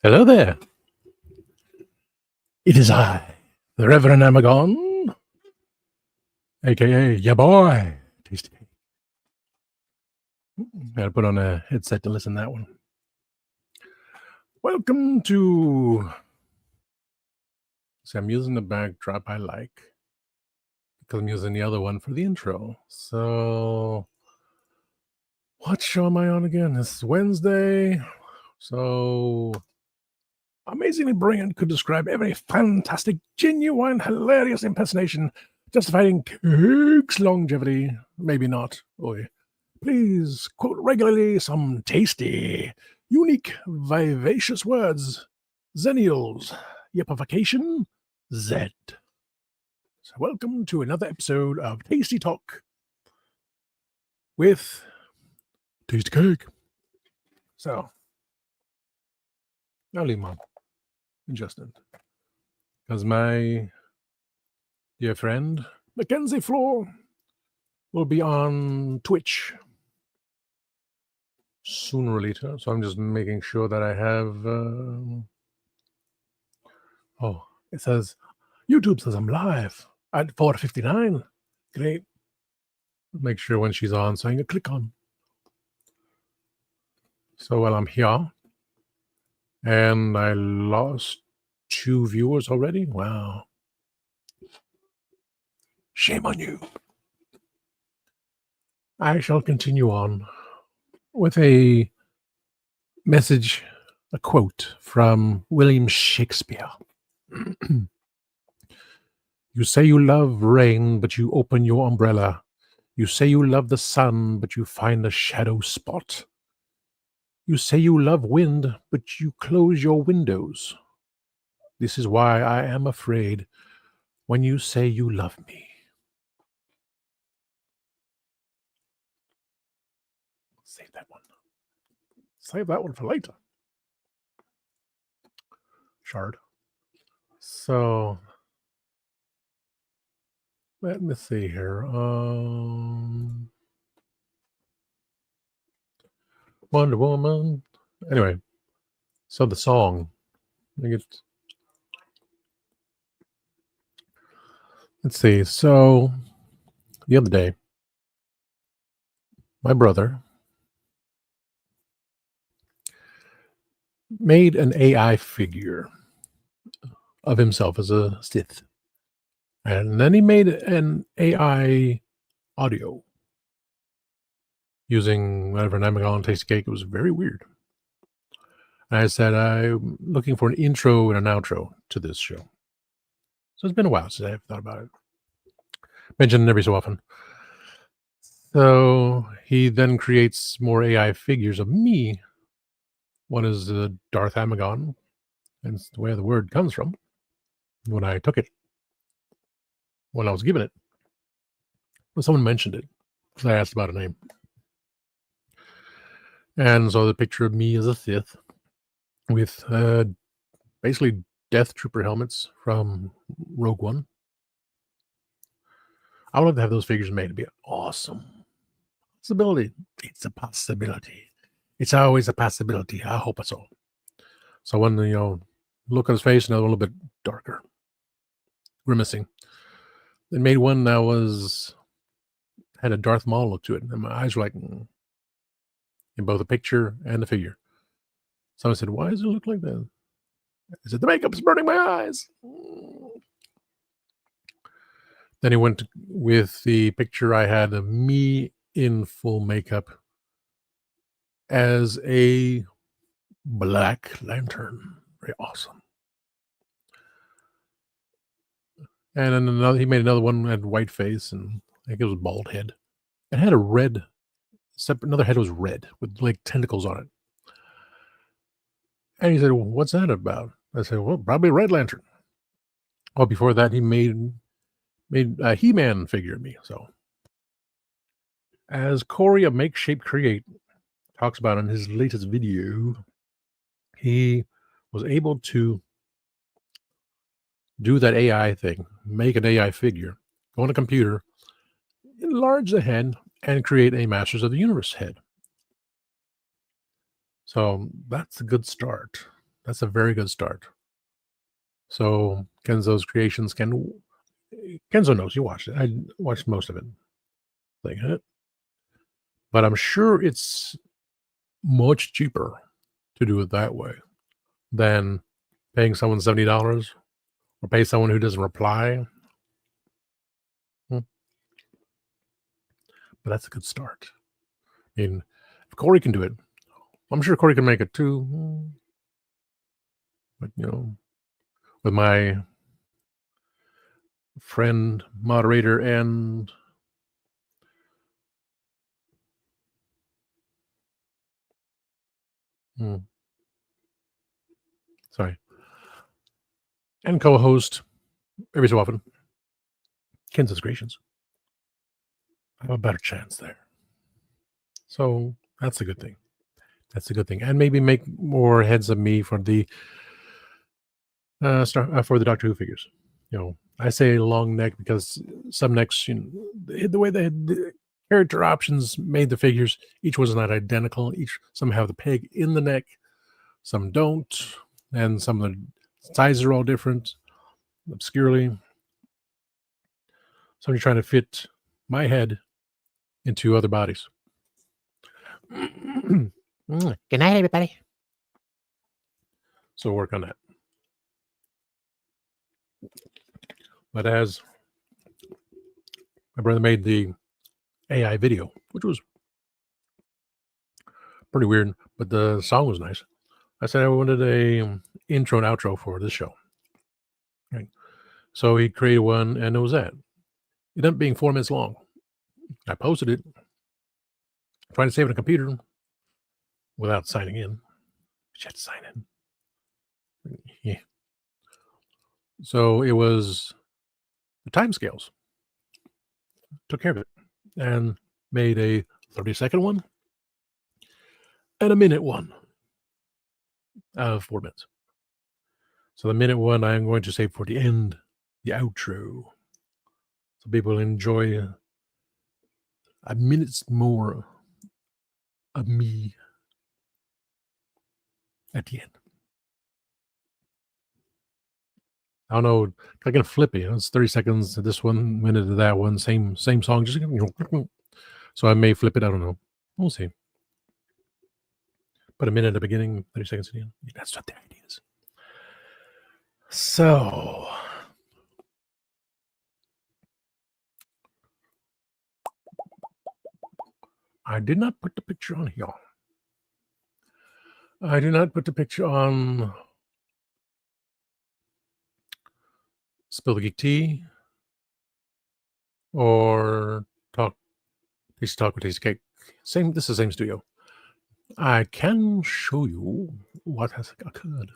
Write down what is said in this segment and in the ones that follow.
Hello there. It is I, the Reverend Amagon, aka ya boy. Tasty. Gotta put on a headset to listen to that one. Welcome to. See, I'm using the backdrop I like because I'm using the other one for the intro. So, what show am I on again? This is Wednesday. So, amazingly brilliant could describe every fantastic, genuine, hilarious impersonation, justifying KAAAKE's longevity. Maybe not. Oy. Please quote regularly some tasty, unique, vivacious words. Zennials, yipification, Z. So welcome to another episode of Tasty Talk with Tasty Cake. So, I'll leave Mom and Justin. Because my dear friend, Mackenzie Floor, will be on Twitch sooner or later. So I'm just making sure that I have. It says YouTube says I'm live at 4:59. Great. Make sure when she's on, so I can click on. So while I'm here, and I lost 2 viewers already. Wow. Shame on you. I shall continue on with a message, a quote from William Shakespeare. You say you love rain, but you open your umbrella. You say you love the sun, but you find a shadow spot. You say you love wind, but you close your windows. This is why I am afraid when you say you love me. Save that one. Save that one for later. Shard. So let me see here. Wonder Woman. Anyway, so the song. Let's see. So the other day, my brother made an AI figure of himself as a Sith. And then he made an AI audio using whatever Namagon Tasty Cake. It was very weird. And I said, I'm looking for an intro and an outro to this show. So it's been a while since I've thought about it. Mention it every so often. So he then creates more AI figures of me. One is the Darth Amagon, and it's where the word comes from when I took it, when I was given it. Well, someone mentioned it because I asked about a name. And so the picture of me as a Sith with basically Death Trooper helmets from Rogue One. I would love to have those figures made. It'd be awesome. Possibility. It's a possibility. It's always a possibility. I hope so. So when look at his face, another a little bit darker, grimacing. They made one that had a Darth Maul look to it, and my eyes were like in both the picture and the figure. Someone said, "Why does it look like that?" I said, "The makeup's burning my eyes." Then he went with the picture I had of me in full makeup as a Black Lantern. Very awesome. And then he made another one that had white face, and I think it was a bald head. It had a red, another head was red with like tentacles on it. And he said, "Well, what's that about?" I said, "Well, probably Red Lantern." Well, before that, he made a He-Man figure of me. So, as Corey of Make Shape Create talks about in his latest video, he was able to do that AI thing, make an AI figure, go on a computer, enlarge the head, and create a Masters of the Universe head. So that's a good start. That's a very good start. So Kenzo's creations Kenzo knows you watched it. I watched most of it. But I'm sure it's much cheaper to do it that way than paying someone $70 or pay someone who doesn't reply. But that's a good start. I mean, if Corey can do it, I'm sure Corey can make it too. But, with my friend, moderator, and and co-host every so often, Kenzo's Creations, I have a better chance there. So that's a good thing. That's a good thing. And maybe make more heads of me for the for the Doctor Who figures. I say long neck because some necks, the way the character options made the figures, each was not identical. Some have the peg in the neck, some don't, and some of the sizes are all different, obscurely. So you're trying to fit my head into other bodies. Good night, everybody. So work on that. But as my brother made the AI video, which was pretty weird, but the song was nice. I said I wanted a intro and outro for this show. Right. So he created one, and it was that. It ended up being 4 minutes long. I posted it, trying to save it on a computer without signing in. But you had to sign in. Yeah. So it was the timescales. Took care of it and made a 30-second one and a minute one of 4 minutes. So the minute one I'm going to save for the end, the outro. So people enjoy a minute's more of me at the end. I don't know. I can flip it. It's 30 seconds to this one, minute to that one, same song. Just so I may flip it. I don't know. We'll see. But a minute at the beginning, 30 seconds at the end. That's what the idea is. So I did not put the picture on here. I do not put the picture on Spill the Geek Tea or Talk with KAAAKE. This is the same studio. I can show you what has occurred.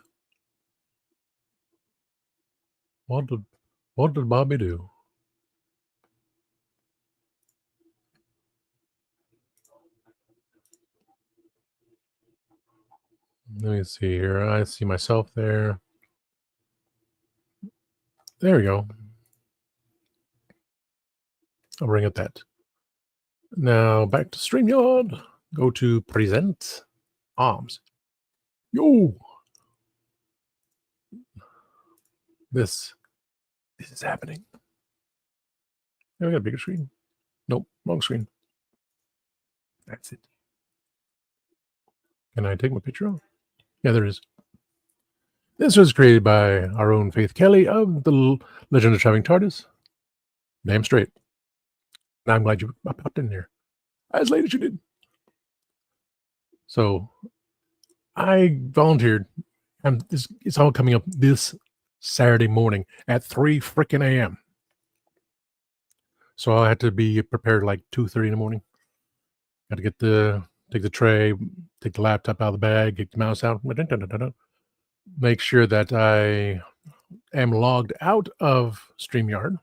What did Bobby do? Let me see here. I see myself there. There we go. I'll bring up that. Now back to StreamYard. Go to Present Arms. Yo! This is happening. Now we got a bigger screen. Nope, wrong screen. That's it. Can I take my picture off? Yeah, there is. This was created by our own Faith Kelly of the Legend of Traveling TARDIS. Damn straight. Now I'm glad you popped in there. As late as you did. So I volunteered, and it's all coming up this Saturday morning at 3 freaking a.m. So I had to be prepared like 2:30 in the morning. Got to take the tray, take the laptop out of the bag, get the mouse out, make sure that I am logged out of StreamYard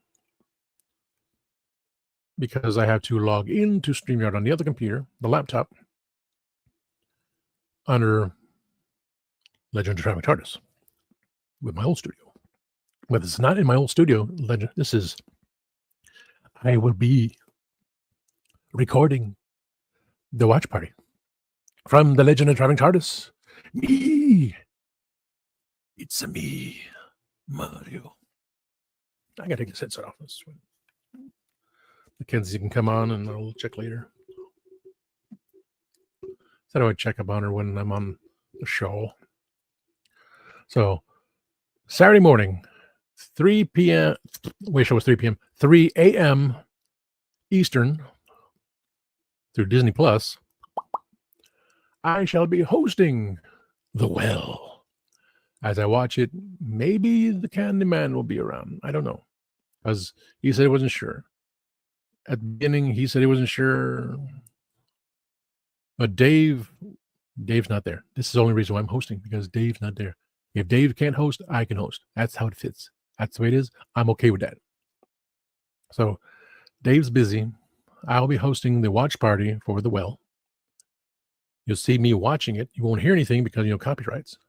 because I have to log into StreamYard on the other computer, the laptop, under Legend of Traveling TARDIS with my old studio. But it's not in my old studio, Legend. I will be recording the watch party from the Legend of Traveling TARDIS. Me It's me, Mario. I gotta take this headset off. Mackenzie can come on and I'll check later. So do I check up on her when I'm on the show? So Saturday morning, 3 p.m. Wish it was 3 p.m. 3 a.m. Eastern through Disney Plus. I shall be hosting The Well. As I watch it, maybe the Candyman will be around. I don't know. Because he said he wasn't sure. At the beginning, he said he wasn't sure. But Dave's not there. This is the only reason why I'm hosting, because Dave's not there. If Dave can't host, I can host. That's how it fits. That's the way it is. I'm okay with that. So Dave's busy. I'll be hosting the watch party for The Well. You'll see me watching it. You won't hear anything because, copyrights.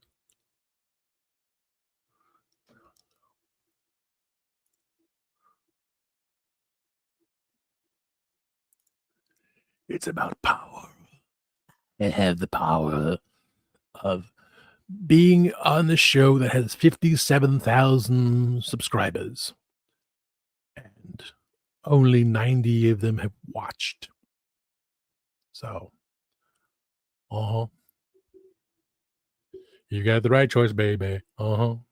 It's about power. I have the power of being on the show that has 57,000 subscribers. And only 90 of them have watched. So, you got the right choice, baby. For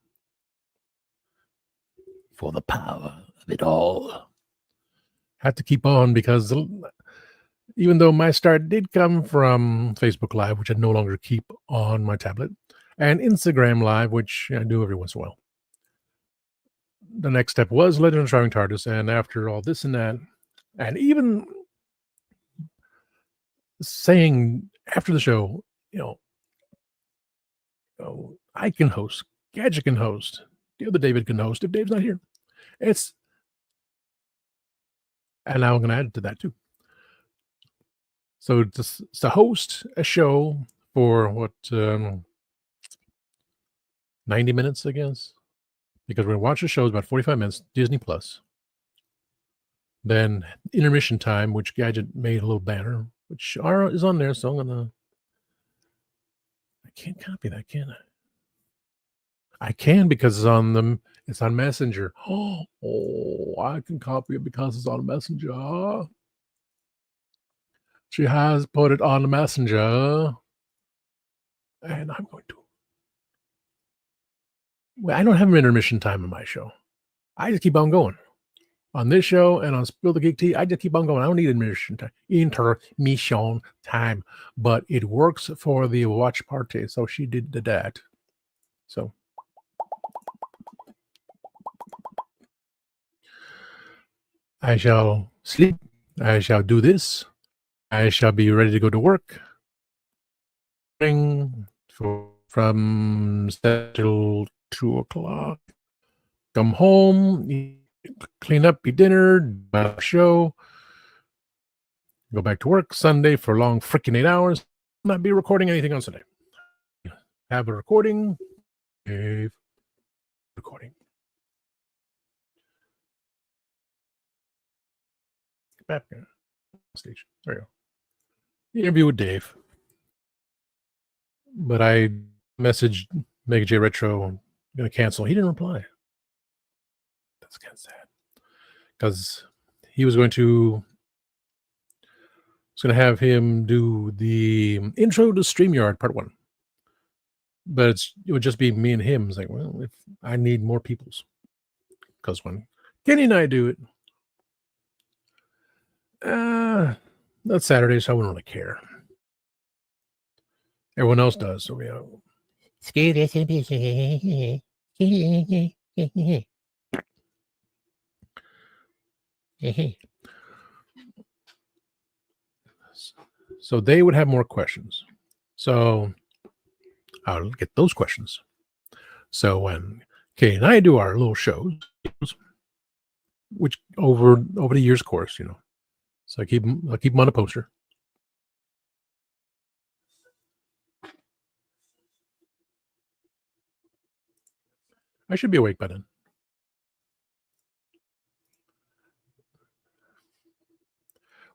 the power of it all. Have to keep on, because even though my start did come from Facebook Live, which I no longer keep on my tablet, and Instagram Live, which I do every once in a while. The next step was Legend of the Driving TARDIS, and after all this and that, and even saying after the show, I can host, Gadget can host, the other David can host if Dave's not here. And now I'm going to add to that too. So to host a show for 90 minutes, I guess, because we're going to watch the show about 45 minutes, Disney Plus. Then intermission time, which Gadget made a little banner, which is on there. So I can't copy that, can I? I can, because it's on Messenger. Oh, I can copy it because it's on Messenger. She has put it on Messenger. And I'm going to. Well, I don't have an intermission time on my show. I just keep on going. On this show and on Spill the Geek Tea, I just keep on going. I don't need intermission time. But it works for the watch party. So she did that. So I shall sleep. I shall do this. I shall be ready to go to work. From 7 till 2 o'clock. Come home, clean up, eat dinner, show. Go back to work Sunday for a long freaking 8 hours. Not be recording anything on Sunday. Have a recording. Recording. Back stage. There you go. Interview with Dave. But I messaged Mega J Retro, I'm going to cancel. He didn't reply. That's kind of sad. Because he was going to have him do the intro to StreamYard Part 1. But it would just be me and him. It's like, well, if I need more peoples. Because when Kenny and I do it, that's Saturday, so I wouldn't really care. Everyone else does, so Screw this and So they would have more questions. So I'll get those questions. So when Kay and I do our little shows, which over the years, of course, so I'll keep them on a poster. I should be awake by then.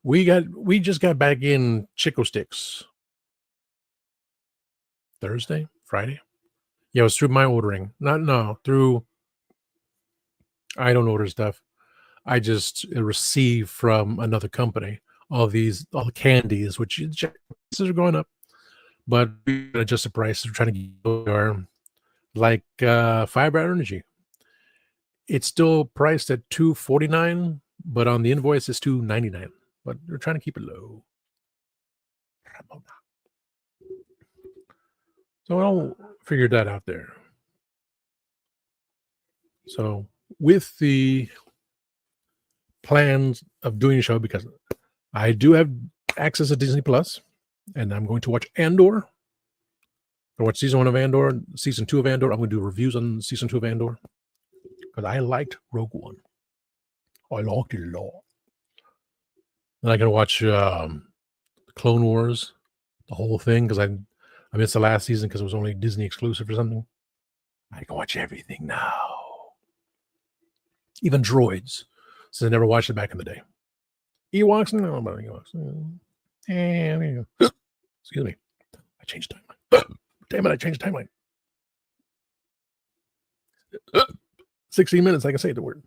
We just got back in Chico Sticks Thursday, Friday. Yeah, it was through my ordering. Through I don't order stuff. I just receive from another company all the candies, which prices are going up, but we adjust the price. We're trying to get our like fiber energy. It's still priced at $2.49, but on the invoice it's $2.99. But we're trying to keep it low. So I'll figure that out there. So with the plans of doing a show, because I do have access to Disney Plus, and I'm going to watch Andor. I watched season 1 of Andor, season 2 of Andor. I'm going to do reviews on season 2 of Andor because I liked Rogue One. I liked it a lot. Then I can watch Clone Wars, the whole thing, because I missed the last season because it was only Disney exclusive or something. I can watch everything now. Even droids, since I never watched it back in the day. Ewoks, no, about Ewoks. Excuse me. I changed timeline. Damn it, I changed timeline. 16 minutes, I can say the word.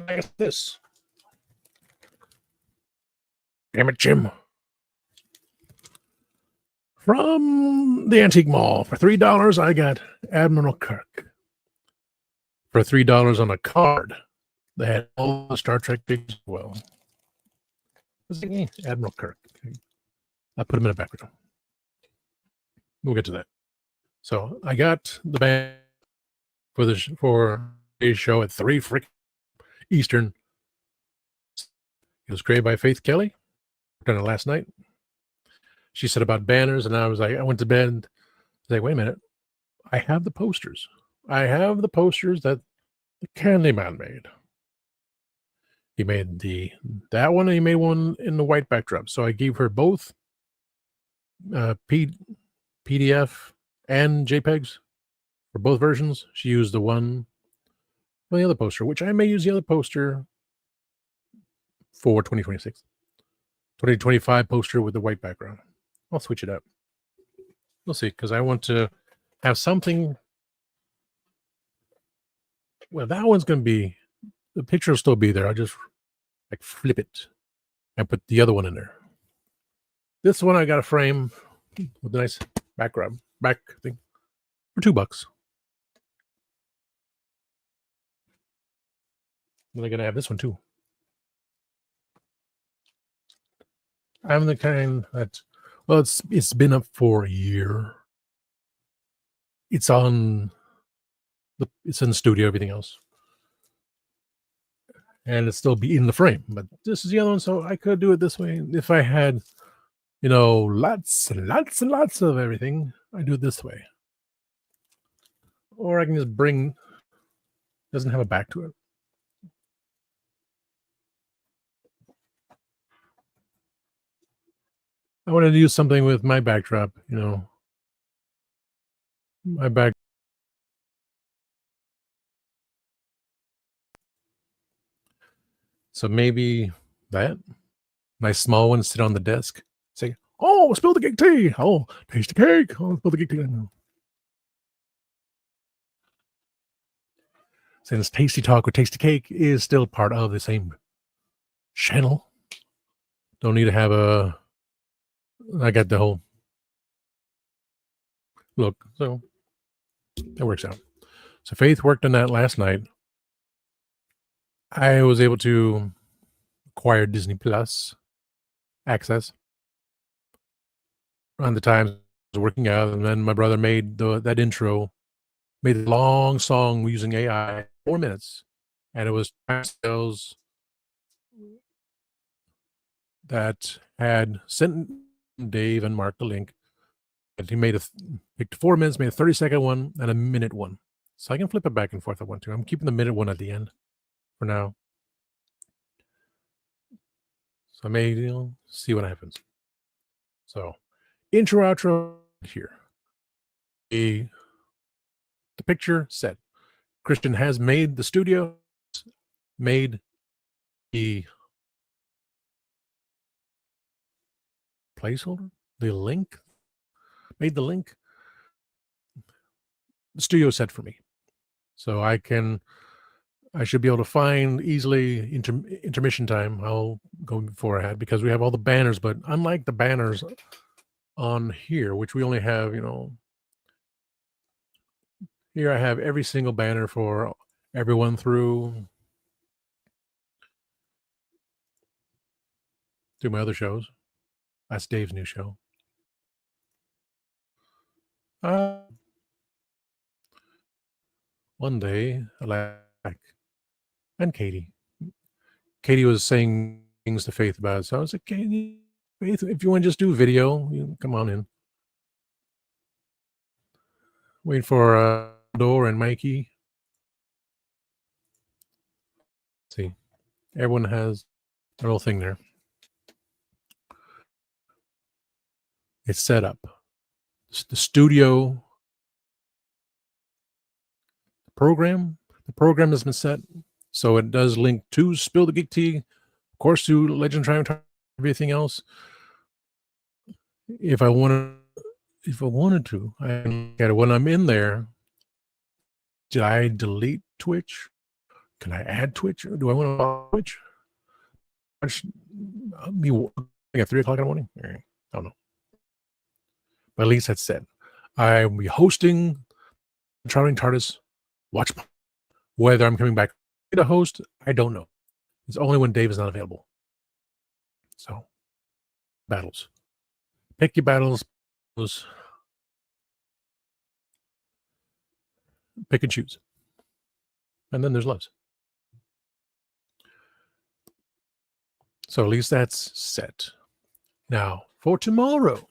I got this. Damn it, Jim. From the Antique Mall. For $3, I got Admiral Kirk. For $3 on a card, they had all the Star Trek figures as well. Admiral Kirk. I put him in a background. We'll get to that. So I got the band for today's show at 3 Eastern. It was created by Faith Kelly. Done it last night. She said about banners, and I was like, I went to bed. I was like, wait a minute. I have the posters. I have the posters that the Candyman made. He made that one, and he made one in the white backdrop. So I gave her both PDF and JPEGs for both versions. She used the one for the other poster, which I may use the other poster for 2026. 2025 poster with the white background. I'll switch it up. We'll see, because I want to have something. Well, that one's going to be, the picture will still be there. I'll just like flip it and put the other one in there. This one I got a frame with a nice back thing for $2. Then I'm going to have this one too. I'm the kind that, well, it's been up for a year. It's in the studio, everything else. And it'll still be in the frame. But this is the other one, so I could do it this way. If I had, lots and lots of everything, I do it this way. Or I can just doesn't have a back to it. I wanted to do something with my backdrop, my back. So maybe that nice small one sit on the desk. Say, oh, spill the cake tea. Oh, taste the cake. Oh, spill the cake tea. Since Tasty Talk with Tasty Cake is still part of the same channel, don't need to have I got the whole look, so that works out. So Faith worked on that last night. I was able to acquire Disney Plus access around the time I was working out, and then my brother made that intro, made a long song using AI, 4 minutes, and it was sales that had sent Dave and Mark the link. And he picked 4 minutes, made a 30-second one and a minute one. So I can flip it back and forth if I want to. I'm keeping the minute one at the end for now. So I may see what happens. So intro, outro here. The picture set. Christian has made the studio, made the placeholder, the link, made the link. studio set for me. So I should be able to find easily intermission time. I'll go before I had because we have all the banners, but unlike the banners on here, which we only have, here I have every single banner for everyone through my other shows. That's Dave's new show. One day, like, and Katie was saying things to Faith about it. So I was like, Katie, Faith, if you want to just do video, you come on in. Wait for Door and Mikey. See, everyone has their little thing there. It's set up. The studio program. The program has been set, so it does link to Spill the Geek Tea, of course, to Legend Triumph, everything else. If I wanted to, I can get it when I'm in there. Did I delete Twitch? Can I add Twitch? Do I want to follow Twitch? I'll be at 3 o'clock in the morning. I don't know. But at least that's said. I will be hosting Traveling TARDIS Watch. Whether I'm coming back to host, I don't know. It's only when Dave is not available. So, battles. Pick your battles. Pick and choose. And then there's loves. So at least that's set. Now, for tomorrow,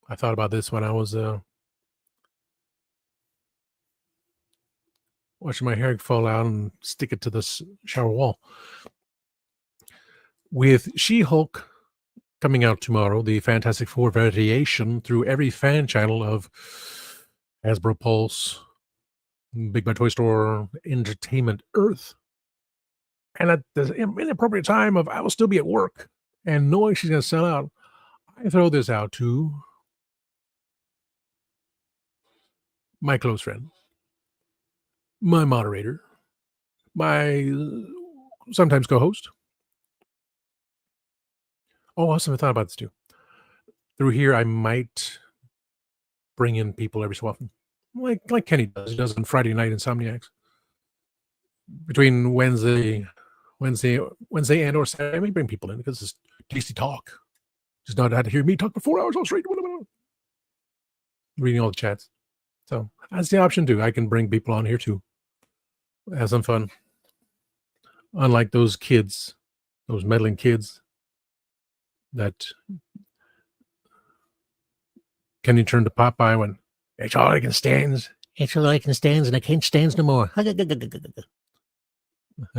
I thought about this when I was watching my hair fall out and stick it to the shower wall. With She-Hulk coming out tomorrow, the Fantastic Four variation through every fan channel of Hasbro Pulse, Big Bad Toy Store, Entertainment Earth. And at the inappropriate time of I will still be at work and knowing she's going to sell out, I throw this out to my close friend, my moderator, my sometimes co-host. Oh, awesome. I thought about this too. Through here, I might bring in people every so often. Like Kenny does. He does on Friday night Insomniacs. Between Wednesday and or Saturday, I may bring people in because it's tasty talk. Just not had to hear me talk for 4 hours all straight. Reading all the chats. So that's the option too. I can bring people on here too. Have some fun. Unlike those kids, those meddling kids that Kenny turned to Popeye when it's all I can stands. It's all I can stands and I can't stands no more. And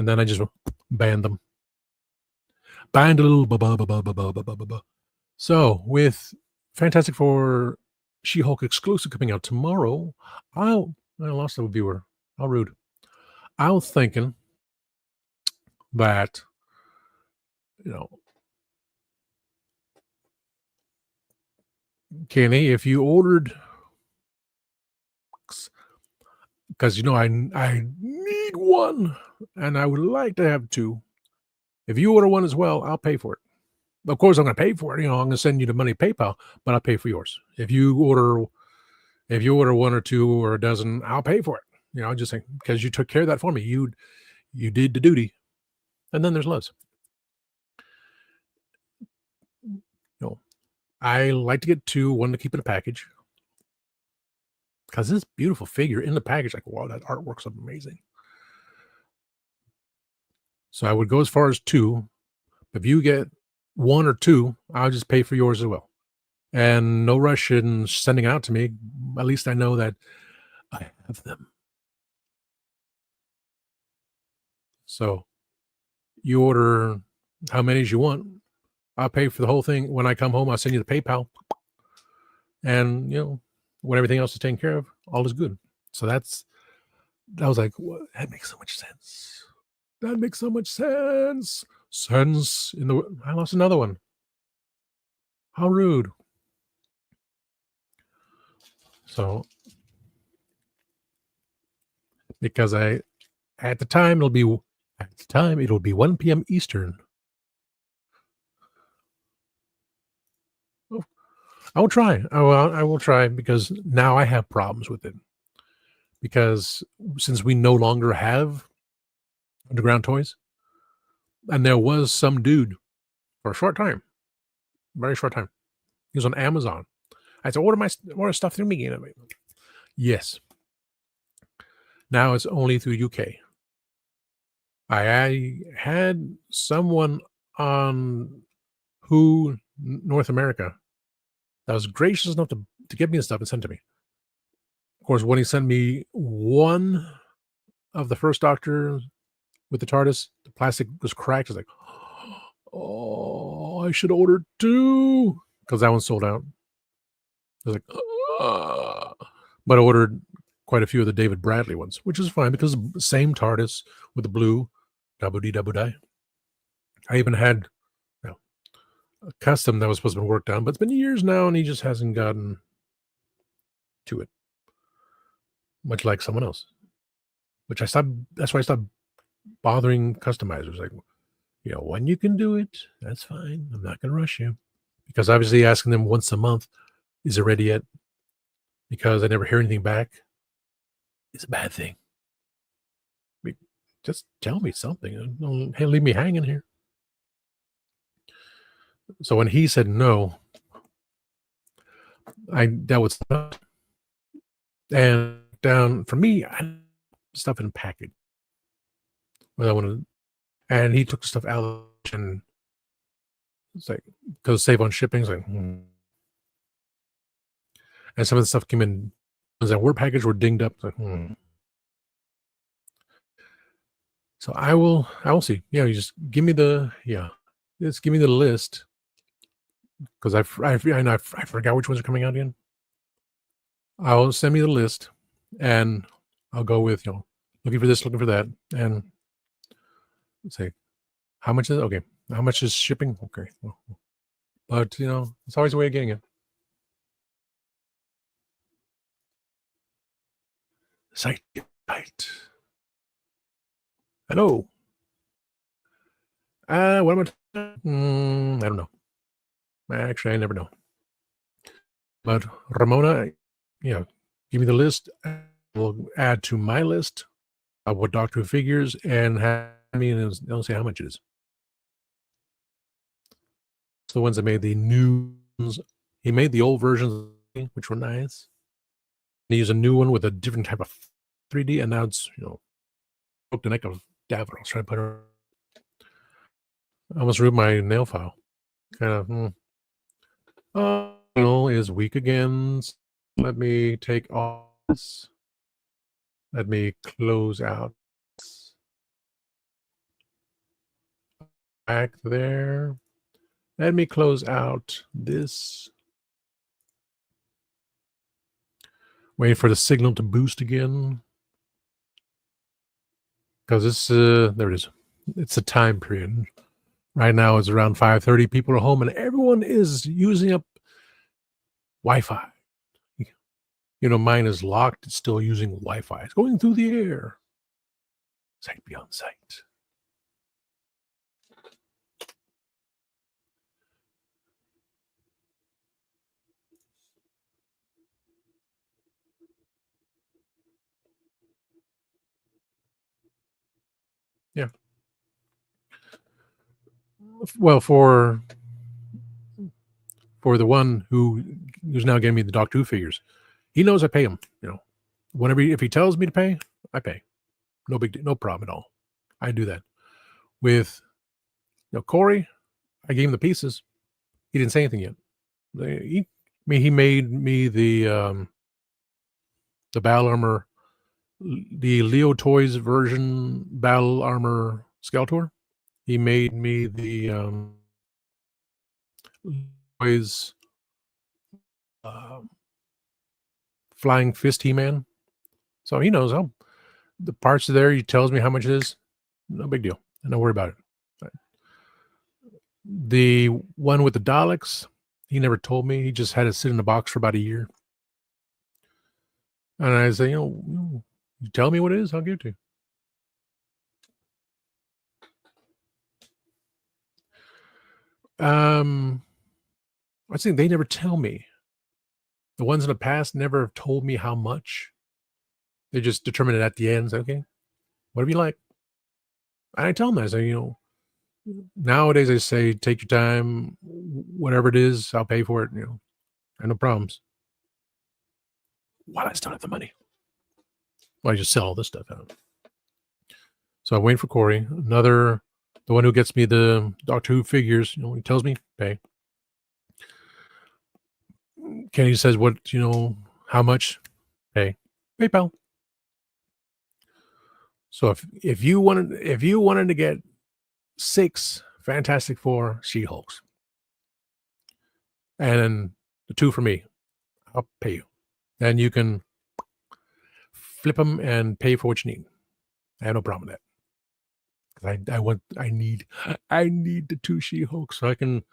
then I just banned them. Banned a little. So with Fantastic Four She-Hulk exclusive coming out tomorrow, I lost a viewer. How rude. I was thinking that, Kenny, if you ordered, because I need one and I would like to have two. If you order one as well, I'll pay for it. Of course, I'm going to pay for it. I'm going to send you the money PayPal, but I'll pay for yours. If you order one or two or a dozen, I'll pay for it. Just think because you took care of that for me. You did the duty. And then there's loves. I like to get two, one to keep in a package. Because this beautiful figure in the package, like, wow, that artwork's amazing. So I would go as far as two. If you get one or two, I'll just pay for yours as well. And no rush in sending out to me. At least I know that I have them. So you order how many as you want. I'll pay for the whole thing. When I come home, I'll send you the PayPal. And, when everything else is taken care of, all is good. So that was like, what? That makes so much sense. That makes so much sense. I lost another one. How rude. So because at the time it'll be 1 p.m. Eastern. Oh, I will try. I will try because now I have problems with it. Because since we no longer have underground toys, and there was some dude for a short time, very short time. He was on Amazon. I said, order stuff through me. Yes. Now it's only through UK. I had someone on North America that was gracious enough to give me the stuff and send it to me. Of course, when he sent me one of the first Doctor with the TARDIS, the plastic was cracked. I was like, oh, I should order two because that one sold out. I was like, but I ordered quite a few of the David Bradley ones, which is fine because the same TARDIS with the blue double D double die. I even had a custom that was supposed to be worked on, but it's been years now and he just hasn't gotten to it. Much like someone else. That's why I stopped bothering customizers. Like, when you can do it, that's fine. I'm not going to rush you. Because obviously asking them once a month, is it ready yet? Because I never hear anything back. It's a bad thing. Just tell me something. Don't leave me hanging here. So when he said no, I dealt with stuff. And down for me, I stuff in package. Well, I wanted, and he took the stuff out and it's like, because save on shipping. It's like, And some of the stuff came in that were packaged were dinged up. Like, So I will see. Yeah, you just give me just give me the list because I forgot which ones are coming out again. I'll send me the list, and I'll go with looking for this, looking for that, and say how much is it? Okay, how much is shipping? Okay, but it's always a way of getting it. Site. Hello. What am I? I don't know. Actually, I never know. But Ramona, give me the list. We'll add to my list of what Doctor Who figures and have me and don't say how much it is. It's the ones that made the new ones. He made the old versions, which were nice. And he used a new one with a different type of 3D, and now it's broke the neck of Davros trying to put her. I almost ruined my nail file. Kind of. Is weak again. Let me take off this. Let me close out. Back there. Let me close out this. Wait for the signal to boost again. Because this, there it is. It's a time period. Right now it's around 5:30. People are home and everyone is using up Wi-Fi. Mine is locked. It's still using Wi-Fi. It's going through the air. Sight beyond sight. Yeah. Well, for the one who's now getting me the Doctor Who figures, he knows I pay him. Whenever if he tells me to pay, I pay. No problem at all. I do that. With Corey, I gave him the pieces. He didn't say anything yet. He made me the battle armor, the Leo Toys version battle armor Skeletor. He made me the Toys Flying Fist He-Man. So he knows how the parts are there. He tells me how much it is. No big deal. Don't worry about it. The one with the Daleks, he never told me. He just had it sit in the box for about a year. And I say, You tell me what it is, I'll give it to you. I think they never tell me. The ones in the past never have told me how much. They just determine it at the end. Say, okay, whatever you like. And I tell them, I say, nowadays they say, take your time, whatever it is, I'll pay for it. I no problems. While I still have the money. Well, I just sell all this stuff out. So I'm waiting for Corey, the one who gets me the Doctor Who figures. He tells me, pay. Kenny says, what, how much? Pay. PayPal. So if you wanted to get 6 Fantastic Four She-Hulks, and then the 2 for me, I'll pay you. Then you can flip them and pay for what you need. I have no problem with that. I need the 2 She-Hulks so I can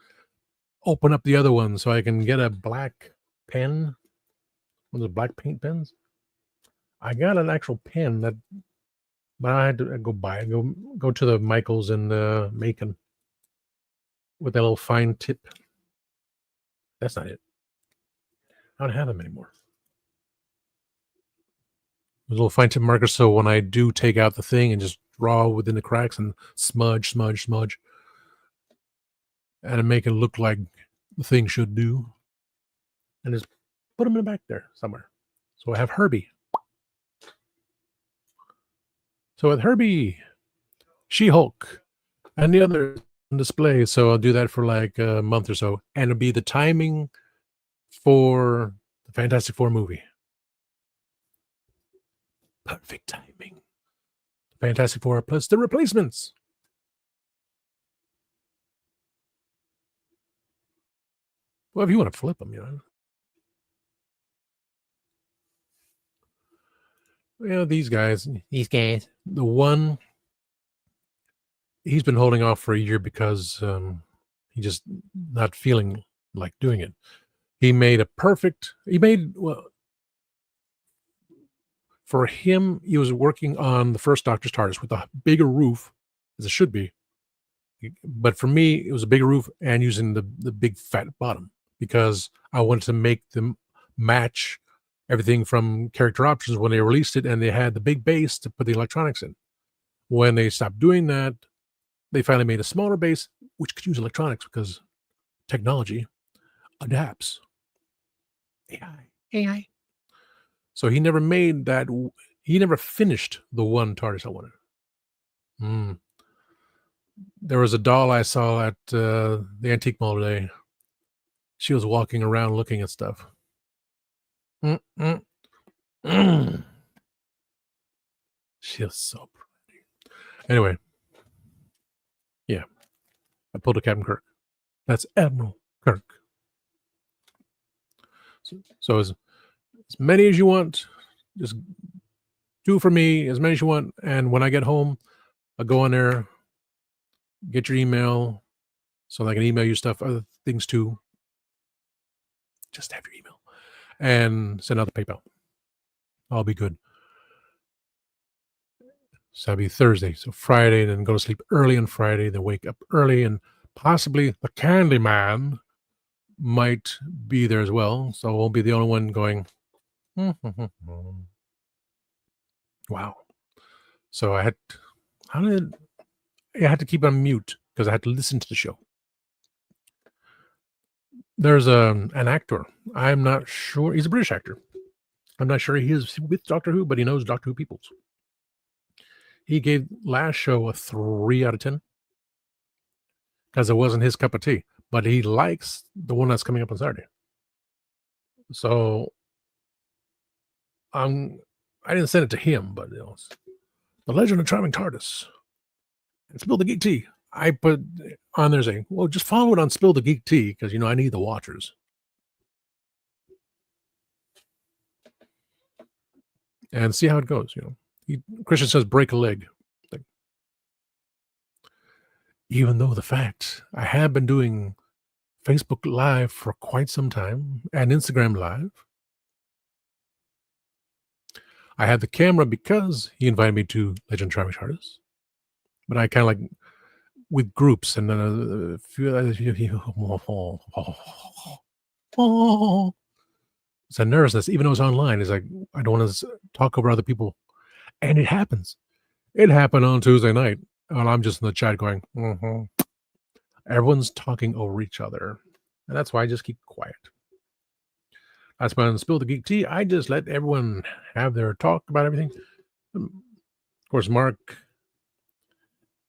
open up the other one, so I can get a black pen. One of those black paint pens. I got an actual pen but I had to go to the Michaels in Macon with that little fine tip. That's not it. I don't have them anymore. There's a little fine tip marker, so when I do take out the thing and just draw within the cracks and smudge, and make it look like the thing should do, and just put them in the back there somewhere. So I have Herbie. So with Herbie, She-Hulk, and the other on display. So I'll do that for like a month or so, and it'll be the timing for the Fantastic Four movie. Perfect timing. Fantastic Four plus the replacements. Well, if you want to flip them, these guys. The one, he's been holding off for a year because he's just not feeling like doing it. For him, he was working on the first Doctor's TARDIS with a bigger roof, as it should be. But for me, it was a bigger roof and using the big fat bottom, because I wanted to make them match everything from character options when they released it, and they had the big base to put the electronics in. When they stopped doing that, they finally made a smaller base, which could use electronics because technology adapts. AI. So he never made that. He never finished the one TARDIS I wanted. There was a doll I saw at the antique mall today. She was walking around looking at stuff. She was so pretty. Anyway, yeah, I pulled a Captain Kirk. That's Admiral Kirk. So as many as you want, just do for me as many as you want. And when I get home, I'll go on there, get your email, so I can email you stuff, other things too. Just have your email and send out the PayPal. I'll be good. So that'll be Thursday. So Friday, then go to sleep early on Friday, then wake up early, and possibly the Candy Man might be there as well. So I won't be the only one going, wow. So I had to keep on mute because I had to listen to the show. There's an actor. I'm not sure. He's a British actor. I'm not sure he is with Doctor Who, but he knows Doctor Who peoples. He gave last show a 3 out of 10 because it wasn't his cup of tea, but he likes the one that's coming up on Saturday. So I didn't send it to him, but The Legend of Traveling TARDIS and Spill the Geek Tea. I put on there saying, well, just follow it on Spill the Geek Tea because, I need the watchers. And see how it goes, Christian says break a leg. Even though the fact I have been doing Facebook Live for quite some time and Instagram Live, I had the camera because he invited me to Legend Travis Artists, but I kind of like with groups and then a few. It's a nervousness, even though it's online. It's like I don't want to talk over other people, and it happens. It happened on Tuesday night, and I'm just in the chat going, everyone's talking over each other, and that's why I just keep quiet. That's when I spill the geek tea. I just let everyone have their talk about everything. Of course, Mark,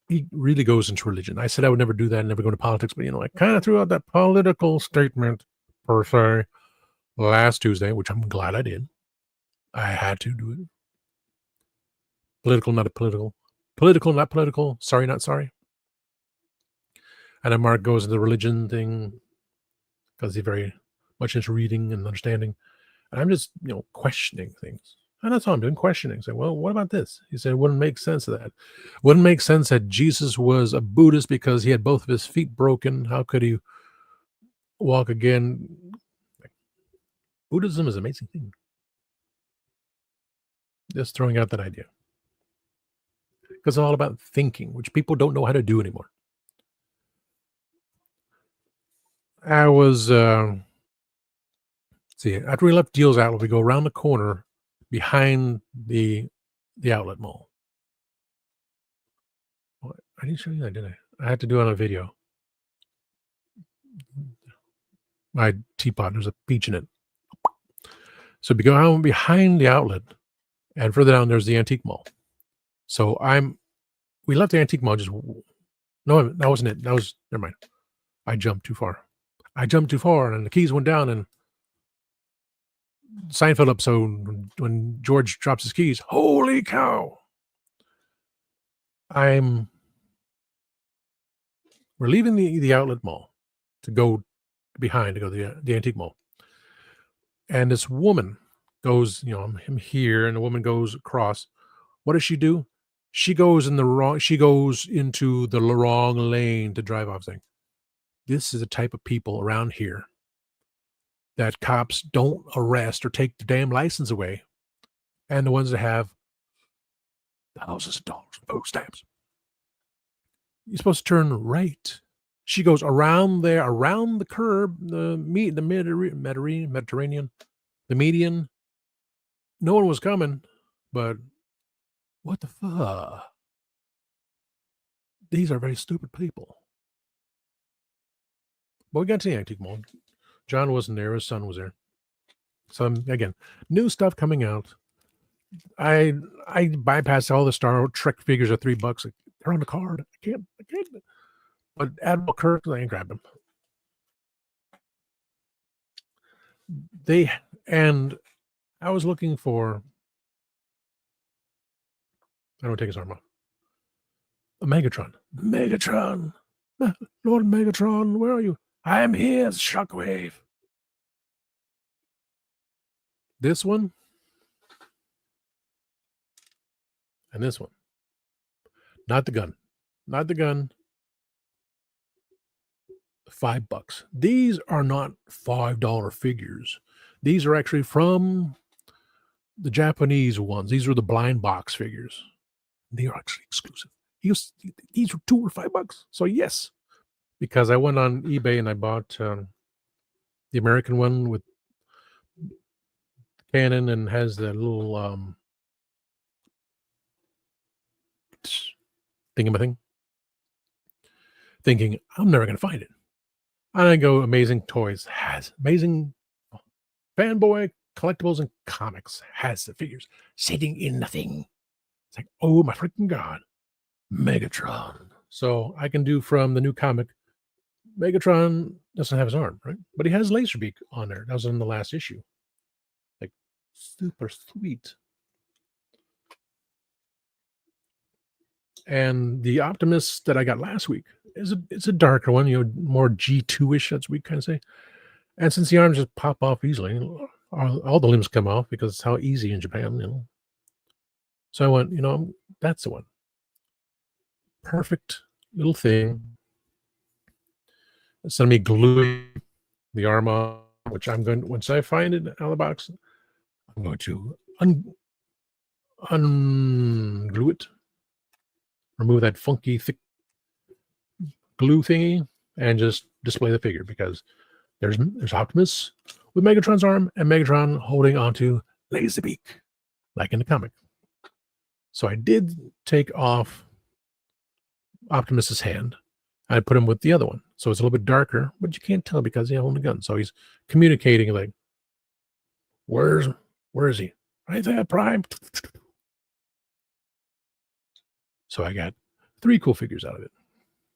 he really goes into religion. I said I would never do that, never go into politics, but I kind of threw out that political statement per se last Tuesday, which I'm glad I did. I had to do it. Political, not political. Political, not political. Sorry, not sorry. And then Mark goes into the religion thing because he's very much into reading and understanding. And I'm just, questioning things. And that's all I'm doing, questioning. Say, well, what about this? He said, it wouldn't make sense of that. Wouldn't make sense that Jesus was a Buddhist because he had both of his feet broken. How could he walk again? Buddhism is an amazing thing. Just throwing out that idea. Because it's all about thinking, which people don't know how to do anymore. I was, see, after we left Deal's Outlet, we go around the corner behind the outlet mall. I didn't show you that, did I? I had to do it on a video. My teapot, there's a peach in it. So we go out behind the outlet, and further down there's the antique mall. So we left the antique mall. No, that wasn't it. Never mind. I jumped too far, and the keys went down, and Seinfeld episode when George drops his keys. Holy cow! We're leaving the outlet mall to go behind to go to the antique mall, and this woman goes, I'm here, and the woman goes across. What does she do? She goes into the wrong lane to drive off. Saying, this is the type of people around here that cops don't arrest or take the damn license away, and the ones that have thousands of dollars in food stamps. You're supposed to turn right. She goes around the curb, the Mediterranean, the median. No one was coming, but what the fuck? These are very stupid people. But we got to the antique mall. John wasn't there. His son was there. So again, new stuff coming out. I bypassed all the Star Trek figures at $3. They're on the card. I can't. But Admiral Kirk, I ain't grabbed them. And I was looking for. I don't take his arm off. A Megatron. Lord Megatron, where are you? I am here, Shockwave. This one. And this one. Not the gun. $5. These are not $5 figures. These are actually from the Japanese ones. These are the blind box figures. They are actually exclusive. These were $2 or $5. So yes, because I went on eBay and I bought the American one with cannon and has the little thing. Thinking I'm never going to find it. And I go, Amazing Toys has Amazing Fanboy Collectibles and Comics has the figures sitting in the thing. It's like, oh my freaking God, Megatron. So I can do from the new comic. Megatron doesn't have his arm, right? But he has Laserbeak on there. That was in the last issue. Like, super sweet. And the Optimus that I got last week it's a darker one, more G2-ish, that's what we kind of say. And since the arms just pop off easily, all the limbs come off because it's how easy in Japan, So I went, that's the one. Perfect little thing. Instead of me gluing the arm on, which I'm going, once I find it out of the box, I'm going to unglue it, remove that funky thick glue thingy, and just display the figure, because there's Optimus with Megatron's arm and Megatron holding onto Laserbeak, like in the comic. So I did take off Optimus's hand. I put him with the other one, so it's a little bit darker, but you can't tell because he's holding a gun. So he's communicating like, where is he? Right there, Prime. So I got 3 cool figures out of it.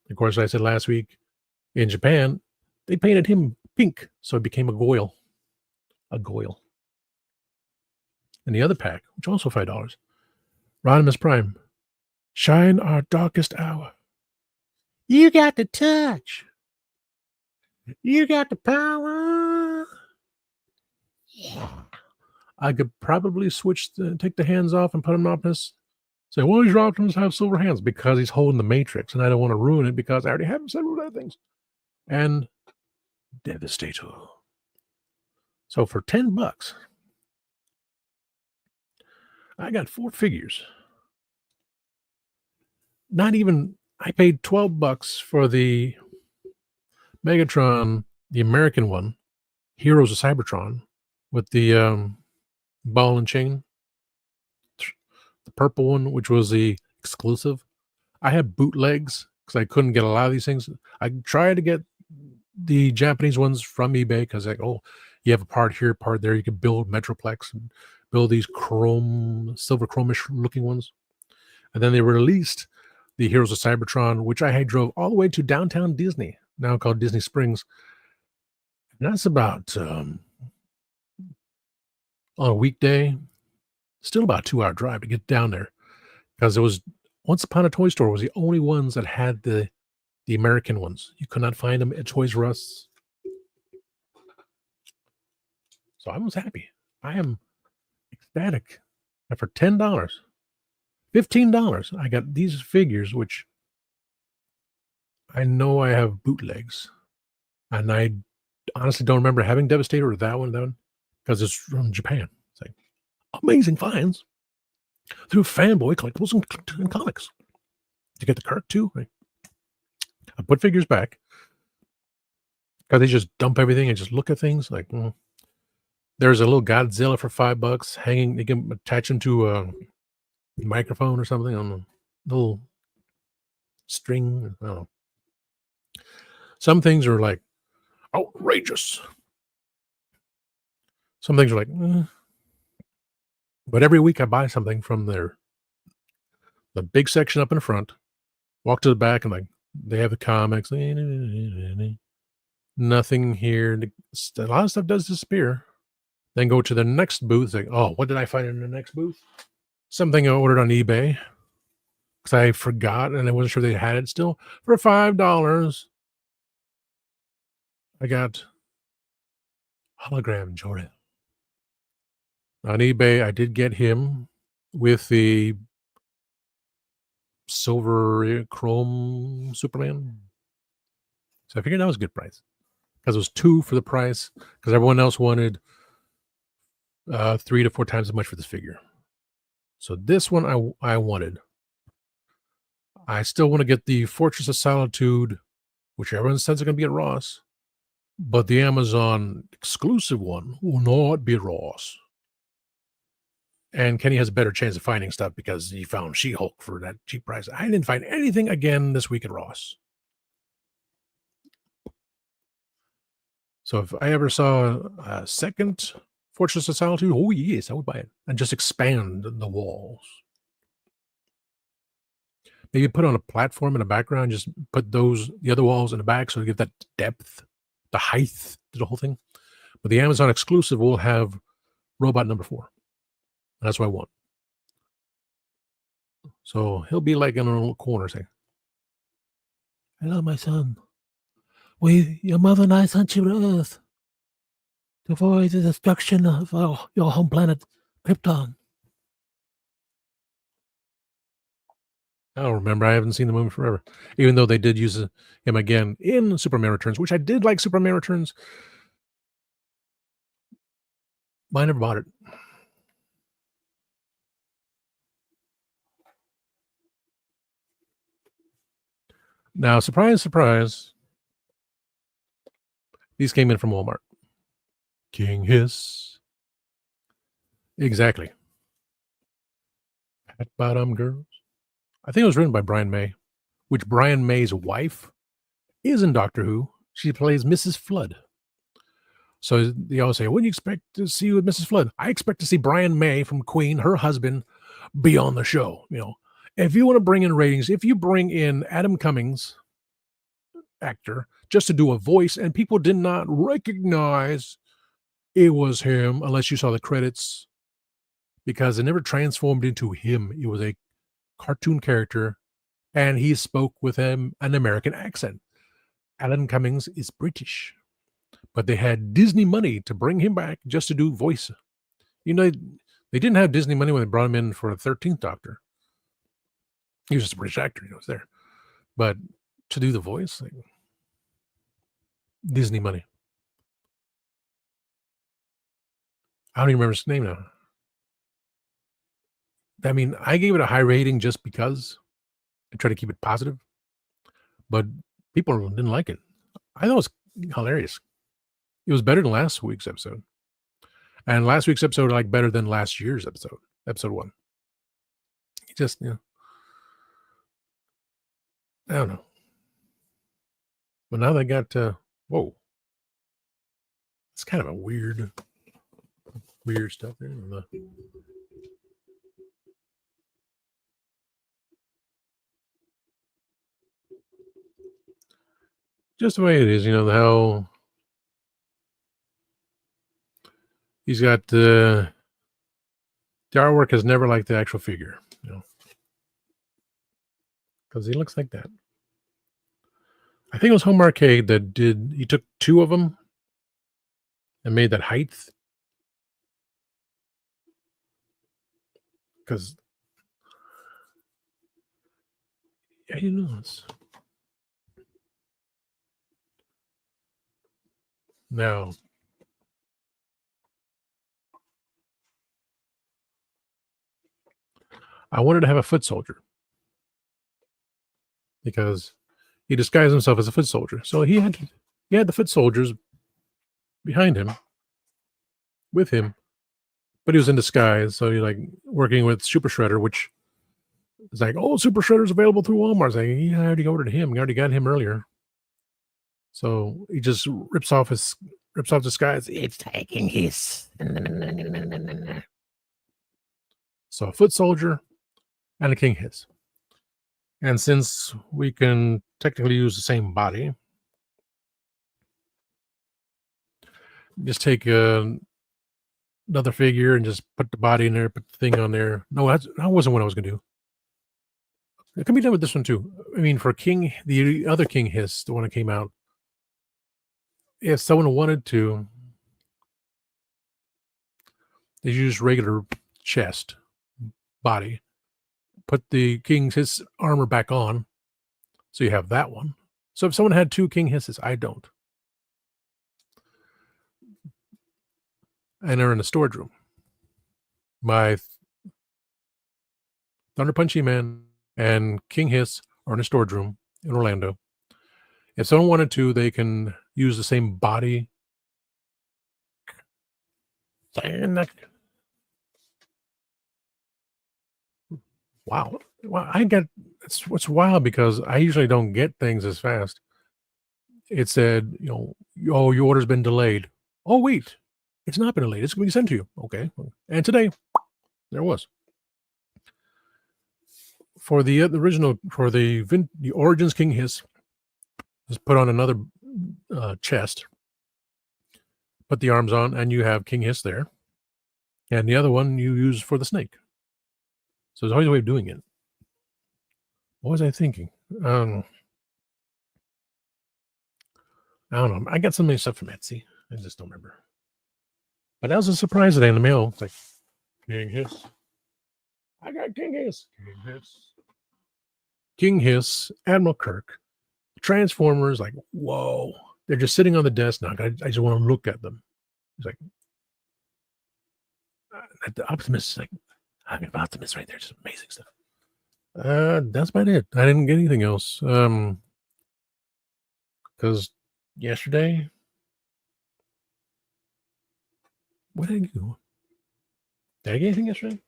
Of course, I said last week, in Japan, they painted him pink, so it became a Goyle. A Goyle. And the other pack, which also $5, Rodimus Prime, Shine Our Darkest Hour. You got the touch. You got the power. Yeah. I could probably take the hands off and put him on Optimus. Say, well, these Optimus have silver hands because he's holding the Matrix, and I don't want to ruin it because I already have several other things. And Devastator. So for $10, I got 4 figures. Not even, I paid $12 for the Megatron, the American one, Heroes of Cybertron, with the ball and chain. The purple one, which was the exclusive. I had bootlegs because I couldn't get a lot of these things. I tried to get the Japanese ones from eBay because like, oh, you have a part here, part there. You can build Metroplex and build these silver chromish looking ones. And then they released the Heroes of Cybertron, which I had drove all the way to downtown Disney, now called Disney Springs. And that's about, on a weekday, still about a 2-hour drive to get down there. Because it was, Once Upon a Toy Store was the only ones that had the American ones. You could not find them at Toys R Us. So I was happy. I am ecstatic. And for $10, $15, I got these figures, which I know I have bootlegs. And I honestly don't remember having Devastator or that one, because it's from Japan. It's like amazing finds through Fanboy Collectibles and Comics. To get the Kirk too. I put figures back because they just dump everything and just look at things like, there's a little Godzilla for $5 hanging. You can attach him to a microphone or something on a little string. I don't know. Some things are like outrageous. Some things are like, But every week I buy something from the big section up in the front, walk to the back, and like they have the comics. Nothing here. A lot of stuff does disappear. Then go to the next booth. Like, oh, what did I find in the next booth? Something I ordered on eBay because I forgot and I wasn't sure they had it still. For $5, I got hologram Jordan. On eBay, I did get him with the silver chrome Superman. So I figured that was a good price because it was 2 for the price because everyone else wanted 3 to 4 times as much for this figure. So this one I wanted. I still want to get the Fortress of Solitude, which everyone says are going to be at Ross, but the Amazon exclusive one will not be at Ross. And Kenny has a better chance of finding stuff because he found She-Hulk for that cheap price. I didn't find anything again this week at Ross. So if I ever saw a second Fortress of Solitude, oh yes, I would buy it and just expand the walls. Maybe put on a platform in the background, just put the other walls in the back so to give that depth, the height to the whole thing. But the Amazon exclusive will have robot number 4. And that's what I want. So he'll be like in a little corner saying, "Hello, my son. Your mother and I sent you to Earth to avoid the destruction of your home planet, Krypton." I don't remember. I haven't seen the movie forever. Even though they did use him again in Superman Returns, which I did like Superman Returns. But I never bought it. Now, surprise, surprise, these came in from Walmart. King Hiss. Exactly. Pat Bottom Girls. I think it was written by Brian May, which Brian May's wife is in Doctor Who. She plays Mrs. Flood. So they always say, what do you expect to see with Mrs. Flood? I expect to see Brian May from Queen, her husband, be on the show. You know, if you want to bring in ratings, if you bring in Adam Cummings, actor, just to do a voice, and people did not recognize it was him unless you saw the credits, because it never transformed into him. It was a cartoon character, and he spoke with an American accent. Alan Cummings is British, but they had Disney money to bring him back just to do voice. You know, they didn't have Disney money when they brought him in for the 13th Doctor. He was just a British actor, you know, was there. But to do the voice, like, Disney money. I don't even remember his name now. I mean, I gave it a high rating just because I try to keep it positive, but people didn't like it. I thought it was hilarious. It was better than last week's episode. And last week's episode I like better than last year's episode 1. It just, you know, I don't know. But now they got, whoa. It's kind of a weird stuff there. Just the way it is, you know, how he's got the artwork is never like the actual figure, you know, because he looks like that. I think it was Home Arcade that he took 2 of them and made that height. Because, yeah, you know, now, I wanted to have a foot soldier because he disguised himself as a foot soldier. So he had the foot soldiers behind him, with him, but he was in disguise. So you're like working with Super Shredder, which is like, oh, Super Shredder's available through Walmart. It's like, yeah, I already ordered him. We already got him earlier. So he just rips off disguise. It's taking his. So a foot soldier and a King Hiss. And since we can technically use the same body, just take another figure and just put the body in there, put the thing on there. No, that wasn't what I was going to do. It can be done with this one too. I mean, for the other King Hiss, the one that came out, if someone wanted to, they use regular chest, body, put the King Hiss armor back on, so you have that one. So if someone had 2 King Hisses, I don't. And they're in the storage room. My Thunder Punchy Man and King Hiss are in a storage room in Orlando. If someone wanted to, they can use the same body. Wow. Well, it's what's wild, because I usually don't get things as fast. It said, you know, oh, your order's been delayed. Oh, wait, it's not been delayed. It's going to be sent to you. Okay. And today, there was. For the original, for the Origins King Hiss, just put on another chest, put the arms on, and you have King Hiss there. And the other one you use for the snake. So there's always a way of doing it. What was I thinking? I don't know. I got so many stuff from Etsy. I just don't remember. But that was a surprise today in the mail. It's like, King Hiss. I got King Hiss. King Hiss. King Hiss, Admiral Kirk, Transformers, like, whoa. They're just sitting on the desk now. I just want to look at them. It's like, the Optimus, like, I'm an Optimus right there. Just amazing stuff. That's about it. I didn't get anything else. Because yesterday, what did I do? Did I get anything yesterday?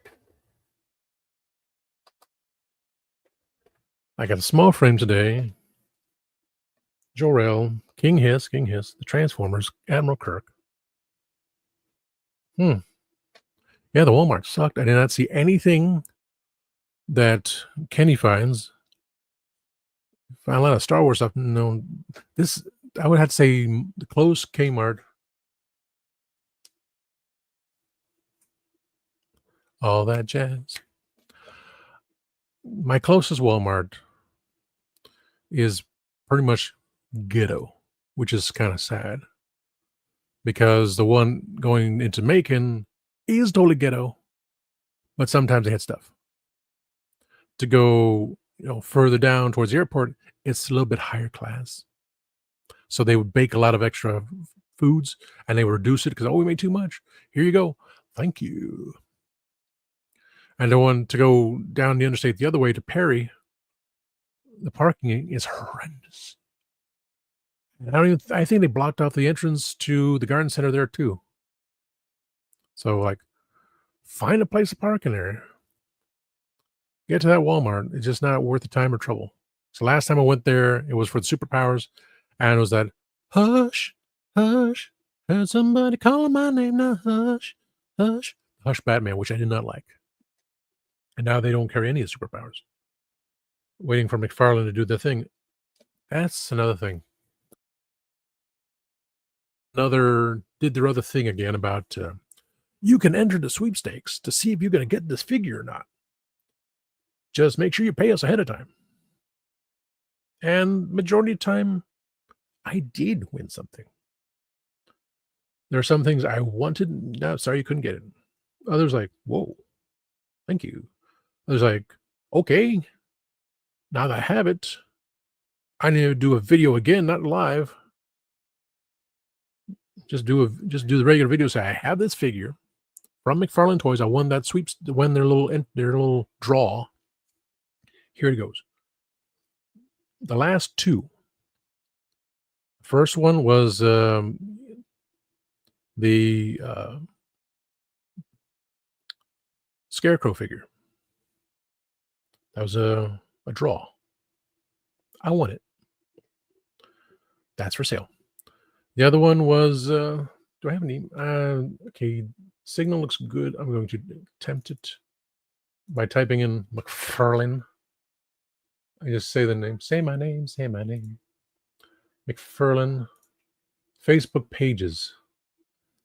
I got a small frame today. Jor-El, King Hiss, the Transformers, Admiral Kirk. Yeah, the Walmart sucked. I did not see anything that Kenny finds. Found a lot of Star Wars stuff. No, this I would have to say the close Kmart. All that jazz. My closest Walmart is pretty much ghetto, which is kind of sad because the one going into Macon is totally ghetto, but sometimes they had stuff. To go, further down towards the airport, it's a little bit higher class. So they would bake a lot of extra foods and they would reduce it because, we made too much. Here you go. Thank you. And the one to go down the interstate the other way to Perry, the parking is horrendous. And I think they blocked off the entrance to the garden center there too. So find a place to park in there. Get to that Walmart. It's just not worth the time or trouble. So last time I went there, it was for the superpowers, and it was that hush, hush, heard somebody calling my name now, hush, hush, hush Batman, which I did not like. And now they don't carry any of the superpowers. Waiting for McFarlane to do the thing. That's another thing. Did their other thing again about you can enter the sweepstakes to see if you're going to get this figure or not. Just make sure you pay us ahead of time. And majority of the time, I did win something. There are some things I wanted. No, sorry, you couldn't get it. Others whoa, thank you. Others okay, now that I have it, I need to do a video again, not live. Just do the regular video. Say I have this figure from McFarlane Toys. I won that won their little draw. Here it goes. The last two. First one was the Scarecrow figure. That was a draw. I won it. That's for sale. The other one was, do I have any? Okay, signal looks good. I'm going to attempt it by typing in McFarlane. I just say the name. Say my name. Say my name. McFarlane. Facebook pages.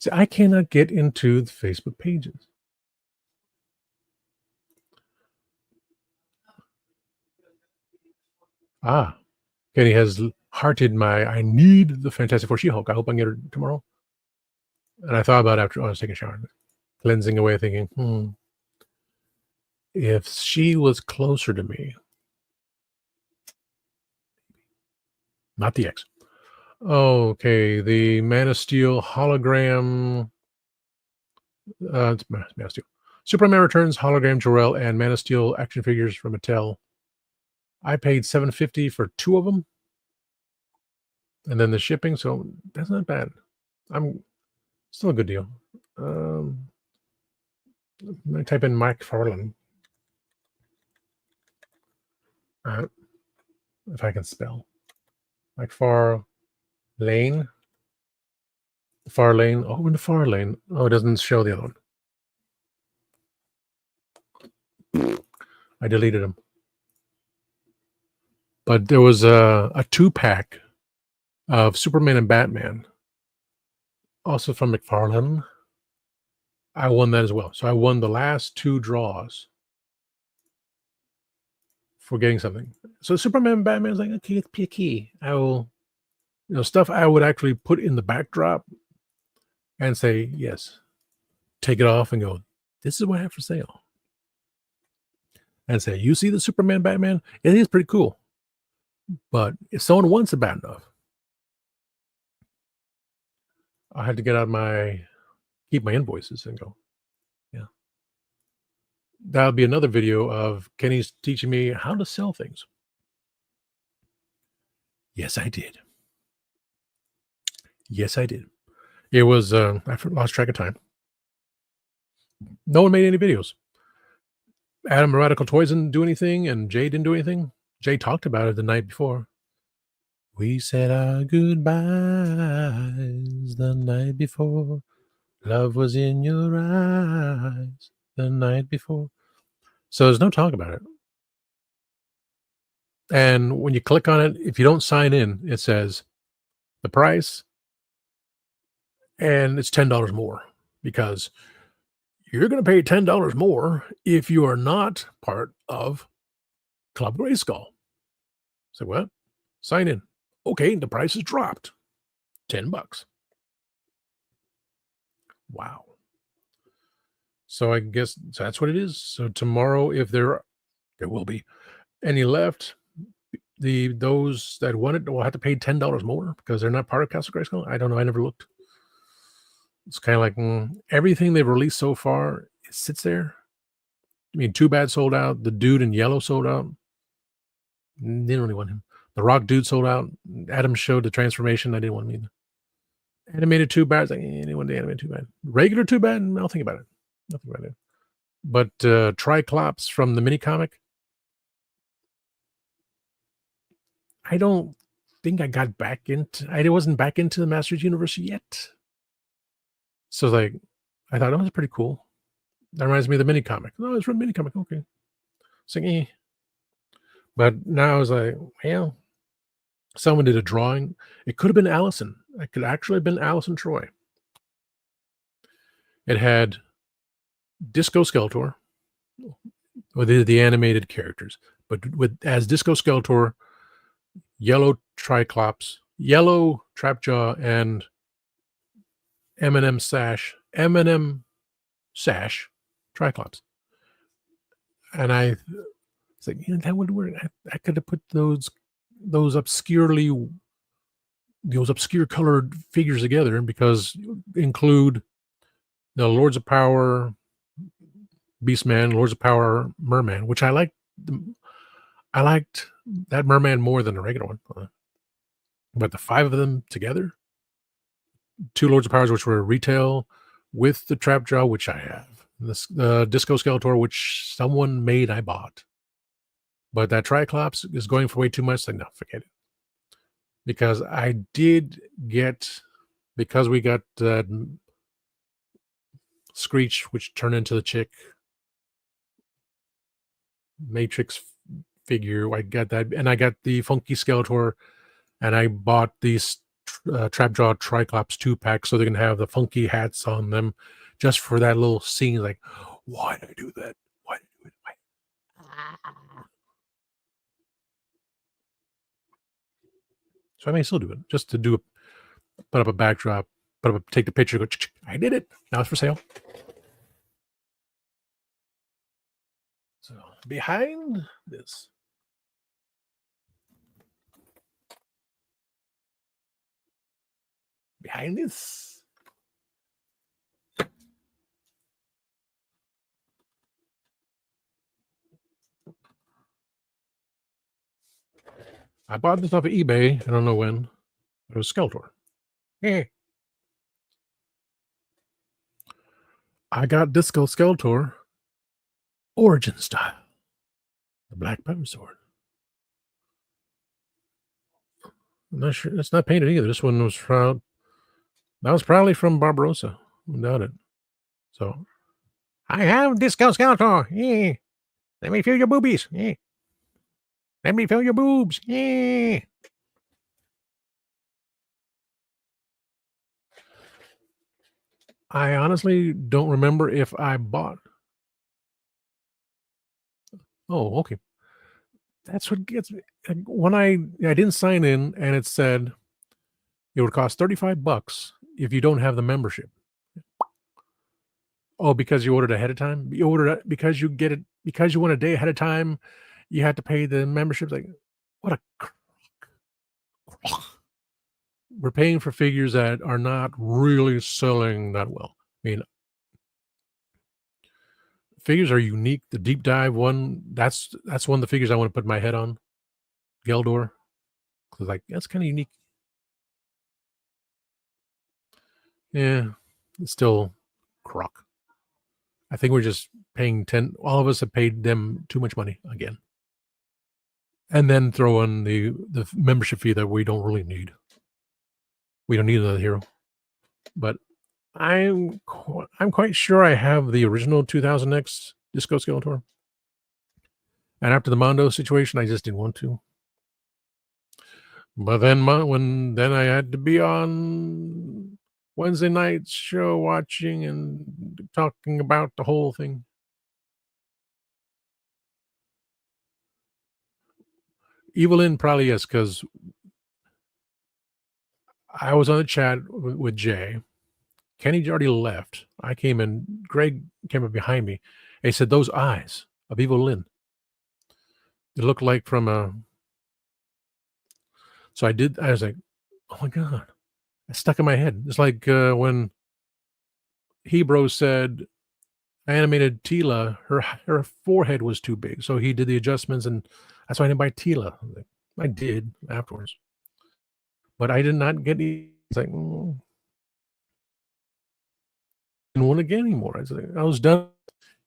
See, I cannot get into the Facebook pages. Kenny has hearted I need the Fantastic Four She-Hulk. I hope I can get her tomorrow. And I thought about it after I was taking a shower, cleansing away, thinking, if she was closer to me, not the X. Okay, the Man of Steel hologram. It's Man of Steel. Superman Returns hologram Jor-El and Man of Steel action figures from Mattel. I paid $7.50 for two of them, and then the shipping. So that's not bad. I'm still a good deal. Let me type in Mike Farland. If I can spell Mike Far Lane. The far lane. Oh, in the far lane. Oh, it doesn't show the other one. I deleted them. But there was a 2-pack of Superman and Batman, also from McFarlane. I won that as well. So I won the last two draws for getting something. So Superman and Batman is okay, pick a key. I will, stuff I would actually put in the backdrop and say, yes, take it off and go, this is what I have for sale. And say, you see the Superman Batman? It is pretty cool. But if someone wants it bad enough, I had to keep my invoices and go, yeah. That'll be another video of Kenny's teaching me how to sell things. Yes, I did. Yes, I did. It was, I lost track of time. No one made any videos. Adam Radical Toys didn't do anything, and Jay didn't do anything. Jay talked about it the night before. We said our goodbyes the night before. Love was in your eyes the night before. So there's no talk about it. And when you click on it, if you don't sign in, it says the price and it's $10 more because you're going to pay $10 more if you are not part of Club Grayskull. So what? Sign in. Okay, the price has dropped. $10. Wow. So I guess that's what it is. So tomorrow, if there will be any left, those that want it will have to pay $10 more because they're not part of Castle Grayskull. I don't know. I never looked. It's kind of like everything they've released so far, it sits there. I mean, Too Bad sold out. The dude in yellow sold out. Didn't really want him. The Rock dude sold out. Adam showed the transformation. I didn't want him either. Animated Too Bad. Like, anyone to animate Too Bad. Regular Too Bad. I'll think about it. Nothing about it. But Triclops from the mini comic, I don't think I got back into. I wasn't back into the Masters universe yet. So like, I thought that was pretty cool. That reminds me of the mini comic. No, it's from the mini comic. Okay. So, But now I was like, well, someone did a drawing. It could have been Allison. It could actually have been Allison Troy. It had Disco Skeletor with the animated characters, but as Disco Skeletor, yellow Triclops, yellow Trapjaw, and Eminem Sash Triclops. And I was like, that would work. I could have put those obscure colored figures together because include the Lords of Power Beastman, Lords of Power Merman, which I liked. I liked that Merman more than the regular one. But the 5 of them together, 2 Lords of Powers, which were retail, with the Trapjaw, which I have, the Disco Skeletor, which someone made, I bought. But that Triclops is going for way too much. Like, no, forget it. Because I did get, because we got that Screech, which turned into the chick Matrix figure. I got that, and I got the Funky Skeletor, and I bought these Trapjaw Triclops 2-pack so they can have the funky hats on them just for that little scene. Like, why did I do that? Why did I do it? Why? So I may still do it just to put up a backdrop, take the picture, go, I did it. Now it's for sale. So behind this, I bought this off of eBay. I don't know when. It was Skeletor. I got Disco Skeletor origin style. The Black Pepper Sword. I'm not sure. It's not painted either. This one was from, that was probably from Barbarossa. Without it. So, I have Disco Skeletor. Yeah. Let me feel your boobies. Yeah. Let me feel your boobs. Yeah. I honestly don't remember if I bought. Oh, okay. That's what gets me. When I didn't sign in, and it said it would cost $35 if you don't have the membership. Oh, because you ordered ahead of time? You ordered it because you get it because you went a day ahead of time, you had to pay the membership. Like, what a crock. We're paying for figures that are not really selling that well. I mean, figures are unique. The deep dive one, that's one of the figures I want to put my head on. Geldor. Because like that's kind of unique. Yeah, it's still crock. I think we're just paying 10. All of us have paid them too much money again. And then throw in the membership fee that we don't really need. We don't need another hero. But I'm quite sure I have the original 2000X Disco Skeletor. And after the Mondo situation, I just didn't want to. But then then I had to be on Wednesday night show watching and talking about the whole thing. Evelyn probably yes, because I was on the chat with Jay. Kenny already left. I came in. Greg came up behind me. And he said, "Those eyes of Evelyn. It looked like from a." So I did. I was like, "Oh my god!" It stuck in my head. It's like when Hebrew said animated Tila, her forehead was too big, so he did the adjustments, and that's why I didn't buy Tila. I did afterwards, but I did not get. It's like didn't want to get anymore. I was done.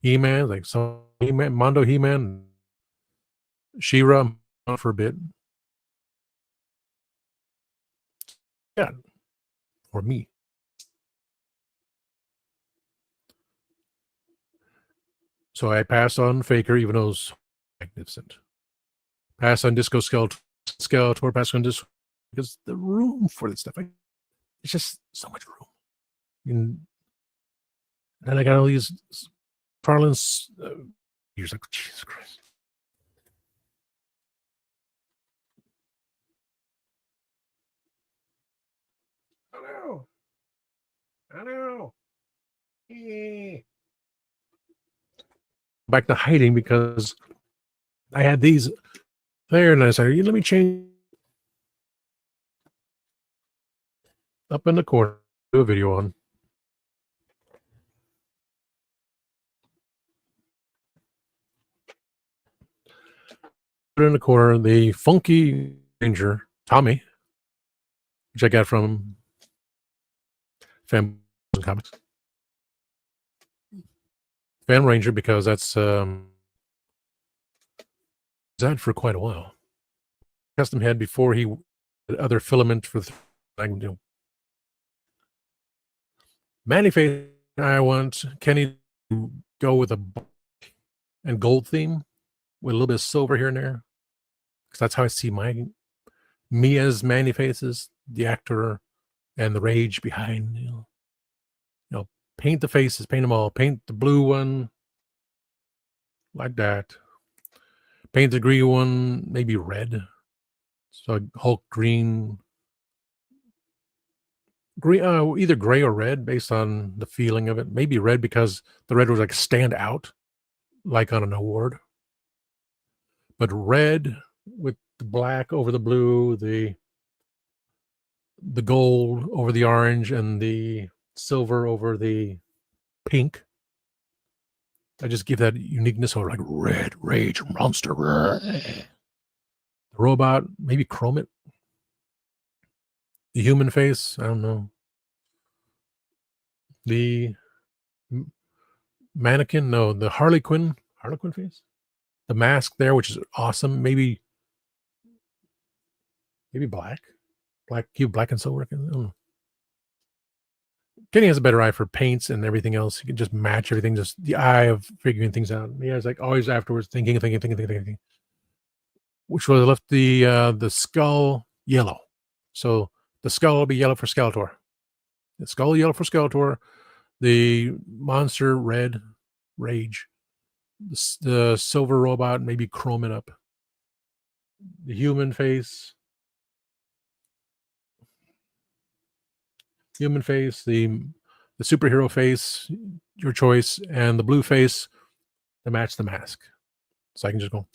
He-Man, like some He-Man, Mondo He-Man, She-Ra for a bit. Yeah, for me. So I passed on Faker, even though it was magnificent. Passed on Disco Skeletor, passed on Disco because the room for this stuff, it's just so much room. And then I got all these Farland's. You're like, Jesus Christ. Oh no! Oh no! Back to hiding because I had these there, and I said, "Let me change up in the corner, do a video on." Put in the corner the Funky Ranger Tommy, which I got from Fan Comics. Fan Ranger because that's that for quite a while. Custom head before he had other filament for the I can do. Manifest, I want Kenny to go with a black and gold theme with a little bit of silver here and there, because that's how I see me as Manny Faces, the actor, and the rage behind. Paint the faces, paint them all. Paint the blue one like that. Paint the green one maybe red. So Hulk green, either gray or red based on the feeling of it. Maybe red because the red was like stand out, like on an award. But red with the black over the blue, the gold over the orange, and the silver over the pink. I just give that uniqueness of like red, rage, monster. The robot, maybe chrome it. The human face, I don't know. The mannequin, no, the Harlequin face. The mask there, which is awesome. Maybe black, black and silver. I don't know. Kenny has a better eye for paints and everything else. He can just match everything, just the eye of figuring things out. He has like always afterwards thinking, which would have left the skull yellow. So the skull will be yellow for Skeletor. The skull yellow for Skeletor. The monster red, rage. The silver robot maybe chrome it up. The human face. The superhero face, your choice, and the blue face to match the mask. So I can just go.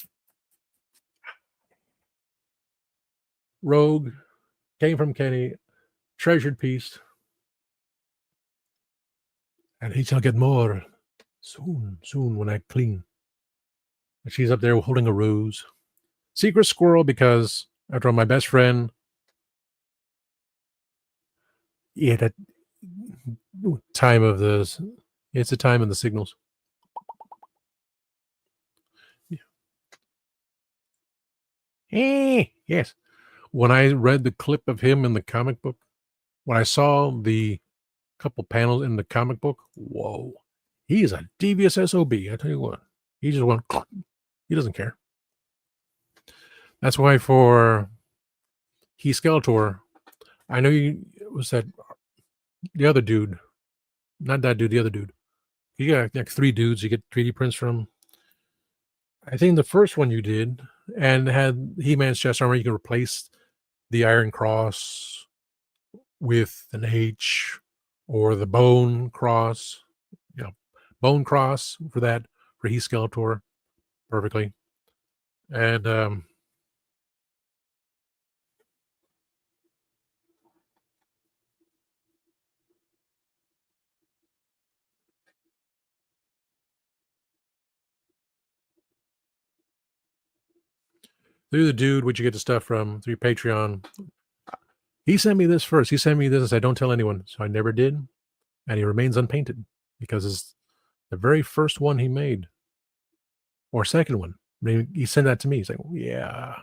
Rogue came from Kenny, treasured piece, and he shall get more soon when I clean. And she's up there holding a rose. Secret squirrel because after all, my best friend, time of the. It's a time in the signals. Yes. When I read the clip of him in the comic book, when I saw the couple panels in the comic book, whoa, he is a devious SOB. I tell you what, he just went. He doesn't care. That's why for he Skeletor, I know you was that the other dude, not that dude, the other dude. You got like 3 dudes you get 3D prints from. I think the first one you did and had He-Man's chest armor, you can replace the Iron Cross with an H or the Bone Cross. You know, Bone Cross for that for He Skeletor perfectly. And through the dude, which you get the stuff from through Patreon. He sent me this first. He sent me this and said, "Don't tell anyone." So I never did, and he remains unpainted because it's the very first one he made, or second one. I mean, he sent that to me. He's like, "Yeah."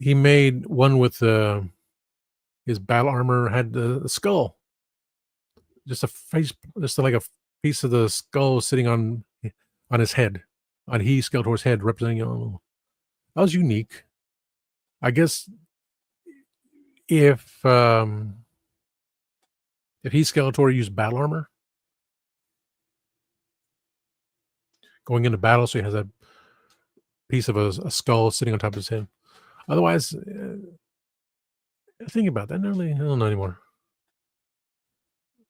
He made one with his battle armor had the skull, just a face, just like a piece of the skull sitting on his head, on He Skeletor's head, representing. That was unique. I guess if He Skeletor used battle armor going into battle, so he has a piece of a skull sitting on top of his head. Otherwise, think about that. I don't know anymore.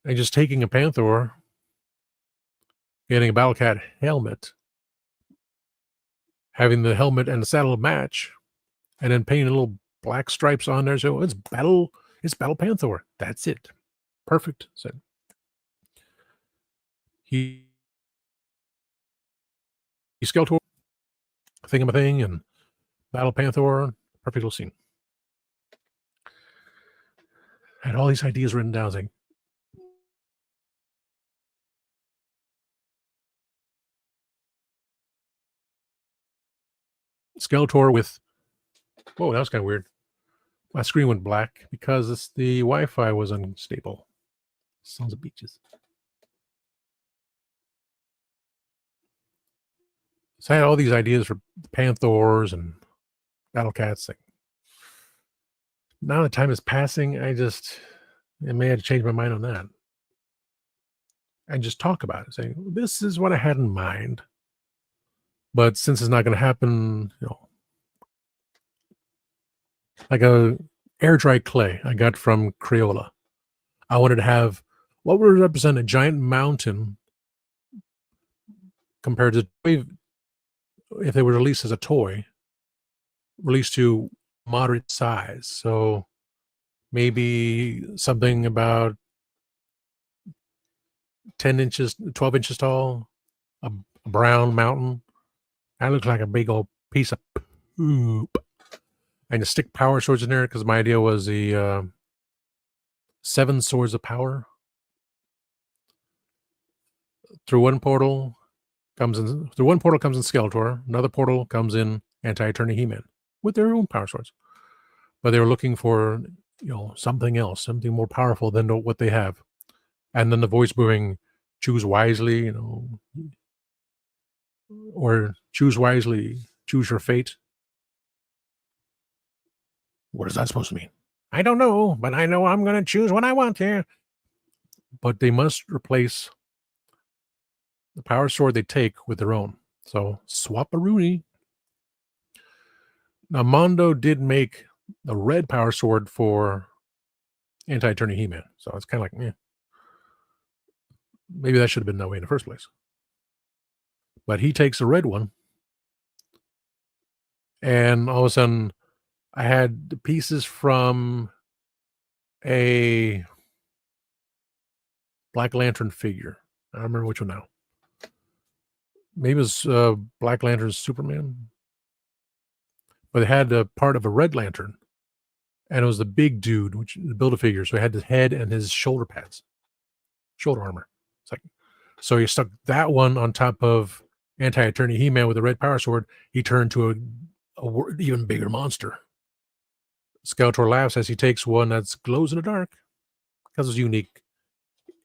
And just taking a Panther, getting a Battle Cat helmet, having the helmet and the saddle match, and then painting little black stripes on there. So it's Battle Panther. That's it. Perfect. So he Skeletor, thing, and Battle Panther, perfect little scene. I had all these ideas written down. I was like, Skeletor with, whoa, that was kind of weird. My screen went black because the Wi-Fi was unstable. Sons of beaches. So I had all these ideas for Panthers and Battle Cats. Like, now the time is passing. I may have to change my mind on that. And just talk about it, saying, this is what I had in mind. But since it's not going to happen, like a air dry clay I got from Crayola. I wanted to have what would represent a giant mountain compared to if they were released as a toy, released to moderate size. So maybe something about 10 inches, 12 inches tall, a brown mountain. That looked like a big old piece of poop. And to stick power swords in there, because my idea was the 7 swords of power. Through one portal comes in Skeletor. Another portal comes in Anti-Eternity He-Man with their own power swords. But they were looking for, something else, something more powerful than what they have. And then the voice booming, choose wisely, or choose wisely, choose your fate. What is that supposed to mean? I don't know, but I know I'm going to choose what I want here. But they must replace the power sword they take with their own. So swap-a-rooney. Now, Mondo did make the red power sword for Anti-Eternity He-Man. So it's kind of like, maybe that should have been that way in the first place. But he takes the red one. And all of a sudden, I had the pieces from a Black Lantern figure. I don't remember which one now. Maybe it was Black Lantern's Superman. But it had a part of a Red Lantern. and it was the big dude, which build a figure. So he had his head and his shoulder pads, shoulder armor. It's like, so he stuck that one on top of Anti-Attorney He-Man with a red power sword. He turned to a even bigger monster. Skeletor laughs as he takes one that glows in the dark because it's unique.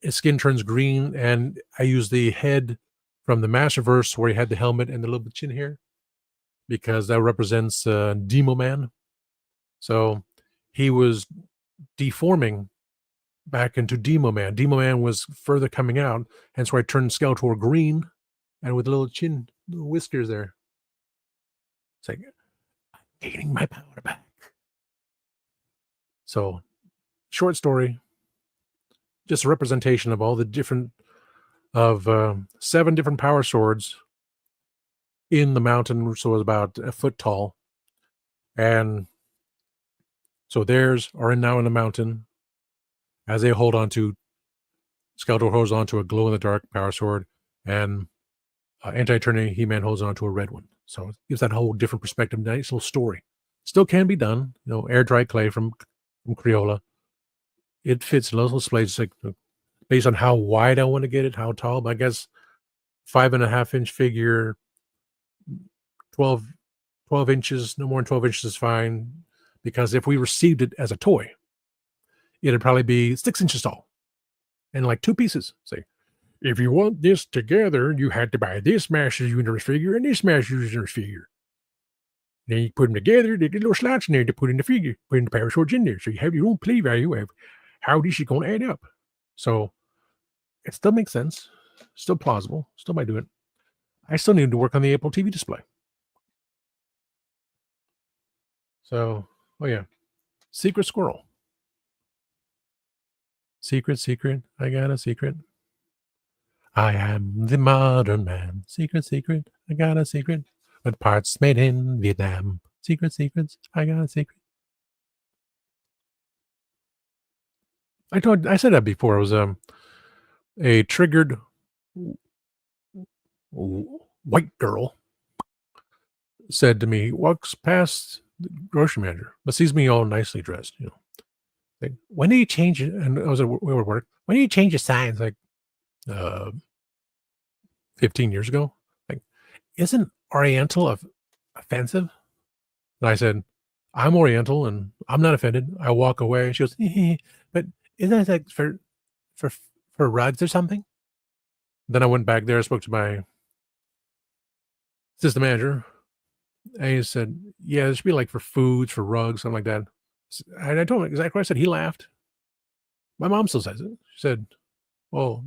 His skin turns green, and I use the head from the Masterverse where he had the helmet and the little bit chin hair because that represents Demo Man. So he was deforming back into Demo Man. Demo Man was further coming out, hence why I turned Skeletor green and with a little chin, little whiskers there. It's like, I'm gaining my power back. So, short story, just a representation of all the different, of 7 different power swords in the mountain, so it was about a foot tall. And so theirs are now in the mountain as they hold on to, Skeletor holds on to a glow-in-the-dark power sword, and Anti-Attorney He-Man holds on to a red one. So it gives that whole different perspective, nice little story. Still can be done, air-dry clay from Crayola. It fits in little displays, like based on how wide I want to get it, how tall. But I guess 5.5-inch figure, 12 inches, no more than 12 inches is fine. Because if we received it as a toy, it'd probably be 6 inches tall and like 2 pieces. Say, if you want this together, you had to buy this Masters Universe figure and this Masters Universe figure. Then you put them together, they get little slots in there to put in the figure, put in the power swords in there. So you have your own play value of how this is going to add up. So it still makes sense, still plausible, still might do it. I still need to work on the Apple TV display. So, oh yeah, secret squirrel. Secret, I got a secret. I am the modern man. Secret, I got a secret. With parts made in Vietnam. Secrets, I got a secret. I said that before. It was a triggered white girl said to me, walks past the grocery manager, but sees me all nicely dressed, Like, when do you change it? And I was at work. When do you change the signs? Like, 15 years ago. Like, isn't Oriental offensive? And I said, I'm Oriental and I'm not offended. I walk away. She goes, but isn't that like for rugs or something? Then I went back there, spoke to my assistant manager, and he said, yeah, it should be like for foods, for rugs, something like that. And I told him exactly what I said. He laughed. My mom still says it. She said, oh,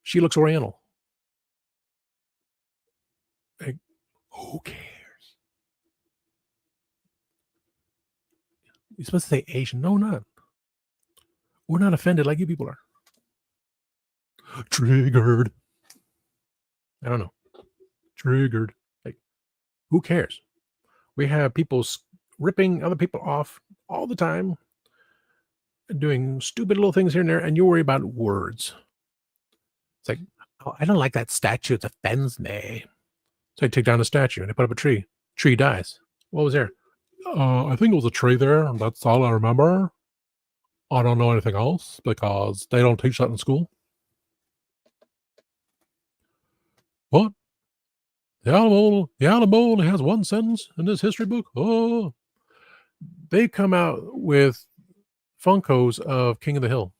she looks Oriental. Like, who cares? You're supposed to say Asian. No, not. We're not offended like you people are. Triggered. I don't know. Triggered. Like, who cares? We have people ripping other people off all the time, doing stupid little things here and there, and you worry about words. It's like, oh, I don't like that statue. It offends me. So I take down the statue and I put up a tree. Tree dies. What was there? I think it was a tree there. That's all I remember. I don't know anything else because they don't teach that in school. What? The animal only has one sentence in this history book. Oh, they come out with Funkos of King of the Hill.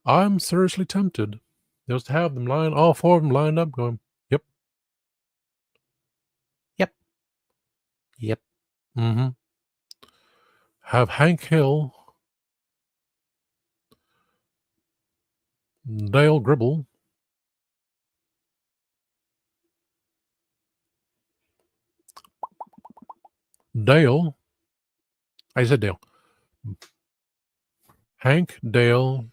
I'm seriously tempted just to have them all 4 of them lined up going, yep. Mm-hmm. Have Hank Hill, Dale Gribble, Dale. I said Dale. Hank, Dale,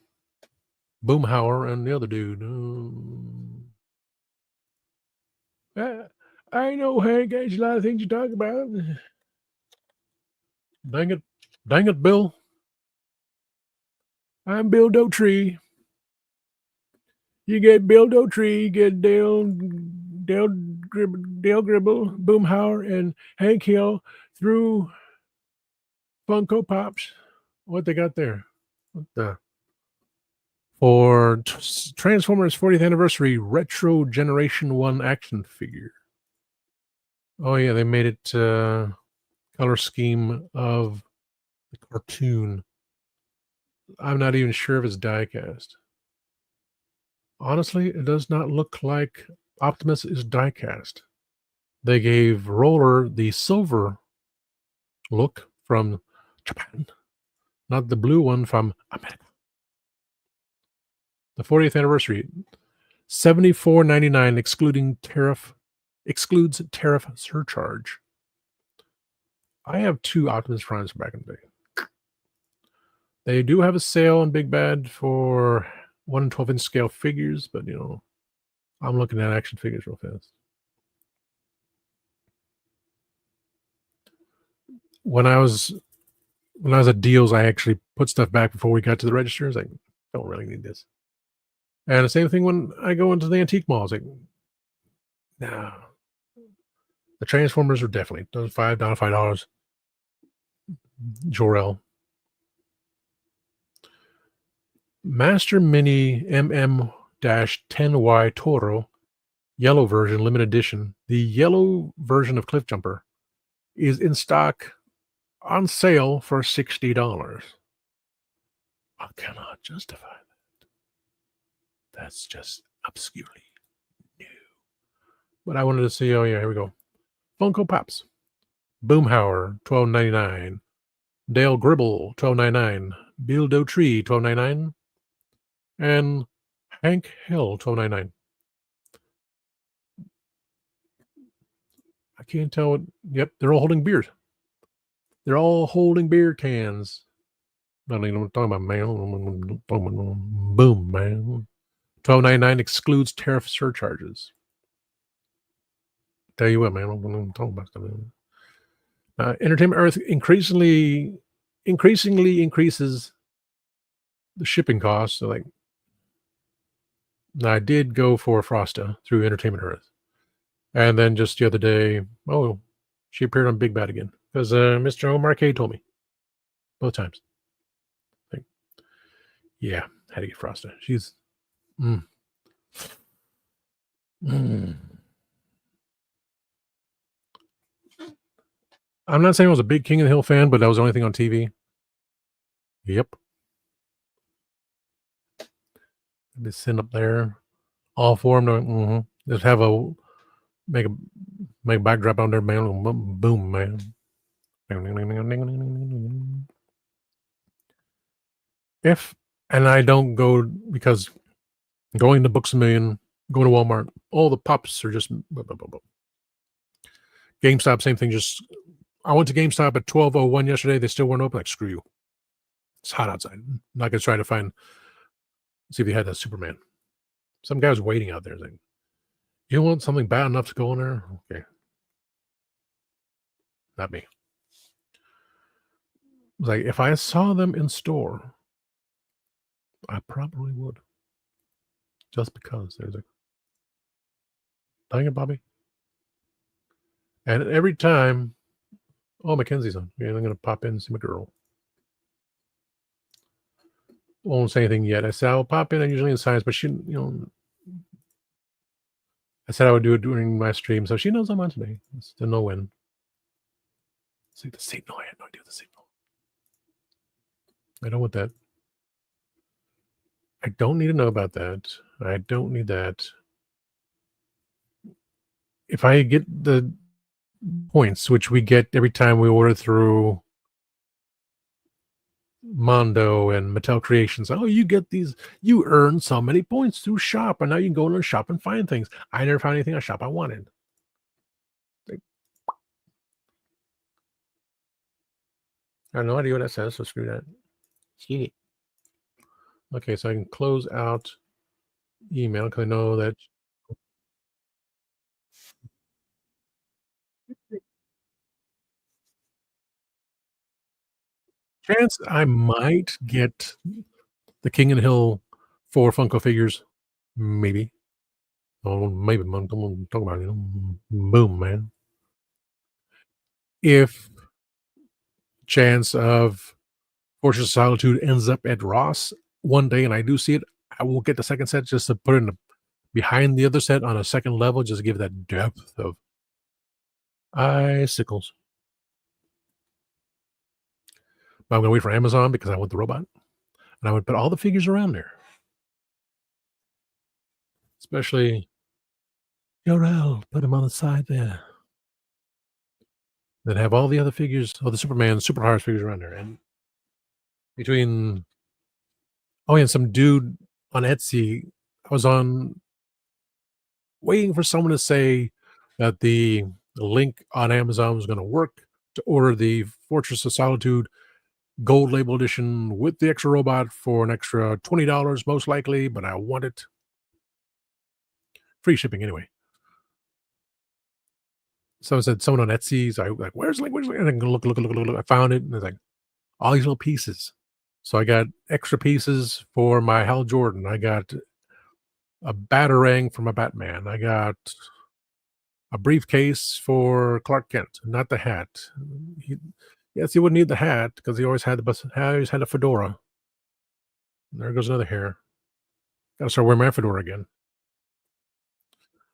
Boomhauer, and the other dude. I know, Hank. There's a lot of things you talk about. Dang it, Bill. I'm Bill Dotree. You get Bill Dotree, you get Dale Gribble, Boomhauer, and Hank Hill through Funko Pops. What they got there? What the? For Transformers 40th Anniversary Retro Generation 1 action figure. Oh, yeah, they made it color scheme of the cartoon. I'm not even sure if it's die-cast. Honestly, it does not look like Optimus is die-cast. They gave Roller the silver look from Japan, not the blue one from America. The 40th anniversary, $74.99 excludes tariff surcharge. I have 2 Optimus Primes back in the day. They do have a sale on Big Bad for 1 and 12-inch scale figures, but I'm looking at action figures real fast. When I was at Deals, I actually put stuff back before we got to the register. I was like, don't really need this. And the same thing when I go into the antique malls. Like, nah. The Transformers are definitely those $5. Jor-El. Master Mini MM-10Y Toro yellow version, limited edition. The yellow version of Cliff Jumper is in stock on sale for $60. I cannot justify that. That's just obscurely new. But I wanted to see, oh yeah, here we go. Funko Pops. Boomhauer, $12.99. Dale Gribble, $12.99. Bill Dotree, $12.99. And Hank Hill, $12.99. I can't tell what. Yep, they're all holding beers. They're all holding beer cans. Not even talking about, man. Boom, man. $12.99 excludes tariff surcharges. Tell you what, man. I'm talking about stuff. Entertainment Earth increasingly increases the shipping costs. So, like, I did go for Frosta through Entertainment Earth, and then just the other day, she appeared on Big Bad again because Mr. Omar K told me both times. Like, yeah, had to get Frosta. She's. I'm not saying I was a big King of the Hill fan, but that was the only thing on TV. Yep. They send up there, all for them. Just have make a backdrop on there, man. Boom, man. And I don't go because going to Books A Million, going to Walmart, all the pops are just. GameStop, same thing. Just I went to GameStop at 12:01 yesterday. They still weren't open. Like, screw you. It's hot outside. I'm not gonna try to see if they had that Superman. Some guy was waiting out there. Like, you want something bad enough to go in there? Okay. Not me. Like, if I saw them in store, I probably would. Just because there's a. Dang it, Bobby. And every time, Mackenzie's on. Yeah, I'm going to pop in and see my girl. Won't say anything yet. I said I'll pop in. I'm usually in science, but she, I said I would do it during my stream, so she knows I'm on today. Still know when. See the signal. I had no idea the signal. I don't want that. I don't need to know about that. I don't need that. If I get the points, which we get every time we order through Mondo and Mattel Creations, you get these, you earn so many points through shop, and now you can go in and shop and find things. I never found anything on shop I wanted. I have no idea what that says, so screw that. Shit. Okay, so I can close out email because I know that. Chance I might get the King and the Hill 4 Funko figures. Maybe. Maybe. I'm talking about it. Boom, man. If chance of Fortress of Solitude ends up at Ross one day and I do see it, I will get the second set just to put it in behind the other set on a second level, just to give that depth of icicles. But I'm gonna wait for Amazon because I want the robot, and I would put all the figures around there, especially Yorel. Put him on the side there. Then have all the other figures, all the Superman, Super Hearts figures around there, and between and some dude on Etsy, I was on waiting for someone to say that the link on Amazon was going to work to order the Fortress of Solitude gold label edition with the extra robot for an extra $20, most likely, but I want it. Free shipping anyway. So said someone on Etsy, so I like, where's the link? Where's the link? And I can look. I found it, and it's like all these little pieces. So I got extra pieces for my Hal Jordan. I got a batarang for my Batman. I got a briefcase for Clark Kent, not the hat. Yes, he wouldn't need the hat because he always had a fedora. And there goes another hair. Got to start wearing my fedora again.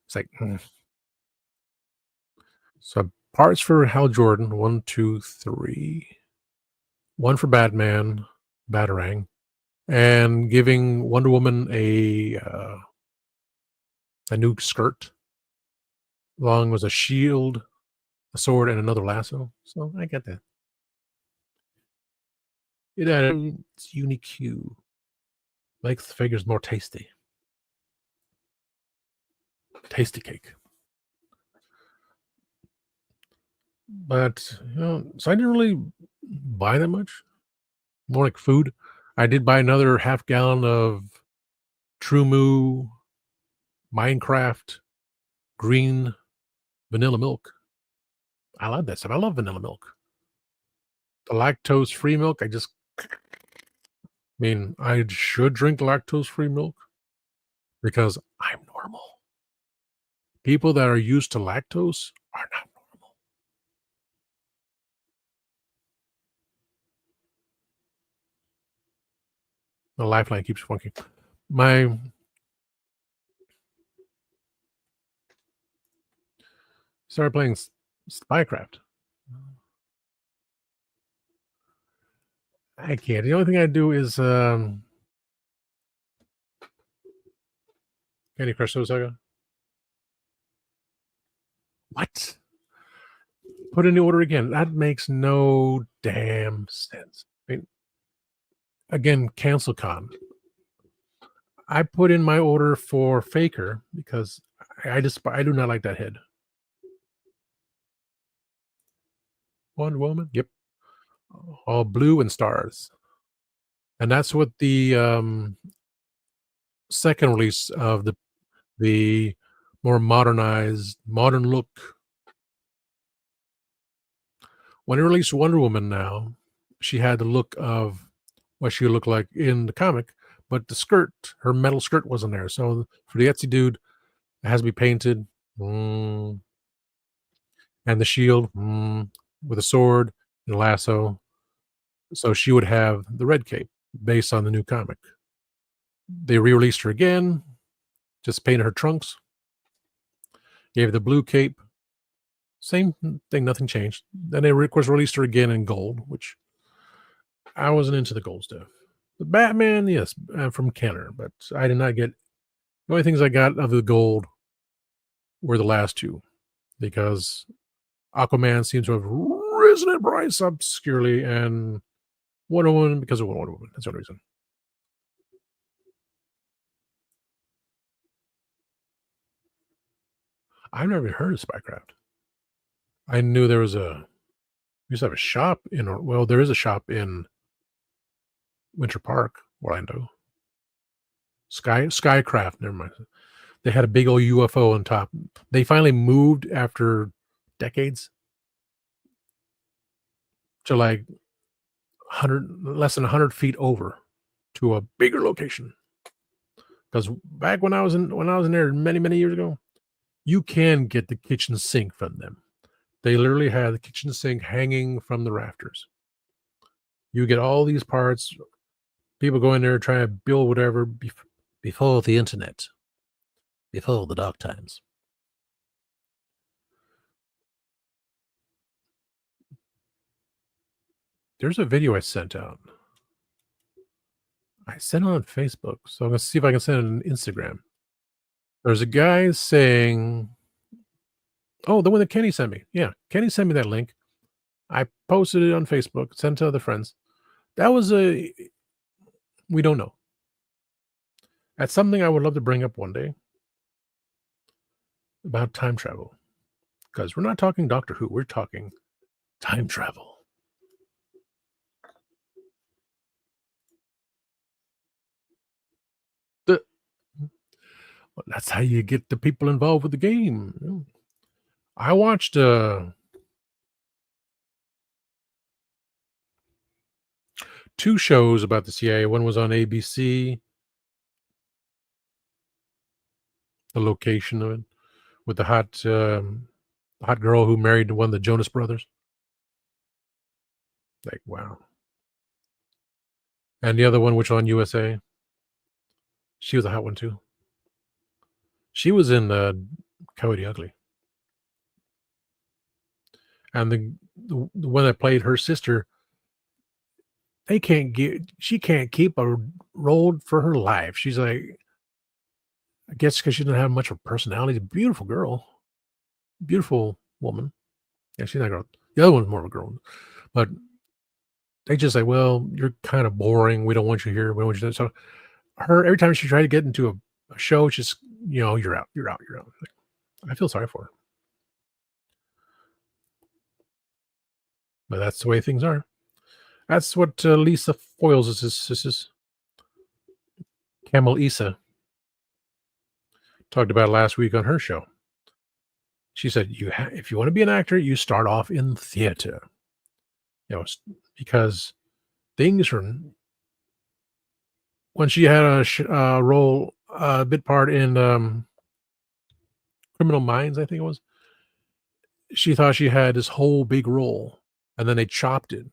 It's like, So parts for Hal Jordan, 1, 2, 3. One for Batman, Batarang, and giving Wonder Woman a new skirt, along with a shield, a sword, and another lasso. So I get that. It's unique. Makes the figures more tasty. Tasty cake. But so I didn't really buy that much. More like food. I did buy another half gallon of True Moo Minecraft green vanilla milk. I love that stuff. I love vanilla milk. The lactose-free milk, I should drink lactose-free milk because I'm normal. People that are used to lactose are not normal. The lifeline keeps funky. Started playing Spycraft. I can't. The only thing I do is Candy Crush Saga. What? Put in the order again. That makes no damn sense. Again, cancel con. I put in my order for Faker because I do not like that head. Wonder Woman, yep, all blue and stars, and that's what the second release of the more modern look. When it released Wonder Woman, now she had the look of what she looked like in the comic, but the skirt, her metal skirt, wasn't there. So for the Etsy dude, it has to be painted, and the shield with a sword and a lasso. So she would have the red cape based on the new comic. They re-released her again, just painted her trunks, gave her the blue cape. Same thing, nothing changed. Then they, of course, released her again in gold, which I wasn't into the gold stuff. The Batman, yes, from Kenner, but I did not get. The only things I got of the gold were the last two, because Aquaman seems to have risen in price obscurely, and Wonder Woman because of Wonder Woman. That's the only reason. I've never heard of Spycraft. I knew there was used to have a shop there is a shop in Winter Park, Orlando. Skycraft, never mind. They had a big old UFO on top. They finally moved after decades to like less than 100 feet over to a bigger location. Because back when I was in there many years ago, you can get the kitchen sink from them. They literally had the kitchen sink hanging from the rafters. You get all these parts. People go in there trying to build whatever Before the internet, before the dark times. There's a video I sent out. I sent it on Facebook, so I'm gonna see if I can send it on Instagram. There's a guy saying, "Oh, the one that Kenny sent me." Yeah, Kenny sent me that link. I posted it on Facebook, sent it to other friends. That was we don't know. That's something I would love to bring up one day about time travel, because we're not talking Doctor Who. We're talking time travel. Well, that's how you get the people involved with the game. I watched 2 shows about the CIA. One was on ABC, the location of it, with the hot girl who married one of the Jonas Brothers. Like, wow. And the other one, which on USA, she was a hot one too. She was in Coyote Ugly. And the one that played her sister, she can't keep a role for her life. She's like, I guess because she doesn't have much of a personality. Beautiful girl, beautiful woman. Yeah, she's not a girl. The other one's more of a girl, but they just say, "Well, you're kind of boring. We don't want you here. We don't want you there." So her every time she tried to get into a show, it's just you're out, you're out, you're out. Like, I feel sorry for her, but that's the way things are. That's what Lisa Foyles is Camel Issa talked about last week on her show. She said, if you want to be an actor, you start off in theater. Because things are. When she had a role, a bit part in Criminal Minds, I think it was, she thought she had this whole big role, and then they chopped it.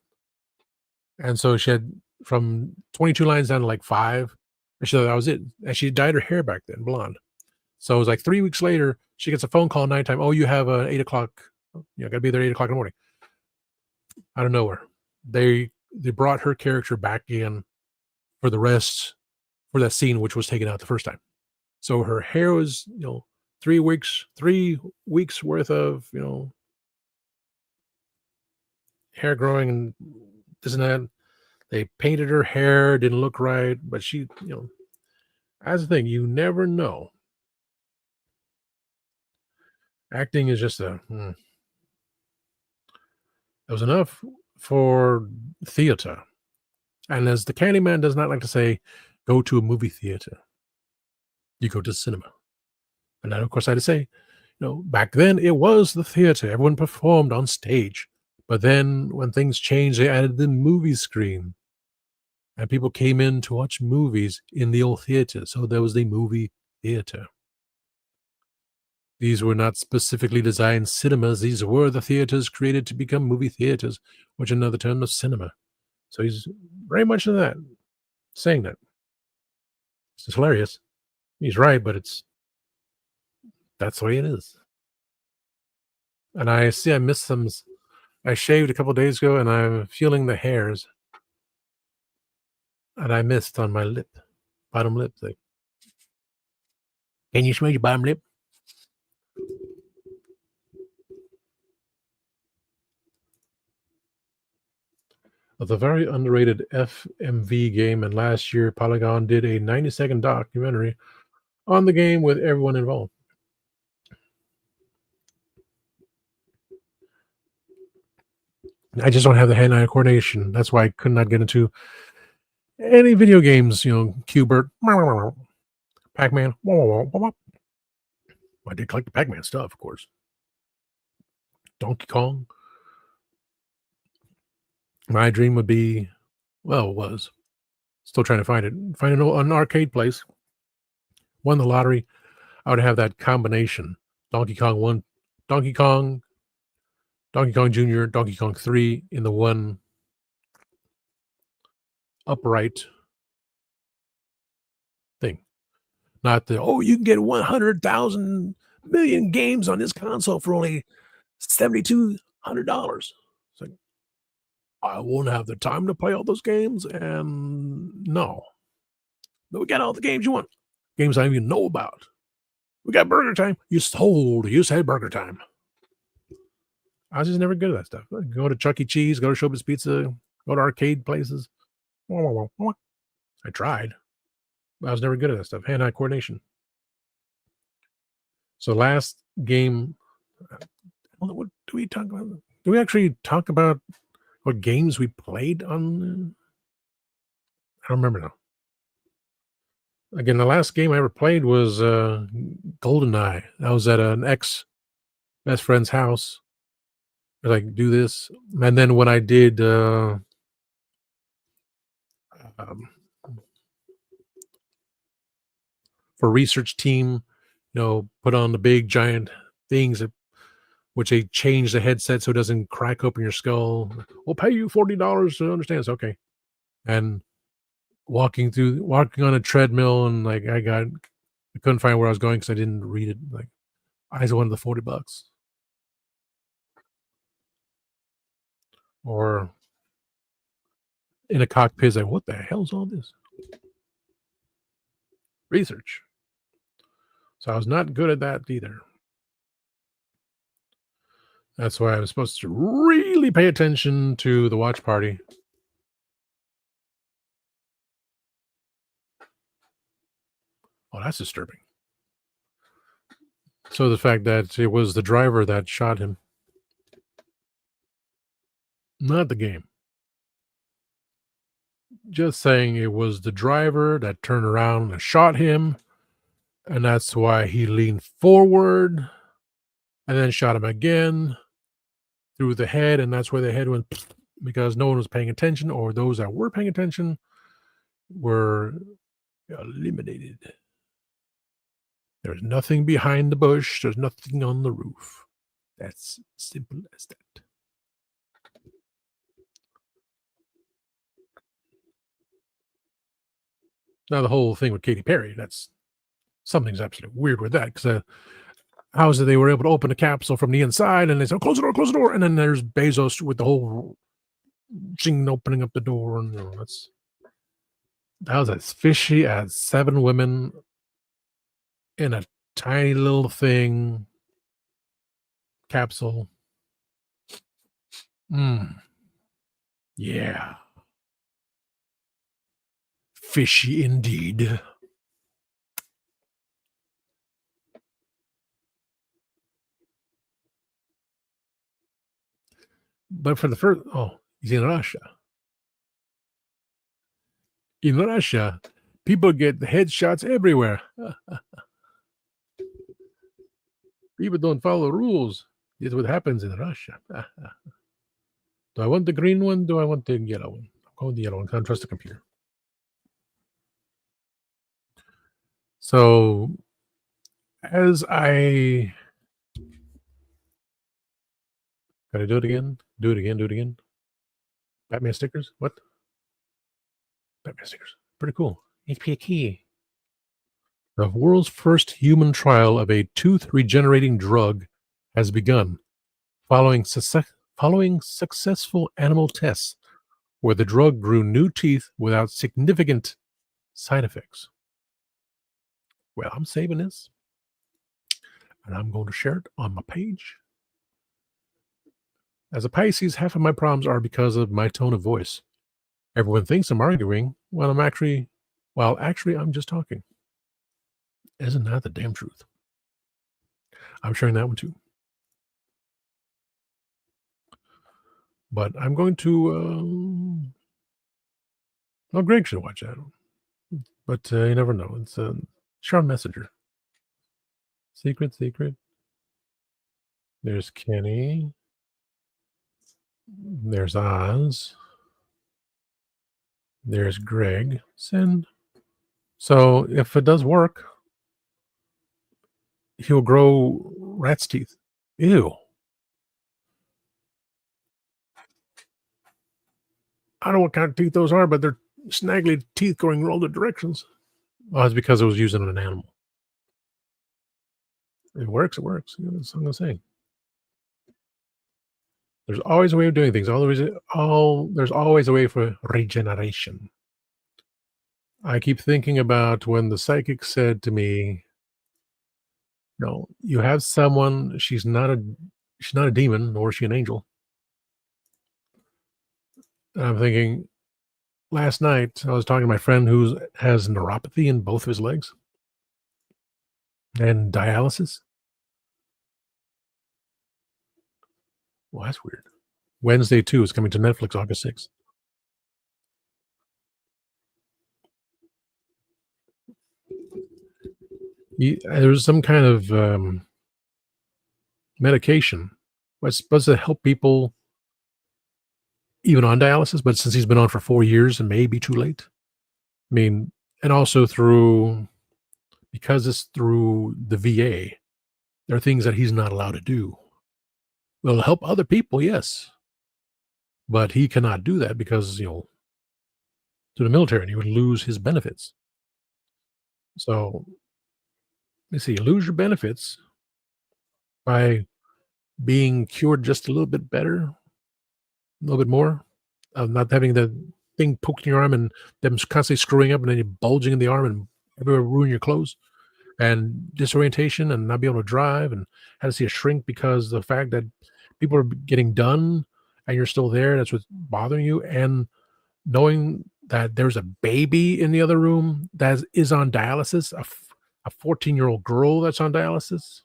And so she had from 22 lines down to like 5. And she thought that was it. And she dyed her hair back then, blonde. So it was like 3 weeks later, she gets a phone call nighttime. "Oh, you have an 8 o'clock. Got to be there 8 o'clock in the morning." Out of nowhere, they brought her character back in for that scene, which was taken out the first time. So her hair was, 3 weeks worth of, hair growing and this and that. They painted her hair, didn't look right, but she, that's the thing. You never know. Acting is just it was enough for theater. And as the Candyman does not like to say, go to a movie theater. You go to the cinema. And then, of course, I had to say, back then it was the theater. Everyone performed on stage. But then when things changed, they added the movie screen. And people came in to watch movies in the old theater. So there was the movie theater. These were not specifically designed cinemas. These were the theaters created to become movie theaters, which is another term of cinema. So he's very much in that, saying that. It's hilarious. He's right, but that's the way it is. And I see I missed some. I shaved a couple days ago, and I'm feeling the hairs. And I missed on my lip, bottom lip thing. Can you smell your bottom lip? The very underrated FMV game, and last year Polygon did a 90-second documentary on the game with everyone involved. I just don't have the hand-eye coordination. That's why I could not get into any video games. Qbert, Pac-Man. I did collect the Pac-Man stuff, of course. Donkey Kong. My dream would be, well, it was. Still trying to find it. Find an arcade place. Won the lottery. I would have that combination. Donkey Kong 1, Donkey Kong Jr., Donkey Kong 3 in the one upright thing. Not the, oh, you can get 100,000 million games on this console for only $7,200. It's like, I won't have the time to play all those games, and no. But we got all the games you want. Games I don't even know about. We got Burger Time. You said Burger Time. I was just never good at that stuff. Go to Chuck E. Cheese, go to Showbiz Pizza, go to arcade places. I tried. But I was never good at that stuff. Hand-eye coordination. So last game, what do we talk about? Do we actually talk about what games we played on? I don't remember now. Again, the last game I ever played was GoldenEye. I was at an ex-best friend's house. Like, do this. And then when I did um, for research team, put on the big giant things which they change the headset so it doesn't crack open your skull. We'll pay you $40 to understand. It's okay. And walking on a treadmill, and like I couldn't find where I was going because I didn't read it. Like, I just wanted the $40. Or in a cockpit, like, what the hell's all this? Research. So I was not good at that either. That's why I was supposed to really pay attention to the watch party. Oh, that's disturbing. So the fact that it was the driver that shot him, not the game. Just saying it was the driver that turned around and shot him, and that's why he leaned forward and then shot him again through the head, and that's where the head went because no one was paying attention, or those that were paying attention were eliminated. There's nothing behind the bush. There's nothing on the roof. That's simple as that. Now, the whole thing with Katy Perry, something's absolutely weird with that, because how is it they were able to open a capsule from the inside, and they said, close the door, and then there's Bezos with the whole thing opening up the door, and that was as fishy as 7 women in a tiny little thing capsule. Yeah. Fishy indeed. But for the first, he's in Russia. In Russia, people get headshots everywhere. People don't follow rules. This is what happens in Russia. Do I want the green one? Do I want the yellow one? I'll go with the yellow one because I don't trust the computer. So, as I... Gotta do it again? Do it again. Batman stickers? What? Batman stickers. Pretty cool. KAAKE. The world's first human trial of a tooth regenerating drug has begun, following successful animal tests where the drug grew new teeth without significant side effects. Well, I'm saving this, and I'm going to share it on my page. As a Pisces, half of my problems are because of my tone of voice. Everyone thinks I'm arguing while actually I'm just talking. Isn't that the damn truth? I'm sharing that one too. But I'm going to... well, Greg should watch that. But you never know. It's Sean Messenger. Secret. There's Kenny. There's Oz. There's Greg. Send. So if it does work, he'll grow rat's teeth. Ew. I don't know what kind of teeth those are, but they're snaggly teeth going in all the directions. Well, it's because it was used on an animal. It works, it works. That's what I'm gonna say. There's always a way of doing things. There's always a way for regeneration. I keep thinking about when the psychic said to me, "No, you have someone, she's not a demon, nor is she an angel." And I'm thinking, last night I was talking to my friend who has neuropathy in both of his legs and dialysis. Well, that's weird. Wednesday 2 is coming to Netflix August 6th. There's some kind of medication was supposed to help people even on dialysis, but since he's been on for 4 years, it may be too late. I mean, and also because it's through the VA, there are things that he's not allowed to do. Will help other people, yes, but he cannot do that because to the military, and he would lose his benefits. So you see, you lose your benefits by being cured just a little bit better, a little bit more, of not having the thing poked in your arm and them constantly screwing up and then you bulging in the arm and everywhere ruin your clothes and disorientation and not be able to drive and had to see a shrink because the fact that people are getting done and you're still there, that's what's bothering you. And knowing that there's a baby in the other room that is on dialysis, a 14-year-old girl that's on dialysis.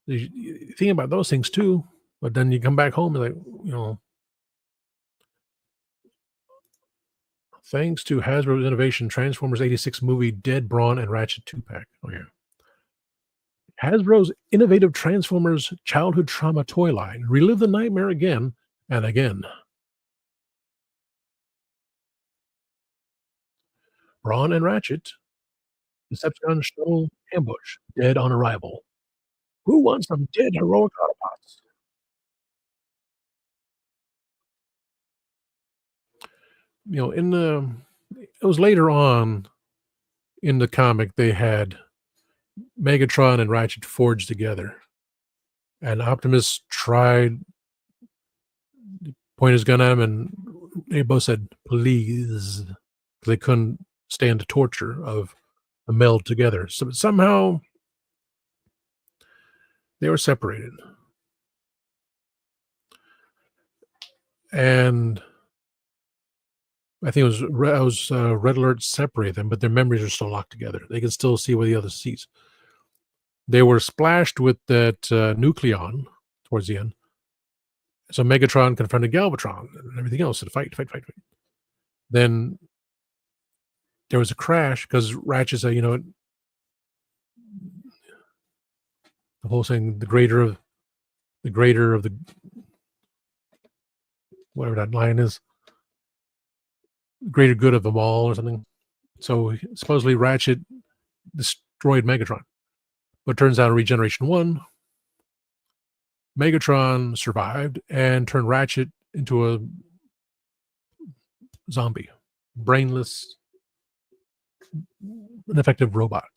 You think about those things too, but then you come back home and like, you know, thanks to Hasbro's innovation, Transformers '86 movie Dead Brawn and Ratchet 2-pack. Oh yeah. Hasbro's innovative Transformers childhood trauma toy line. Relive the nightmare again and again. Brawn and Ratchet, Decepticon shuttle ambush, dead on arrival. Who wants some dead heroic Autobots? In it was later on in the comic they had Megatron and Ratchet forged together, and Optimus tried point his gun at him, and they both said please because they couldn't stand the torture of a meld together. So somehow they were separated, and I think Red Alert separate them, but their memories are still locked together. They can still see what the other sees. They were splashed with that nucleon towards the end. So Megatron confronted Galvatron and everything else and fight. Then there was a crash because Ratchet said, the whole thing, the greater of the whatever that line is, greater good of them all or something. So supposedly Ratchet destroyed Megatron. But turns out in Regeneration 1, Megatron survived and turned Ratchet into a zombie, brainless, ineffective robot.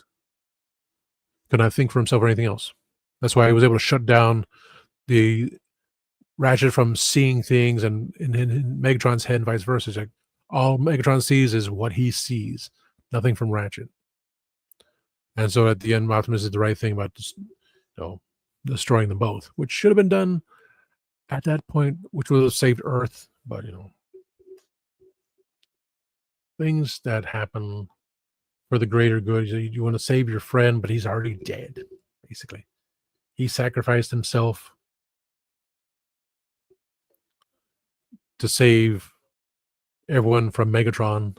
Could not think for himself or anything else. That's why he was able to shut down the Ratchet from seeing things and in Megatron's head and vice versa. It's like all Megatron sees is what he sees, nothing from Ratchet. And so at the end, Optimus did the right thing about destroying them both, which should have been done at that point, which would have saved Earth. But things that happen for the greater good. You want to save your friend, but he's already dead. Basically, he sacrificed himself to save everyone from Megatron.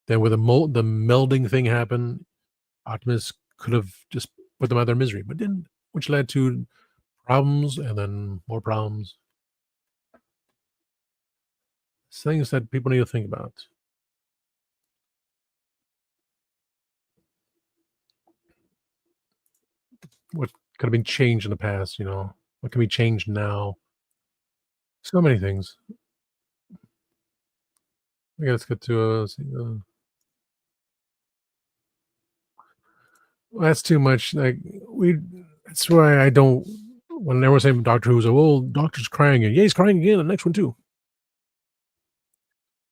Then with the melding thing happened, Optimus could have just put them out of their misery, but didn't, which led to problems and then more problems. It's things that people need to think about. What could have been changed in the past, what can be changed now? So many things. Okay, let's get to that's too much. Like that's why I don't. When everyone's saying Doctor Who's, well, Doctor's crying again. Yeah, he's crying again. The next one too.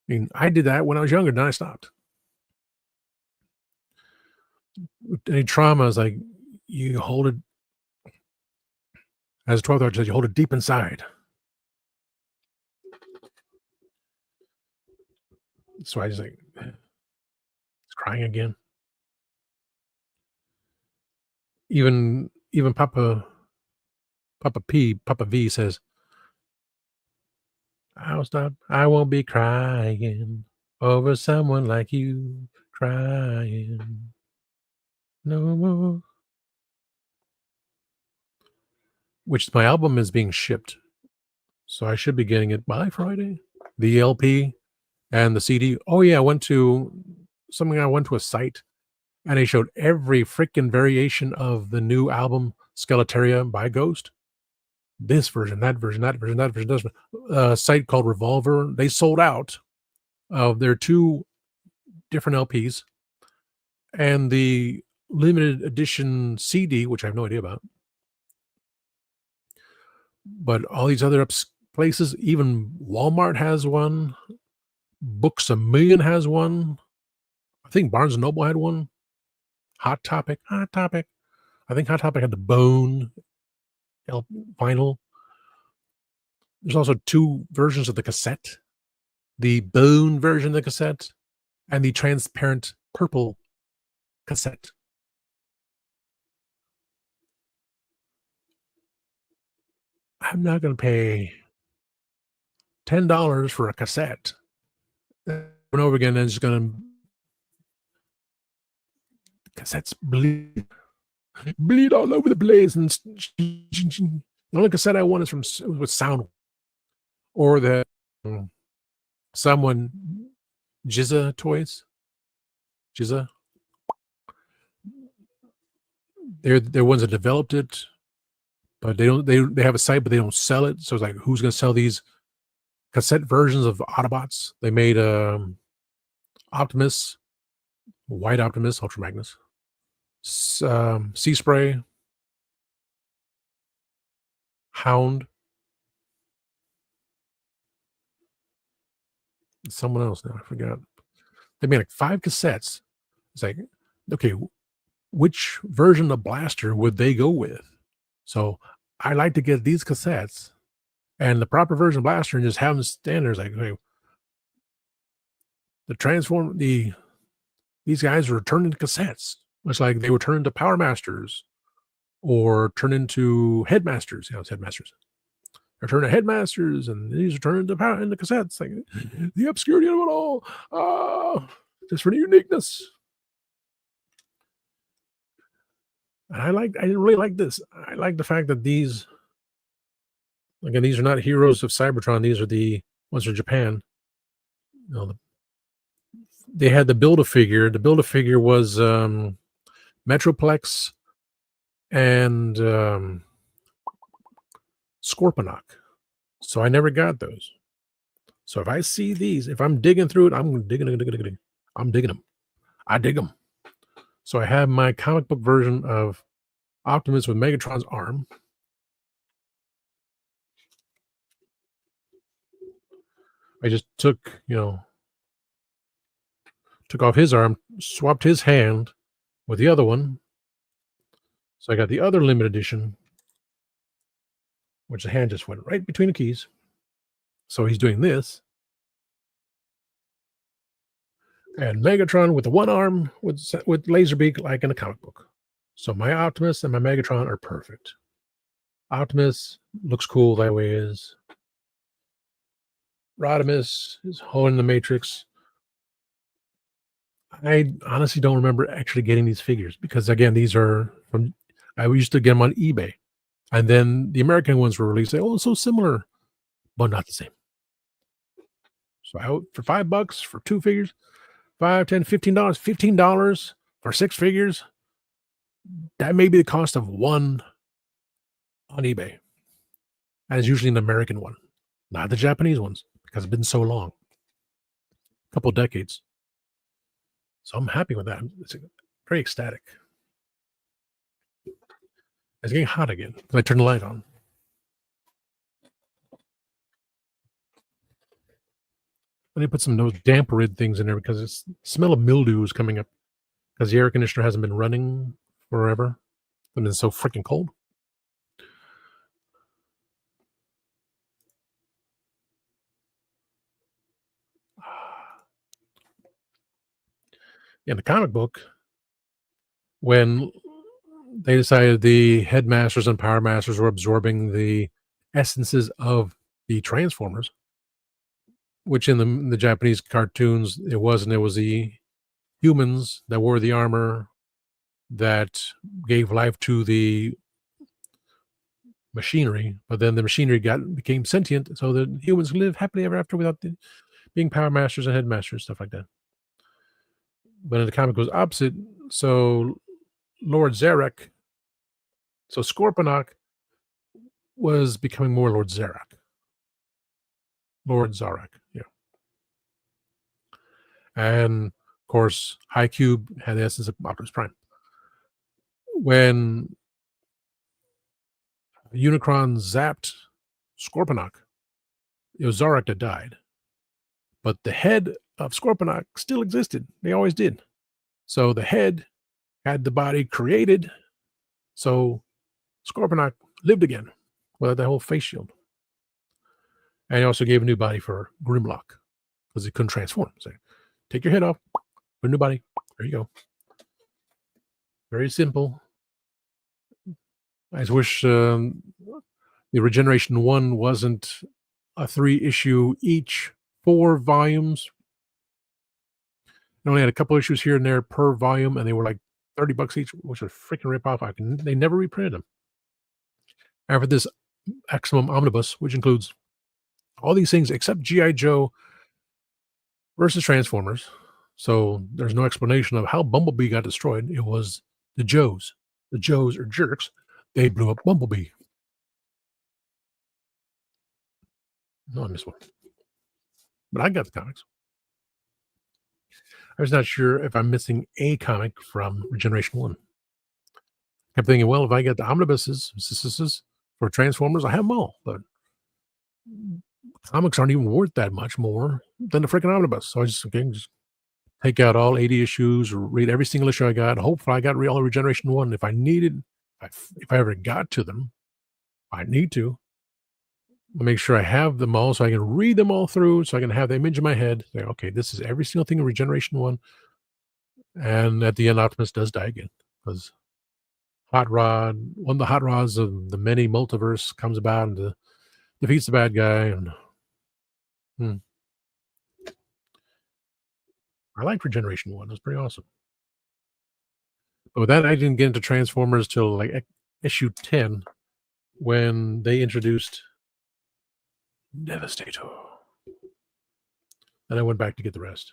I mean, I did that when I was younger, then I stopped. Any trauma is like you hold it as a 12th Doctor says, you hold it deep inside. So I just like it's crying again. Even Papa V says, I won't be crying over someone like you crying no more. Which my album is being shipped. So I should be getting it by Friday. The LP and the CD. Oh yeah, I went to a site and they showed every freaking variation of the new album Skeletaria by Ghost. This version, that version, that version, that version, this version. A site called Revolver. They sold out of their 2 different LPs and the limited edition CD, which I have no idea about. But all these other places, even Walmart has one. Books A Million has one. I think Barnes and Noble had one. Hot Topic. I think Hot Topic had the Bone vinyl. There's also 2 versions of the cassette. The Bone version of the cassette and the transparent purple cassette. I'm not going to pay $10 for a cassette over and over again, and it's going to cassettes bleed all over the place. And the only cassette I want is with sound, or the someone Jizza toys. Jizza. They're ones that developed it, but they have a site, but they don't sell it. So it's like, who's going to sell these cassette versions of Autobots? They made Optimus, White Optimus, Ultra Magnus, Sea Spray, Hound, someone else now, I forgot. They made like 5 cassettes. It's like, okay, which version of Blaster would they go with? So I like to get these cassettes and the proper version of Blaster and just have them stand there. It's like, okay, these guys were turned into cassettes. It's like they were turned into Power Masters or turned into Headmasters. It's Headmasters. They're turned to Headmasters, and these are turned into cassettes. Like the obscurity of it all. Just for the uniqueness. And I really like this. I like the fact that these are not heroes of Cybertron. These are the ones from Japan. They had the Build-A-Figure. The Build-A-Figure was Metroplex and Scorponok. So I never got those. So if I see these, if I'm digging through it, I'm digging them. I dig them. So I have my comic book version of Optimus with Megatron's arm. I just took off his arm, swapped his hand with the other one. So I got the other limited edition, which the hand just went right between the keys. So he's doing this. And Megatron with the one arm with Laserbeak, like in a comic book. So my Optimus and my Megatron are perfect. Optimus looks cool that way. Is Rodimus is holding the Matrix. I honestly don't remember actually getting these figures because, again, these are from, I used to get them on eBay. And then the American ones were released. Oh, it's so similar, but not the same. So for $5 for 2 figures, $5, $10, $15 for 6 figures. That may be the cost of one on eBay. And it's usually an American one, not the Japanese ones, because it's been so long. couple decades. So I'm happy with that. It's very ecstatic. It's getting hot again. I turn the light on. I need to put some of those damp rid things in there because the smell of mildew is coming up because the air conditioner hasn't been running forever and it's so freaking cold. In the comic book, when they decided the headmasters and power masters were absorbing the essences of the Transformers, which in the Japanese cartoons it wasn't. It was the humans that wore the armor that gave life to the machinery, but then the machinery became sentient, so the humans live happily ever after without being power masters and headmasters, stuff like that. But in the comic, it was opposite. So Lord Zarek, so Scorponok was becoming more Lord Zarek. Lord Zarek, yeah. And of course, High Cube had the essence of Optimus Prime. When Unicron zapped Scorponok, it was Zarek that died. But the head of Scorponok still existed. They always did. So the head had the body created. So Scorponok lived again without that whole face shield. And he also gave a new body for Grimlock because he couldn't transform. So take your head off, put a new body. There you go. Very simple. I just wish the Regeneration 1 wasn't a 3-issue each, 4 volumes. It only had a couple issues here and there per volume, and they were like $30 each, which was a freaking rip-off. They never reprinted them. After this Maximum Omnibus, which includes all these things except G.I. Joe versus Transformers. So there's no explanation of how Bumblebee got destroyed. It was the Joes. The Joes are jerks. They blew up Bumblebee. No, I missed one. But I got the comics. I was not sure if I'm missing a comic from Regeneration 1. I kept thinking, well, if I get the omnibuses for Transformers, I have them all. But comics aren't even worth that much more than the freaking omnibus. So I just take out all 80 issues, read every single issue I got. Hopefully I got all Regeneration 1. If I needed, if I ever got to them, I need to make sure I have them all so I can read them all through, so I can have the image in my head. Say, okay, this is every single thing in Regeneration 1. And at the end, Optimus does die again because Hot Rod, one of the Hot Rods of the many multiverse, comes about and defeats the bad guy. And I liked Regeneration 1. It was pretty awesome. But with that, I didn't get into Transformers till like issue 10 when they introduced Devastator. And I went back to get the rest.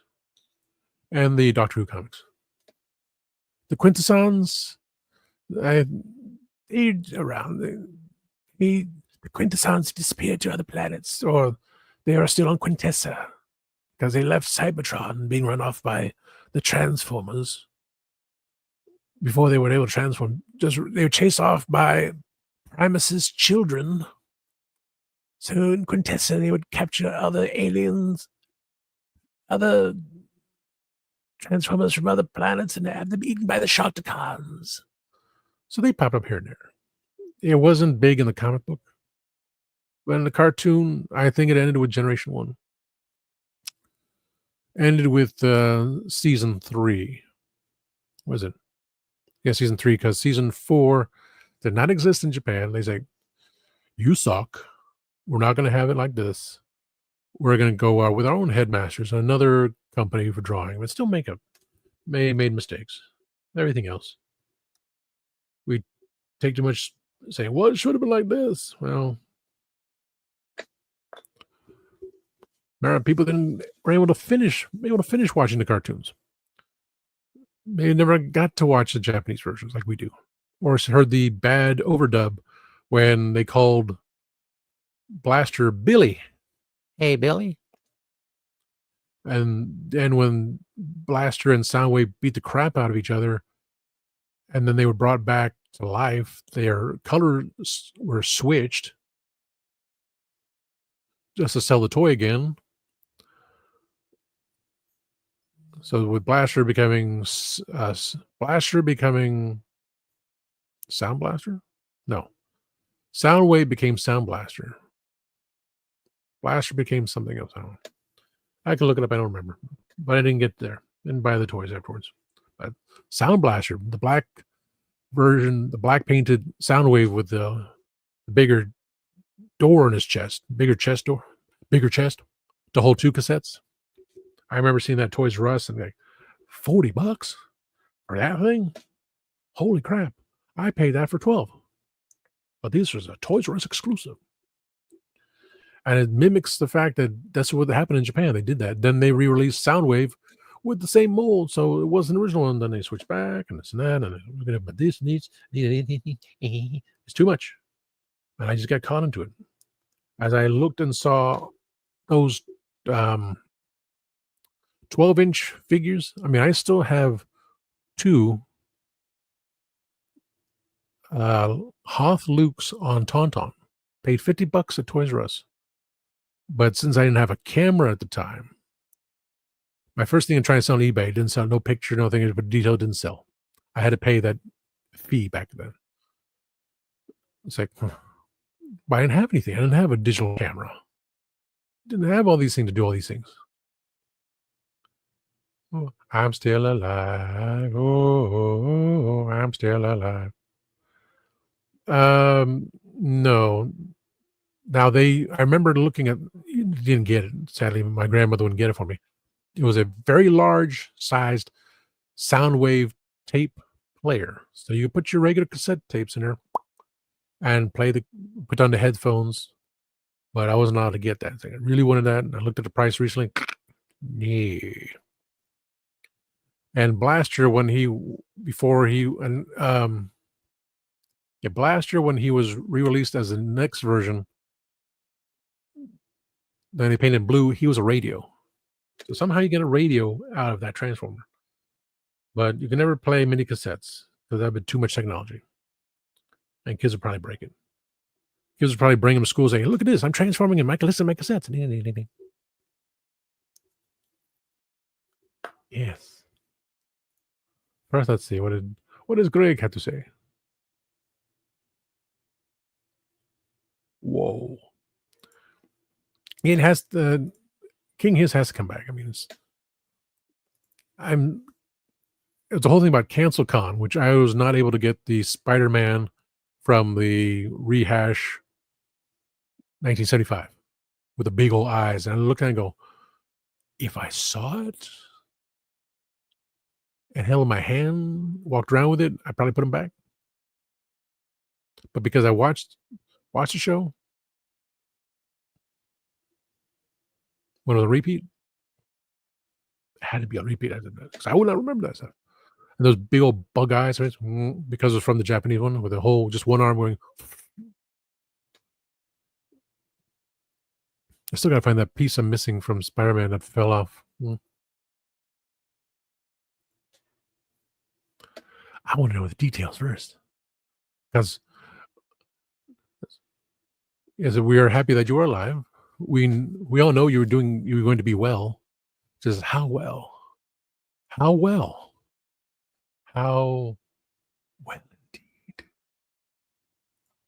And the Doctor Who comics. The Quintessons, around. The Quintessons disappeared to other planets, or they are still on Quintessa because they left Cybertron being run off by the Transformers before they were able to transform. They were chased off by Primus's children. So in Quintessa, they would capture other aliens, other Transformers from other planets, and have them eaten by the Sharktacons. So they pop up here and there. It wasn't big in the comic book. But in the cartoon, I think it ended with Generation 1. Ended with season 3. Was it? Yeah, season 3, because season 4 did not exist in Japan. They say, you suck. We're not going to have it like this. We're going to go with our own headmasters, another company for drawing, but still makeup. Made mistakes. Everything else. We take too much saying, well, it should have been like this. Well, people then were able to finish watching the cartoons. They never got to watch the Japanese versions like we do, or heard the bad overdub when they called Blaster Billy. Hey, Billy. And when Blaster and Soundwave beat the crap out of each other, and then they were brought back to life, their colors were switched just to sell the toy again. So with Blaster becoming Sound Blaster? No. Soundwave became Sound Blaster. Blaster became something else. I can look it up. I don't remember. But I didn't get there. Didn't buy the toys afterwards. But Sound Blaster, the black version, the black painted Soundwave with the bigger door in his chest, bigger chest to hold 2 cassettes. I remember seeing that Toys R Us and like $40 for that thing. Holy crap! I paid that for 12. But this was a Toys R Us exclusive, and it mimics the fact that that's what happened in Japan. They did that. Then they re-released Soundwave with the same mold, so it wasn't original. And then they switched back and this and that, and we're gonna but this needs it's too much, and I just got caught into it. As I looked and saw those 12-inch figures, I mean, I still have 2 Hoth Lukes on Tauntaun. Paid $50 at Toys R Us. But since I didn't have a camera at the time, my first thing in trying to sell on eBay didn't sell, no picture, no thing, but detail didn't sell. I had to pay that fee back then. It's like, but I didn't have anything. I didn't have a digital camera. Didn't have all these things to do all these things. Oh, I'm still alive. Oh, I'm still alive. No. Now I remember looking at, didn't get it. Sadly, my grandmother wouldn't get it for me. It was a very large sized Soundwave tape player. So you put your regular cassette tapes in there and put on the headphones. But I wasn't allowed to get that thing. I really wanted that. And I looked at the price recently. Yeah. And Blaster, when he was re-released as the next version, then they painted blue, he was a radio. So somehow you get a radio out of that Transformer. But you can never play mini cassettes because that would be too much technology. And kids would probably break it. Kids would probably bring them to school saying, look at this, I'm transforming and listen to my cassettes. Yes. First, let's see. What does Greg have to say? Whoa. It has the King Hiss has to come back. I mean, it's the whole thing about Cancel Con, which I was not able to get the Spider-Man from the rehash 1975 with the big old eyes. And I look at it and go, if I saw it and held in my hand, walked around with it, I'd probably put them back. But because I watched the show, when it was a repeat, it had to be a repeat. I would not remember that stuff. And those big old bug eyes, right? Because it's from the Japanese one with just one arm going. I still got to find that piece I'm missing from Spider-Man that fell off. I want to know the details first. Because we are happy that you are alive. We all know you were going to be well. Just how well? How well? How well indeed?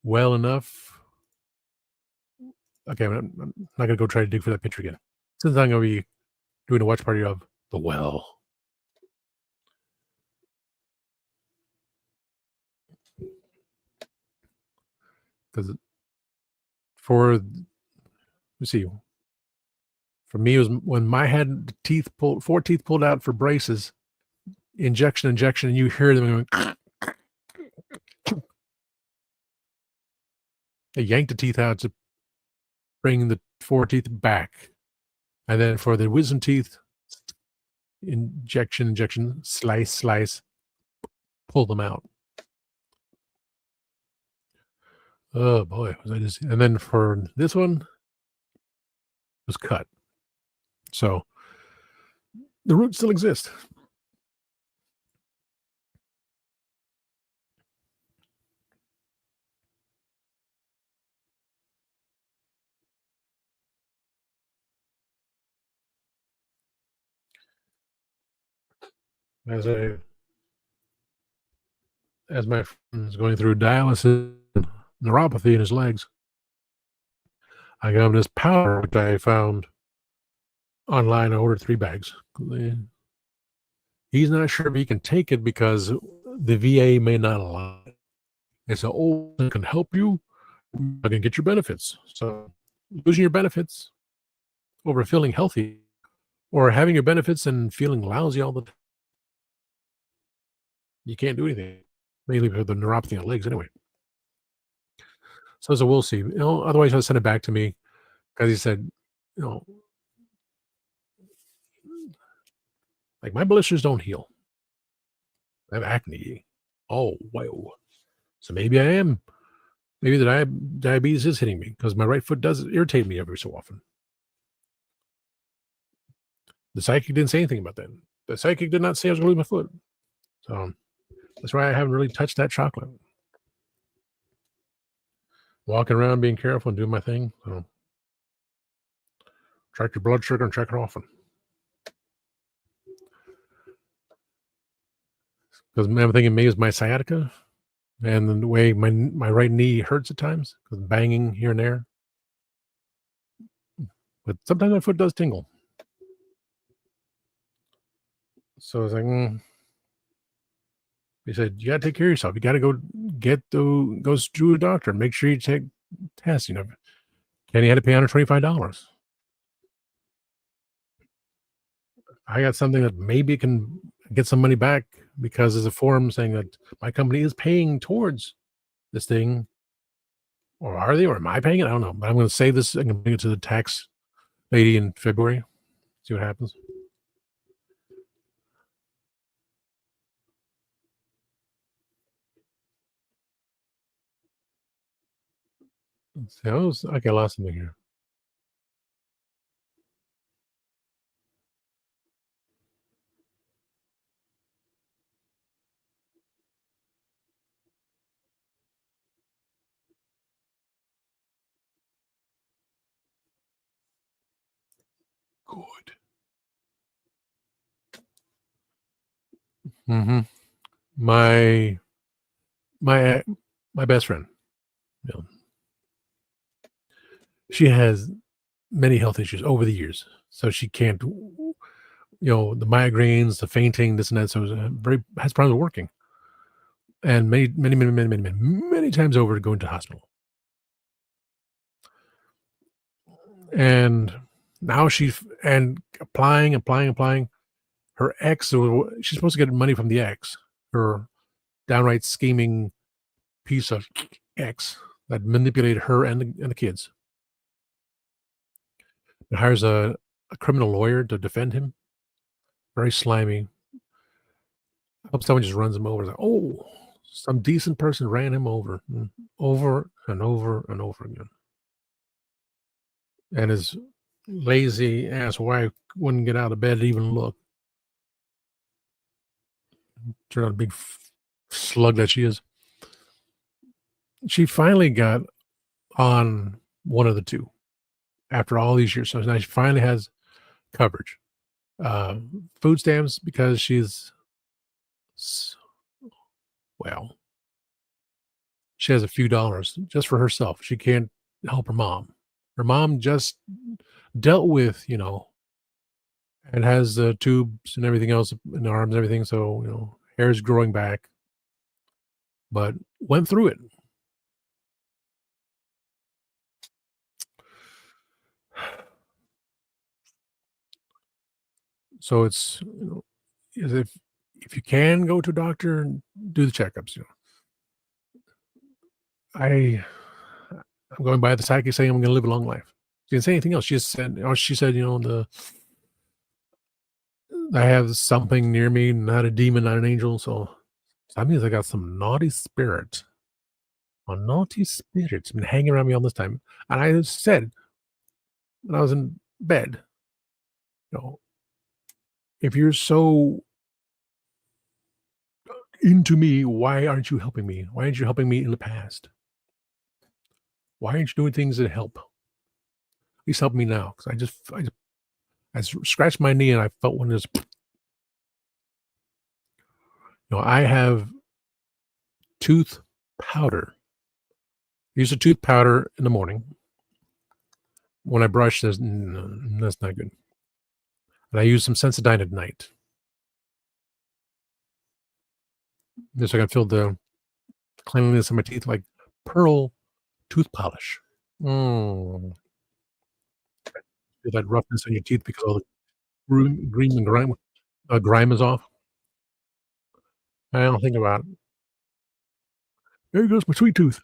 Well enough. Okay, I'm not going to go try to dig for that picture again. Since I'm going to be doing a watch party of The Well. Because let's see. For me, it was when I had four teeth pulled out for braces, injection, and you hear them going. They yank the teeth out to bring the 4 teeth back. And then for the wisdom teeth, injection, slice, pull them out. Oh boy, was I just? And then for this one, it was cut. So The roots still exist. As I as my friend is going through dialysis and neuropathy in his legs, I got him this powder which I found online. I ordered 3 bags. He's not sure if he can take it because the VA may not allow it. They say, "Oh, it can help you. I can get your benefits." So losing your benefits over feeling healthy or having your benefits and feeling lousy all the time, you can't do anything. Mainly for the neuropathy in the legs anyway. So we'll see. Otherwise he'll send it back to me because he said, you know, like my blisters don't heal. I have acne. Oh, wow. So maybe I am. Maybe the diabetes is hitting me because my right foot does irritate me every so often. The psychic didn't say anything about that. The psychic did not say I was going to lose my foot. So that's why I haven't really touched that chocolate. Walking around, being careful, and doing my thing. So check your blood sugar and check it often. Because I'm thinking maybe it's my sciatica and the way my right knee hurts at times because banging here and there. But sometimes my foot does tingle. So I was like, he said, you got to take care of yourself. You got to go to a doctor and make sure you take tests. And he had to pay $125. I got something that maybe can get some money back because there's a form saying that my company is paying towards this thing. Or are they? Or am I paying it? I don't know. But I'm going to say this. I'm going to bring it to the tax lady in February. See what happens. Let's see. Okay, I lost something here. Good. Mm-hmm. My my my best friend. You know, she has many health issues over the years, so she can't. The migraines, the fainting, this and that. So very has problems working, and many times over going to the hospital. And now she's and applying. Her ex, she's supposed to get money from the ex, her downright scheming piece of ex that manipulated her and the kids. And hires a criminal lawyer to defend him. Very slimy. I hope someone just runs him over. Like, oh, some decent person ran him over, over and over and over again. And his lazy ass wife wouldn't get out of bed to even look. Turned out a big slug that she is. She finally got on one of the two after all these years. So now she finally has coverage. Uh, Food stamps because well, she has a few dollars just for herself. She can't help her mom. Her mom just dealt with, and has the tubes and everything else in the arms and everything. So, hair is growing back, but went through it. So it's, if you can go to a doctor and do the checkups, I'm going by the psychic saying I'm going to live a long life. She didn't say anything else. She said, I have something near me, not a demon, not an angel. So that means I got some naughty spirit. A naughty spirit's been hanging around me all this time. And I said when I was in bed, you know, if you're so into me, why aren't you helping me? Why aren't you helping me in the past? Why aren't you doing things that help? At least help me now, because I scratched my knee and I felt one of those. I have tooth powder. Use a tooth powder in the morning. When I brush, that's not good. And I use some Sensodyne at night. Just so I can feel the cleanliness of my teeth like pearl tooth polish. Mm. Feel that roughness in your teeth because all the green and grime is off. I don't think about it. There goes my sweet tooth.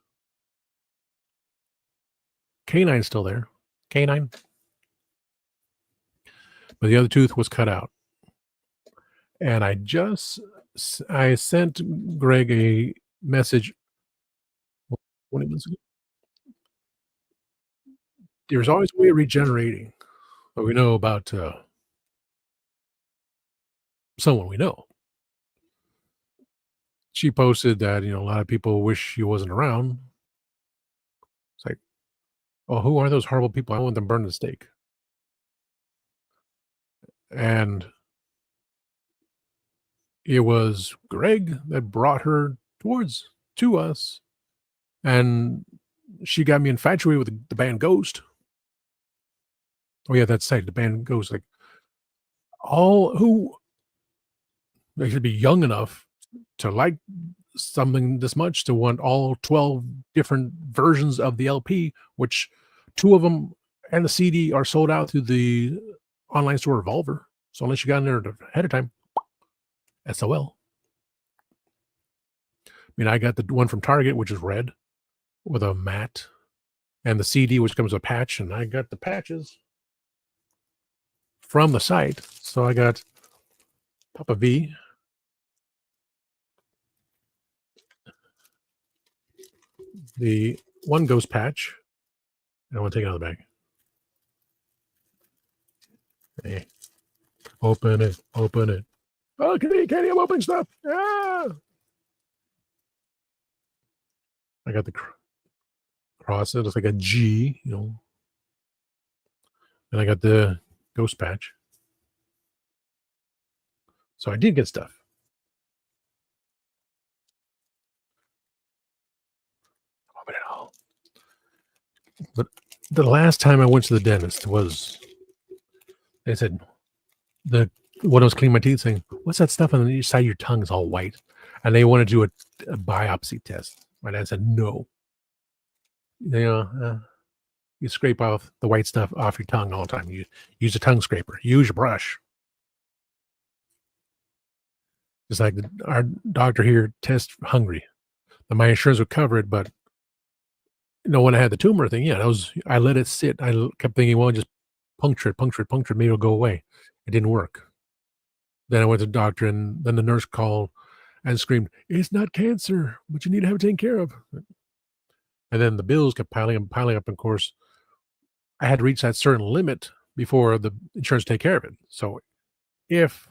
Canine's still there. Canine. But the other tooth was cut out. And I sent Greg a message 20 minutes ago. There's always a way of regenerating. But we know about someone we know. She posted that, a lot of people wish he wasn't around. It's like, oh, who are those horrible people? I want them burned at the stake. And it was Greg that brought her to us. And she got me infatuated with the band Ghost. Oh yeah, that's right. The band Ghost. Like all who they should be young enough to like something this much to want all 12 different versions of the LP, which 2 of them and the CD are sold out through the online store Revolver. So unless you got in there ahead of time, SOL. I mean, I got the one from Target, which is red with a matte, and the CD, which comes with a patch, and I got the patches from the site. So I got Papa V, the one Ghost patch. I want to take it out of the bag. Hey, open it. Oh, Katie, I'm opening stuff. Ah! I got the cross. It looks like a G, and I got the Ghost patch. So I did get stuff. Open it all. But the last time I went to the dentist was, they said, when I was cleaning my teeth, saying, "What's that stuff on the side of your tongue is all white?" And they wanted to do a biopsy test. My dad said, "No, you scrape off the white stuff off your tongue all the time. You use a tongue scraper. Use your brush." It's like our doctor here tests hungry. And my insurance would cover it, but when I had the tumor thing, I let it sit. I kept thinking, well, just puncture it, maybe it'll go away. It didn't work. Then I went to the doctor, and then the nurse called and screamed, "It's not cancer, but you need to have it taken care of." And then the bills kept piling up. Of course, I had to reach that certain limit before the insurance take care of it. So if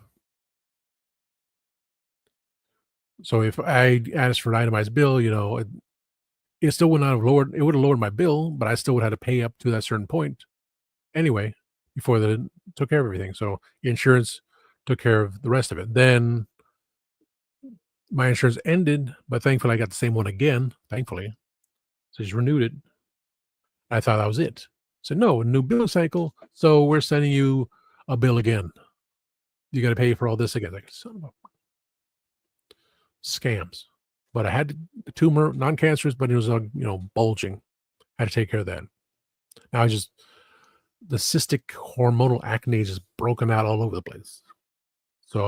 I asked for an itemized bill, it still would not have lowered. It would have lowered my bill, but I still would have to pay up to that certain point anyway before they took care of everything. So insurance took care of the rest of it. Then my insurance ended, but thankfully I got the same one again. Thankfully, so just renewed it. I thought that was it. So no, new bill cycle. So we're sending you a bill again. You got to pay for all this again. Like, son of a scams. But I had the tumor, non-cancerous, but it was bulging. I had to take care of that. Now the cystic hormonal acne is just broken out all over the place. So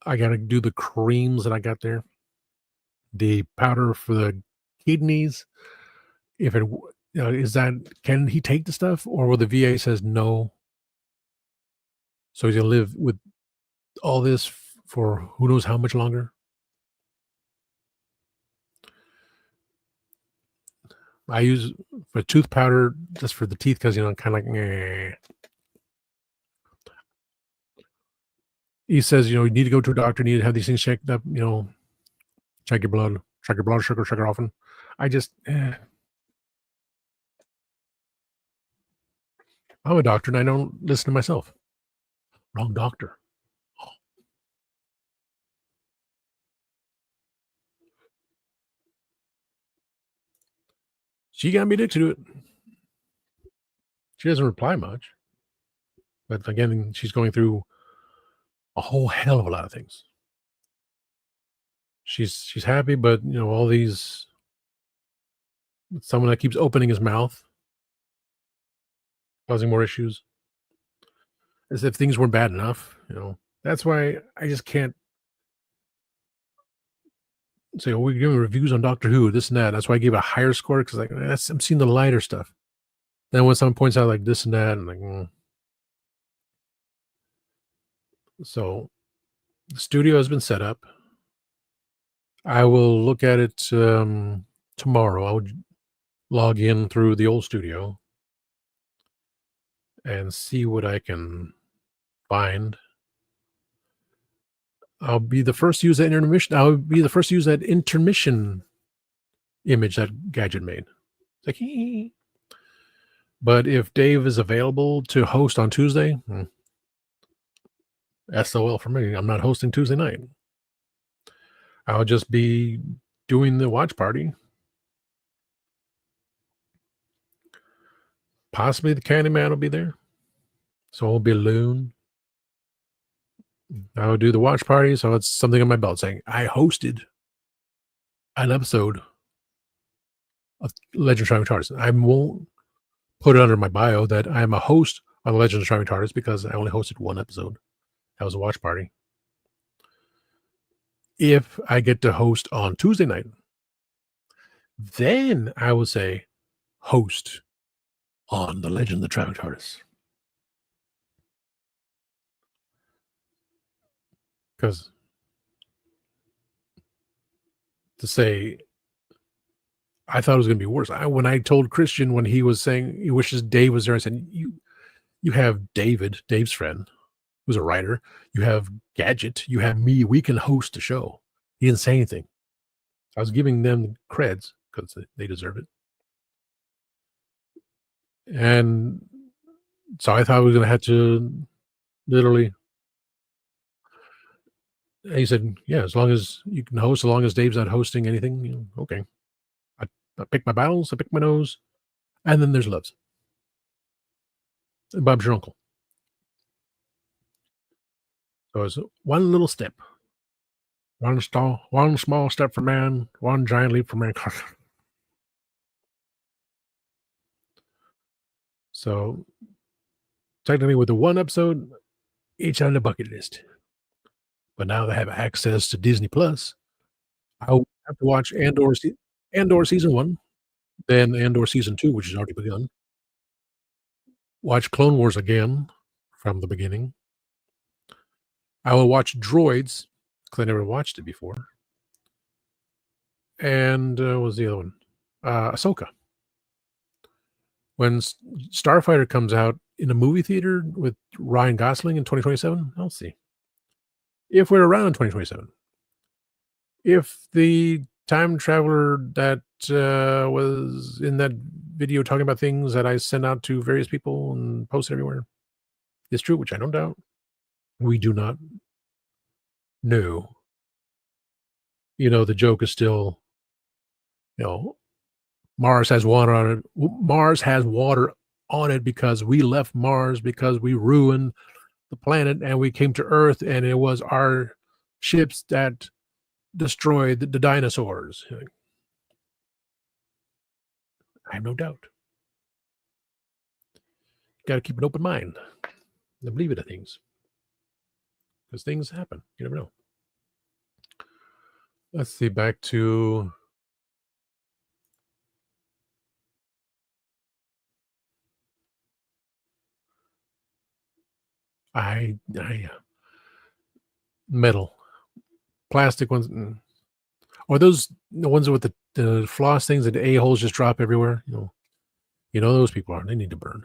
I got to do the creams that I got there. The powder for the kidneys. If it can he take the stuff, or will the VA says no? So he's gonna live with all this for who knows how much longer. I use for tooth powder just for the teeth because kind of like. he says, you need to go to a doctor, you need to have these things checked up, check your blood sugar, check it often. I just, I'm a doctor and I don't listen to myself. Wrong doctor. She got me addicted to it. She doesn't reply much, but again, she's going through a whole hell of a lot of things. She's happy, but all these someone that keeps opening his mouth, causing more issues. As if things weren't bad enough. That's why I just can't say, "Oh, we're giving reviews on Doctor Who, this and that." That's why I gave it a higher score because I'm seeing the lighter stuff. Then when someone points out like this and that, I'm like. So the studio has been set up. I will look at it tomorrow. I would log in through the old studio and see what I can find. I'll be the first to use that intermission. I'll be the first to use that intermission image that Gadget made. It's like, hee. But if Dave is available to host on Tuesday, SOL for me. I'm not hosting Tuesday night. I'll just be doing the watch party. Possibly the Candyman will be there. So it'll be alone. I would do the watch party, so it's something on my belt saying I hosted an episode of Legend of Traveling TARDIS. I won't put it under my bio that I'm a host on the Legend of Traveling TARDIS because I only hosted one episode. That was a watch party. If I get to host on Tuesday night, then I will say host on the Legend of the Traveling TARDIS. Because to say, I thought it was going to be worse. When I told Christian when he was saying he wishes Dave was there, I said, you have Dave's friend, who's a writer. You have Gadget. You have me. We can host a show. He didn't say anything. I was giving them creds because they deserve it. And so I thought we were going to have to literally. And he said, yeah, as long as you can host, as long as Dave's not hosting anything, okay. I pick my battles, I pick my nose, and then there's Loves. And Bob's your uncle. So it's one little step. One small step for man, one giant leap for mankind. So technically with the one episode, each on the bucket list. But now they have access to Disney Plus. I'll have to watch Andor season 1, then Andor season 2, which has already begun. Watch Clone Wars again from the beginning. I will watch Droids because I never watched it before. And what was the other one? Ahsoka. When Starfighter comes out in a movie theater with Ryan Gosling in 2027, I'll see. If we're around in 2027. If the time traveler that was in that video talking about things that I sent out to various people and posted everywhere is true, which I don't doubt, we do not know. The joke is still, Mars has water on it. Mars has water on it because we left Mars because we ruined the planet and we came to Earth and it was our ships that destroyed the dinosaurs. I have no doubt. Got to keep an open mind and believe it in things because things happen. You never know. Let's see. Back to metal, plastic ones, or those the ones with the floss things that the a-holes just drop everywhere. Those people are. They need to burn.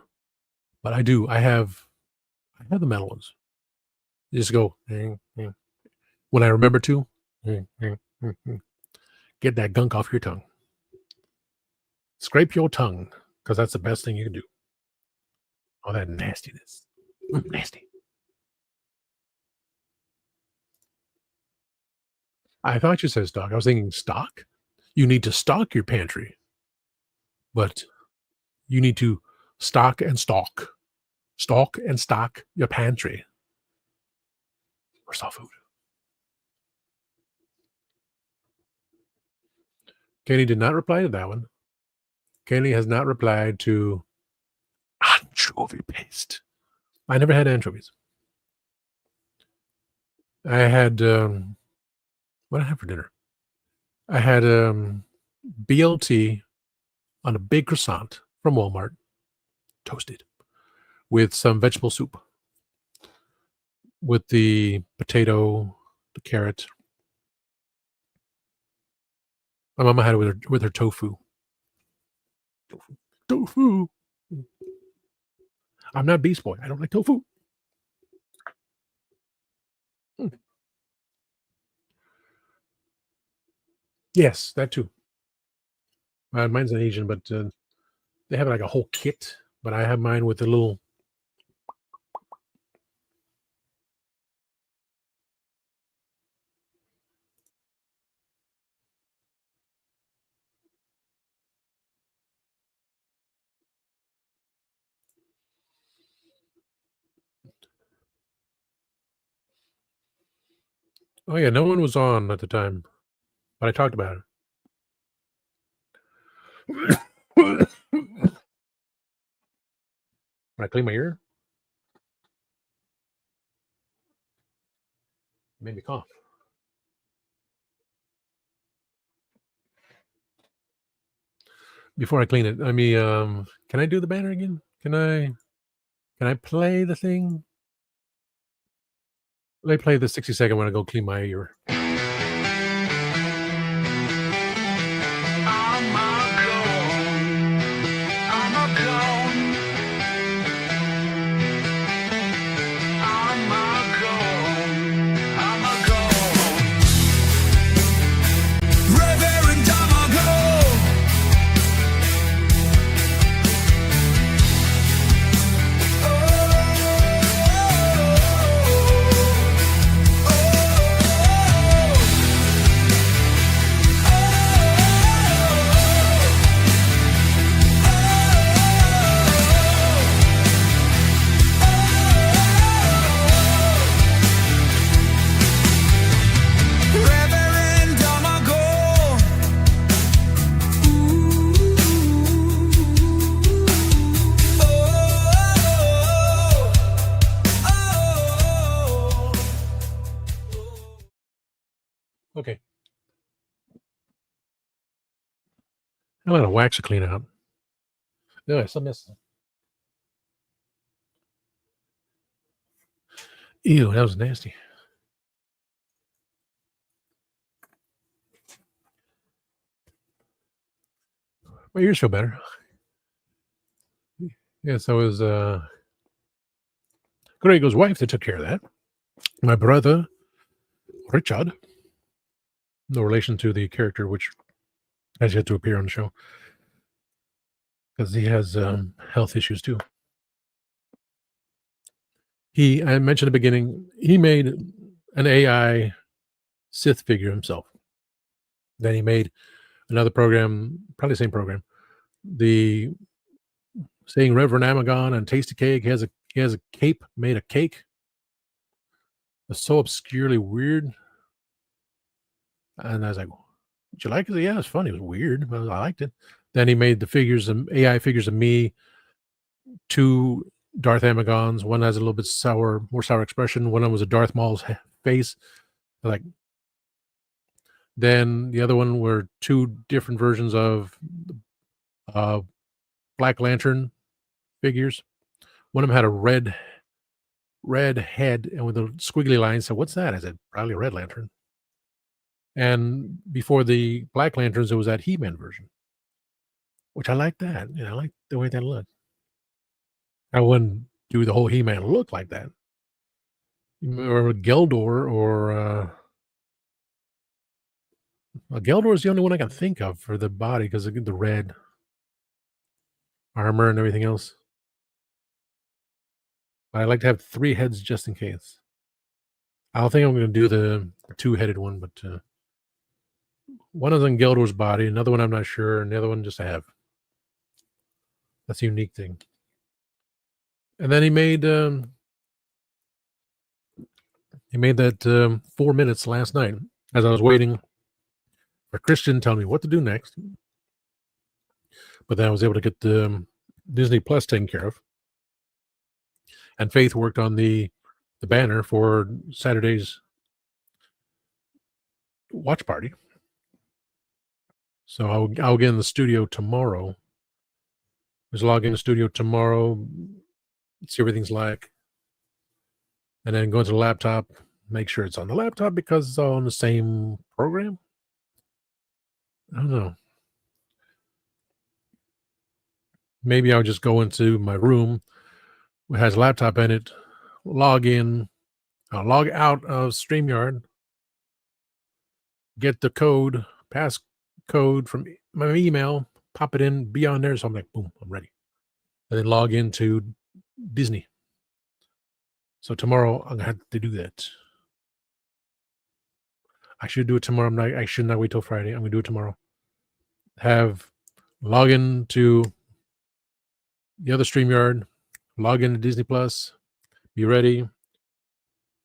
But I do. I have the metal ones. You just go, when I remember to, get that gunk off your tongue. Scrape your tongue, because that's the best thing you can do. All that nastiness. Nasty. I thought you said stock. I was thinking stock. You need to stock your pantry, but you need to stock and stock your pantry for soft food. Kenny did not reply to that one. Kenny has not replied to anchovy paste. I never had anchovies. I had what did I have for dinner? I had BLT on a big croissant from Walmart, toasted, with some vegetable soup, with the potato, the carrot. My mama had it with her tofu. Tofu. I'm not Beast Boy. I don't like tofu. Yes, that too. Mine's an Asian, but they have like a whole kit. But I have mine with the little. Oh yeah, no one was on at the time, but I talked about it. When I clean my ear, it made me cough. Before I clean it, I mean, can I do the banner again? Can I play the thing? Let me play the 60-second when I go clean my ear. Okay. I'm gonna wax to clean out. No, I still missed. Ew, that was nasty. My ears feel better. Yeah, so it was Grego's wife that took care of that. My brother, Richard, no relation to the character which has yet to appear on the show, because he has health issues too. I mentioned at the beginning, he made an AI Sith figure himself. Then he made another program, probably the same program, the saying Reverend Amagon and Tasty Cake. He has a cape made of cake. It's so obscurely weird. And I was like, did you like it? Yeah, it's funny. It was weird, but I liked it. Then he made the figures, AI figures of me, 2 Darth Amagons. One has a little bit more sour expression. One of them was a Darth Maul's face. Like, then the other one were 2 different versions of Black Lantern figures. One of them had a red head and with a squiggly line. So what's that? I said, probably a Red Lantern. And before the Black Lanterns, it was that He-Man version, which I like that. I like the way that looked. I wouldn't do the whole He-Man look like that. or Geldor, or Geldor is the only one I can think of for the body because of the red armor and everything else. I like to have 3 heads just in case. I don't think I'm going to do the 2-headed one, but one is on Geldor's body, another one I'm not sure, and the other one just I have. That's a unique thing. And then he made that 4 minutes last night as I was waiting for Christian telling me what to do next. But then I was able to get the Disney Plus taken care of, and Faith worked on the banner for Saturday's watch party. So I'll get in the studio tomorrow. Just log in the studio tomorrow, see everything's like, and then go into the laptop, make sure it's on the laptop because it's all on the same program. I don't know. Maybe I'll just go into my room, which has a laptop in it, log in, log out of StreamYard, get the code, pass code from my email, pop it in, be on there. So I'm like, boom, I'm ready. And then log into Disney. So tomorrow I'm gonna have to do that. I should do it tomorrow. I should not wait till Friday. I'm gonna do it tomorrow. Have log in to the other StreamYard, log into Disney Plus, be ready.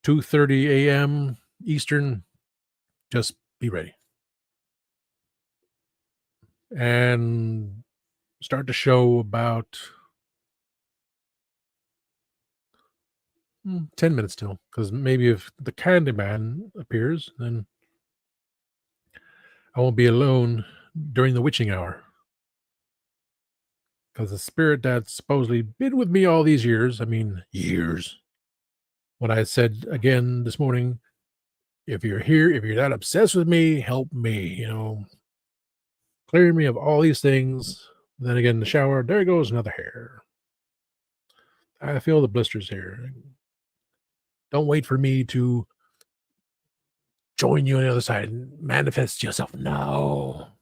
2:30 a.m. Eastern. Just be ready. And start the show about 10 minutes till, because maybe if the Candyman appears, then I won't be alone during the witching hour. Because the spirit that's supposedly been with me all these years, years. When I said again this morning, if you're here, if you're that obsessed with me, help me, clear me of all these things. Then again, in the shower, there goes another hair. I feel the blisters here. Don't wait for me to join you on the other side and manifest yourself now.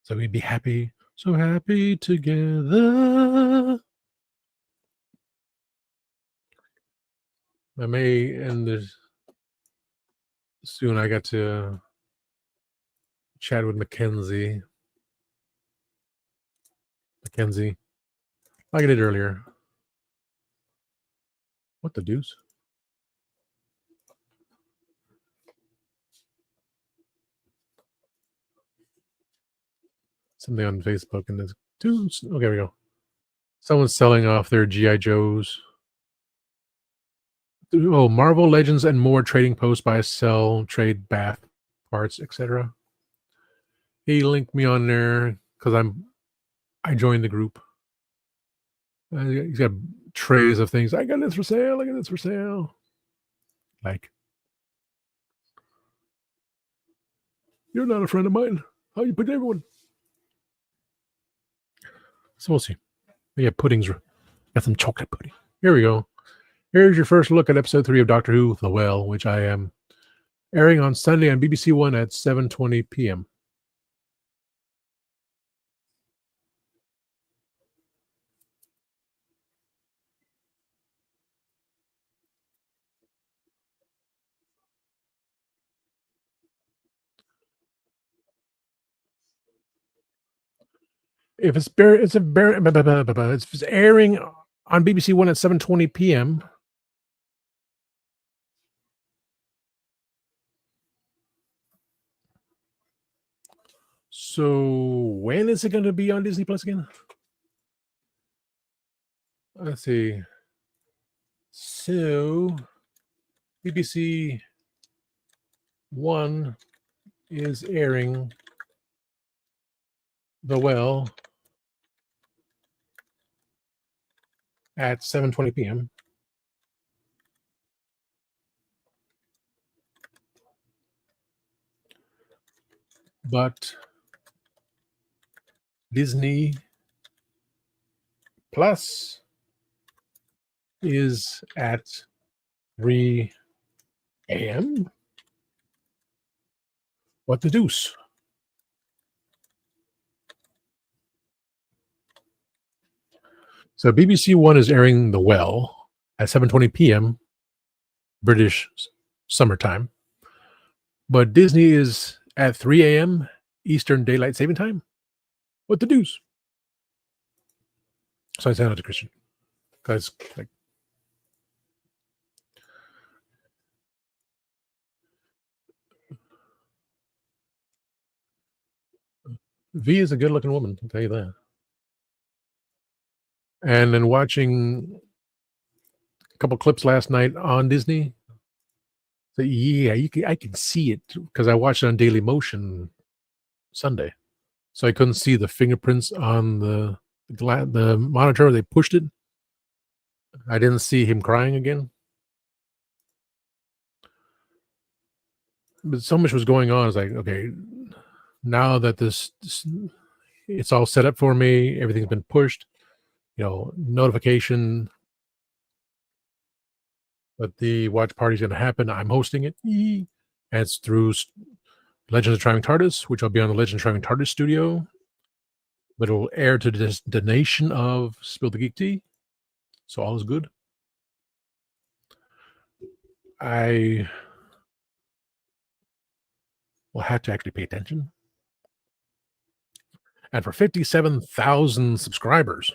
So we'd be happy, so happy together. I may end this soon. I got to chat with Mackenzie. Like I did earlier. What the deuce? Something on Facebook and there's two. Okay, here we go. Someone's selling off their G.I. Joes. Oh, Marvel Legends and more trading posts, buy, sell, trade, bath parts, etc. He linked me on there because I joined the group. He's got trays of things. I got this for sale. I got this for sale. Like, you're not a friend of mine. How you put everyone? So we'll see. We got puddings. Got some chocolate pudding. Here we go. Here's your first look at episode 3 of Doctor Who: The Well, which I am airing on Sunday on BBC One at 7:20 p.m. If it's airing on BBC One at 7:20 p.m. So when is it going to be on Disney Plus again? Let's see. So BBC One is airing The Well at 7:20 p.m. But Disney Plus is at 3 a.m. What the deuce? So BBC One is airing The Well at 7:20 p.m. British summertime, but Disney is at 3 a.m. Eastern Daylight Saving Time. What the deuce? So I sent out to Christian because like V is a good looking woman, I'll tell you that. And then watching a couple clips last night on Disney. So yeah, I can see it because I watched it on Daily Motion Sunday, so I couldn't see the fingerprints on the monitor. They pushed it. I didn't see him crying again, but so much was going on. It's like, okay, now that this it's all set up for me, everything's been pushed. Notification that the watch party is going to happen. I'm hosting it. And it's through Legends of Traveling TARDIS, which I'll be on the Legends of Traveling TARDIS studio, but it will air to the destination of Spill the Geek Tea. So all is good. I will have to actually pay attention. And for 57,000 subscribers,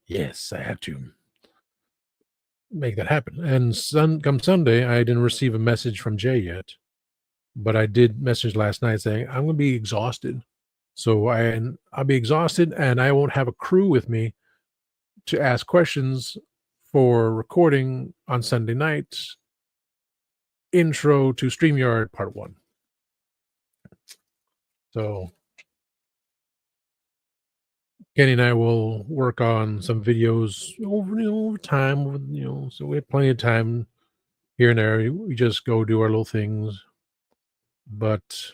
yes, I have to make that happen. And come Sunday, I didn't receive a message from Jay yet, but I did message last night saying I'm going to be exhausted. So I'll be exhausted, and I won't have a crew with me to ask questions for recording on Sunday nights. Intro to StreamYard Part 1. So Kenny and I will work on some videos over time, so we have plenty of time here and there. We just go do our little things. But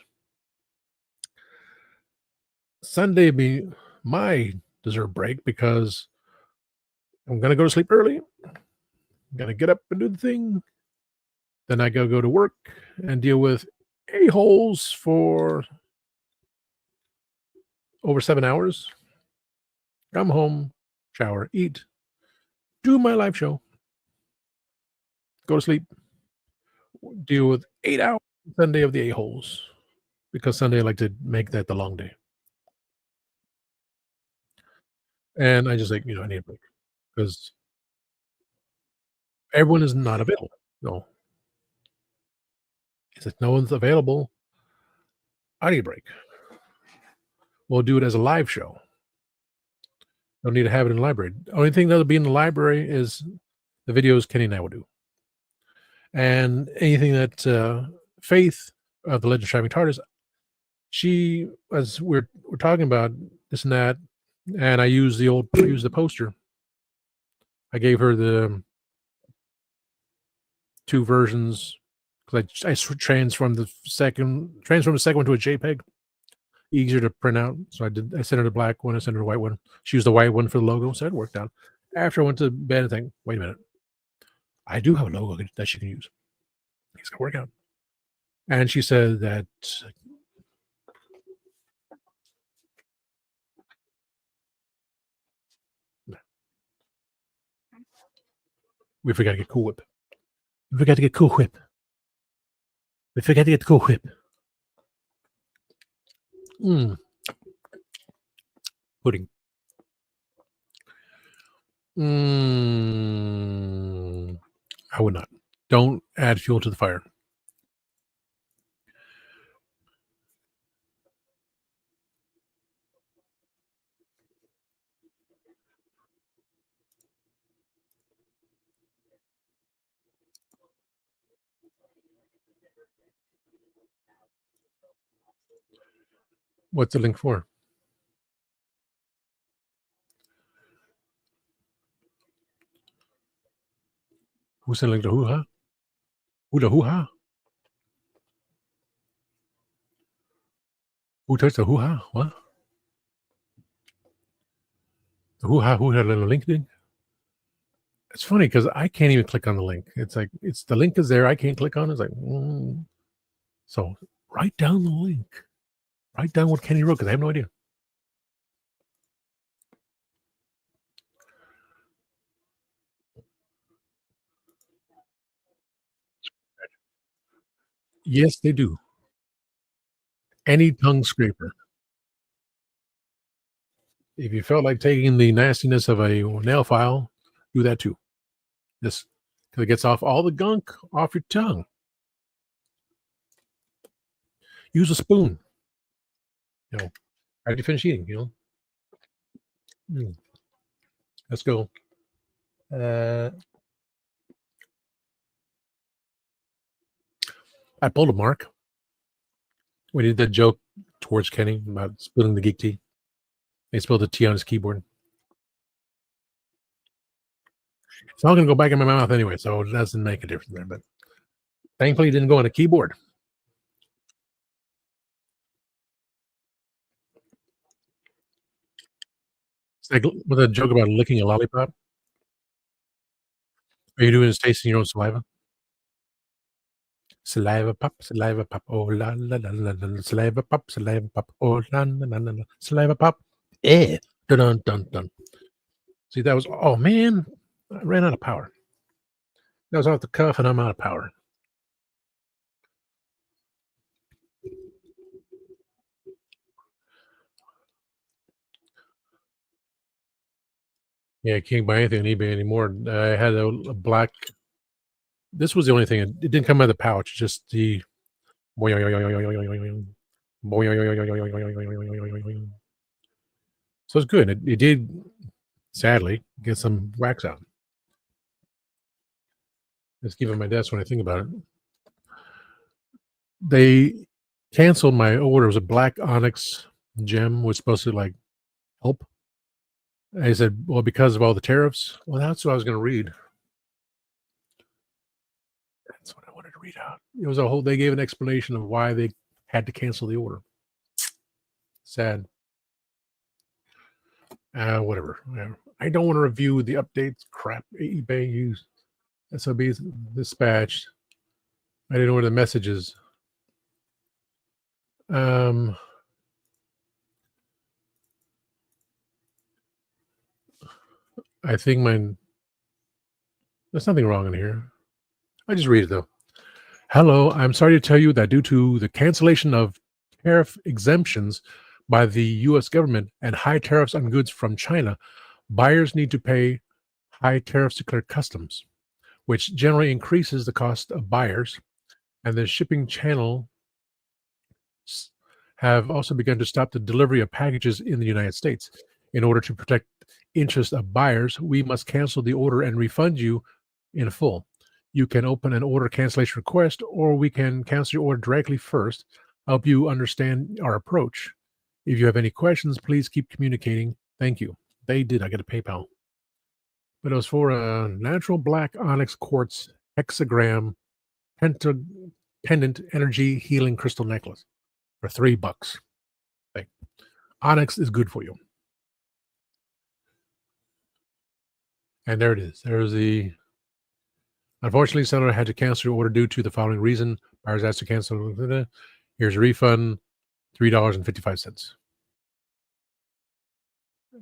Sunday be my dessert break because I'm going to go to sleep early. I'm going to get up and do the thing. Then I go to work and deal with a-holes for over 7 hours. Come home, shower, eat, do my live show, go to sleep, deal with 8 hours Sunday of the a-holes, because Sunday I like to make that the long day. And I just I need a break because everyone is not available. No. It's like no one's available. I need a break. We'll do it as a live show. Don't need to have it in the library. The only thing that'll be in the library is the videos Kenny and I will do. And anything that Faith of the Legend of Traveling TARDIS, she, as we're talking about this and that, and I use the poster. I gave her the 2 versions because I transformed the second one to a JPEG. Easier to print out. So I sent her the black one, I sent her the white one. She used the white one for the logo, so it worked out. After I went to bed, I think, wait a minute. I do have a logo that she can use. It's gonna work out. And she said that we forgot to get Cool Whip. We forgot to get Cool Whip. We forgot to get the Cool Whip. Pudding. I would not. Don't add fuel to the fire. What's the link for? Who sent a link to hoo-ha? Who the hoo-ha? Who touched the hoo-ha? What? The hoo-ha? Who had a little LinkedIn? It's funny because I can't even click on the link. It's like the link is there. I can't click on it. It's like, so write down the link. Write down what Kenny wrote because I have no idea. Yes, they do. Any tongue scraper. If you felt like taking the nastiness of a nail file, do that too. Just because it gets off all the gunk off your tongue. Use a spoon. After you finish eating, Let's go. I pulled a mark. We did that joke towards Kenny about spilling the geek tea. They spilled the tea on his keyboard. It's all going to go back in my mouth anyway, so it doesn't make a difference there. But thankfully, it didn't go on a keyboard. It's like with a joke about licking a lollipop. Are you doing is tasting your own saliva? Saliva pop, oh la la la la la, saliva pop, oh la la la la, saliva pop. Eh, dun dun dun dun. See, that was oh man, I ran out of power. That was off the cuff, and I'm out of power. Yeah, I can't buy anything on eBay anymore. I had a black. This was the only thing. It didn't come out of the pouch. Just the. So it's good. It did, sadly, get some wax out. Just keep it on my desk when I think about it. They canceled my order. It was a black onyx gem, was supposed to like help. I said, well, because of all the tariffs. Well, that's what I was going to read. That's what I wanted to read out. It was a whole. They gave an explanation of why they had to cancel the order. Sad. Whatever. I don't want to review the updates. Crap. eBay use SOBs dispatched. I didn't know where the messages. I think mine. There's nothing wrong in here. I just read it though. Hello, I'm sorry to tell you that due to the cancellation of tariff exemptions by the U.S. government and high tariffs on goods from China, buyers need to pay high tariffs to clear customs, which generally increases the cost of buyers, and the shipping channel have also begun to stop the delivery of packages in the United States. In order to protect interest of buyers, we must cancel the order and refund you in full. You can open an order cancellation request, or we can cancel your order directly first, help you understand our approach. If you have any questions, please keep communicating. Thank you. They did. I got a PayPal. But it was for a natural black onyx quartz hexagram pendant energy healing crystal necklace for $3. Like, onyx is good for you. And there it is. There's the. Unfortunately, seller had to cancel your order due to the following reason. Buyers asked to cancel. Here's a refund, $3.55.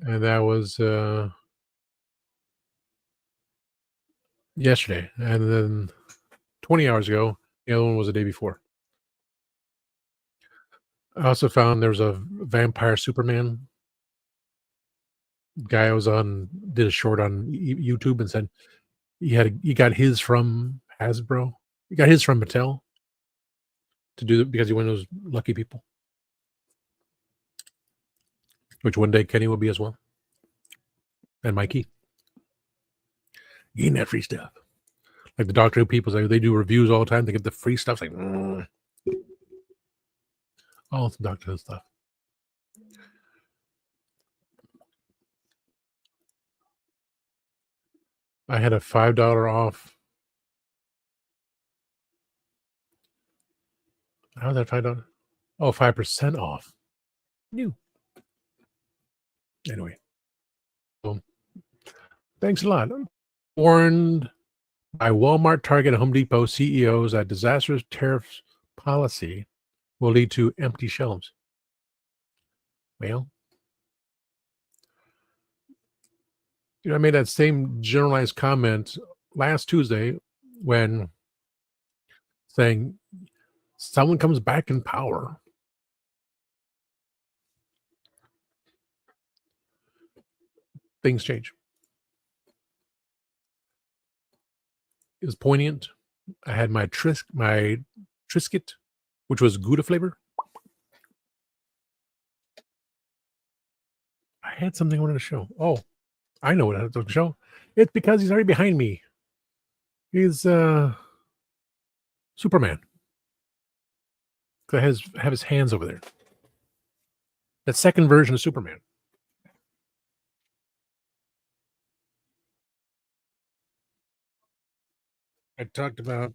And that was yesterday. And then 20 hours ago, the other one was the day before. I also found there's a vampire Superman guy I was on, did a short on YouTube and said he got his from Hasbro. He got his from Mattel to do it because he one of those lucky people. Which one day Kenny will be as well. And Mikey. Getting that free stuff. Like the Doctor Who people say, they do reviews all the time. They get the free stuff. It's like, all the Doctor Who stuff. I had a $5 off. How's that $5? Oh, 5% off. New. Anyway. Thanks a lot. warned by Walmart, Target, and Home Depot CEOs that disastrous tariff policy will lead to empty shelves. Well, I made that same generalized comment last Tuesday when saying someone comes back in power. Things change. It was poignant. I had my Triscuit, which was Gouda flavor. I had something I wanted to show. Oh, I know what I have to show. It's because he's already behind me. He's Superman. I have his hands over there. That second version of Superman. I talked about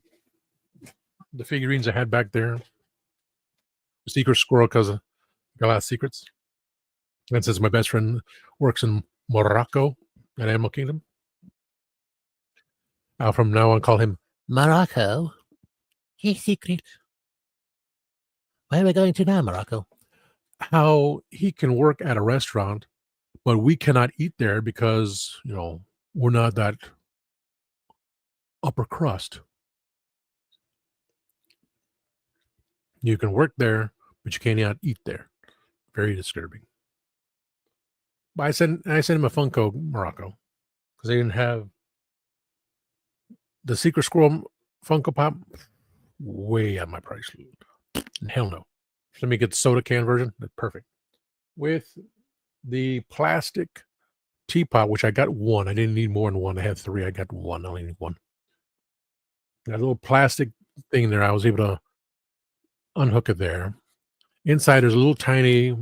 the figurines I had back there. The secret squirrel because I got a lot of secrets. And says my best friend works in Morocco at Animal Kingdom. I'll from now on call him Morocco? His secret. Where are we going to now, Morocco? how he can work at a restaurant, but we cannot eat there because, we're not that upper crust. You can work there, but you cannot eat there. Very disturbing. But I sent him a Funko Morocco because they didn't have the Secret Squirrel Funko Pop. Way out my price. Hell no. Let me get the soda can version. That's perfect. With the plastic teapot, which I got one. I didn't need more than one. I had three. I got one. I only need one. Got a little plastic thing there. I was able to unhook it there. Inside, there's a little tiny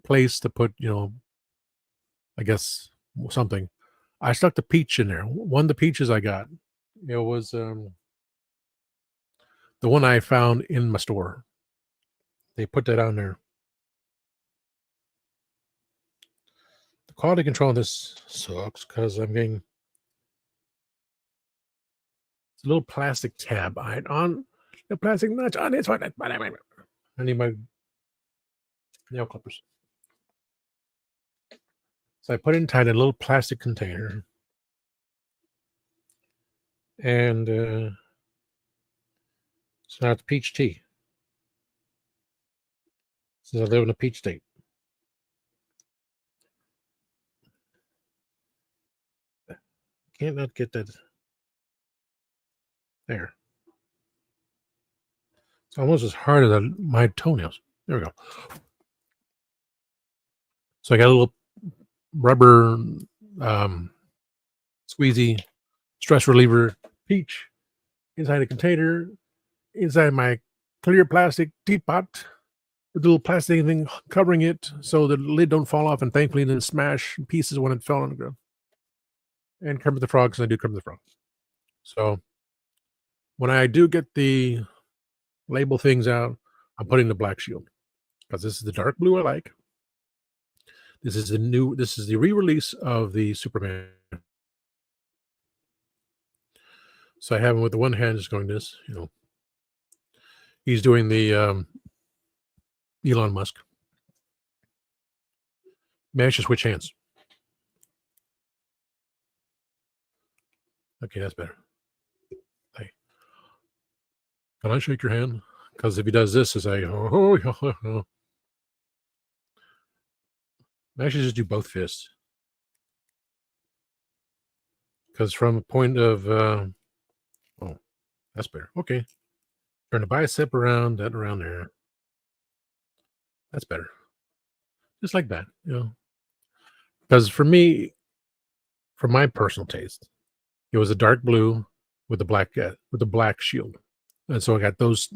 place to put, I guess something. I stuck the peach in there. One of the peaches I got, it was the one I found in my store. They put that on there. The quality control on this sucks because I'm getting it's a little plastic tab on the plastic notch on this one. I need my nail clippers. So I put it inside a little plastic container. And so now it's peach tea. Since I live in a peach state. Can't not get that there. It's almost as hard as my toenails. There we go. So I got a little rubber squeezy stress reliever peach inside a container, inside my clear plastic teapot with a little plastic thing covering it so the lid don't fall off, and thankfully didn't smash in pieces when it fell on the ground. And Kermit the Frog, because I do Kermit the Frog. So when I do get the label things out, I'm putting the black shield because this is the dark blue I like. This is the re-release of the Superman. So I have him with the one hand just going this, He's doing the Elon Musk. Maybe I should switch hands. Okay, that's better. Hey, can I shake your hand? Because if he does this, it's like, oh. I should just do both fists. Because from a point of, oh, that's better. Okay. Turn the bicep around, that around there. That's better. Just like that, Because for me, for my personal taste, it was a dark blue with the black shield. And so I got those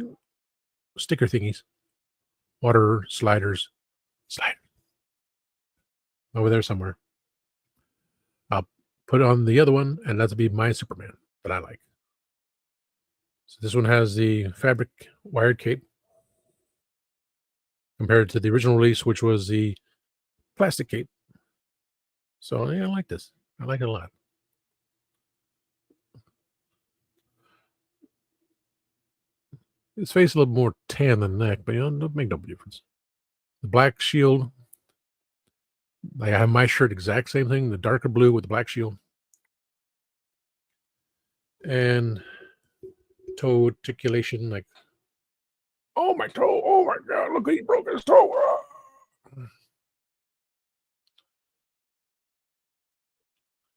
sticker thingies, water sliders, over there somewhere. I'll put it on the other one, and that'll be my Superman that I like. So this one has the fabric wired cape compared to the original release, which was the plastic cape. So yeah, I like this. I like it a lot. His face a little more tan than the neck, but don't make no difference. The black shield. I have my shirt exact same thing, the darker blue with the black shield. And toe articulation, like, oh, my toe, oh my God, look, he broke his toe.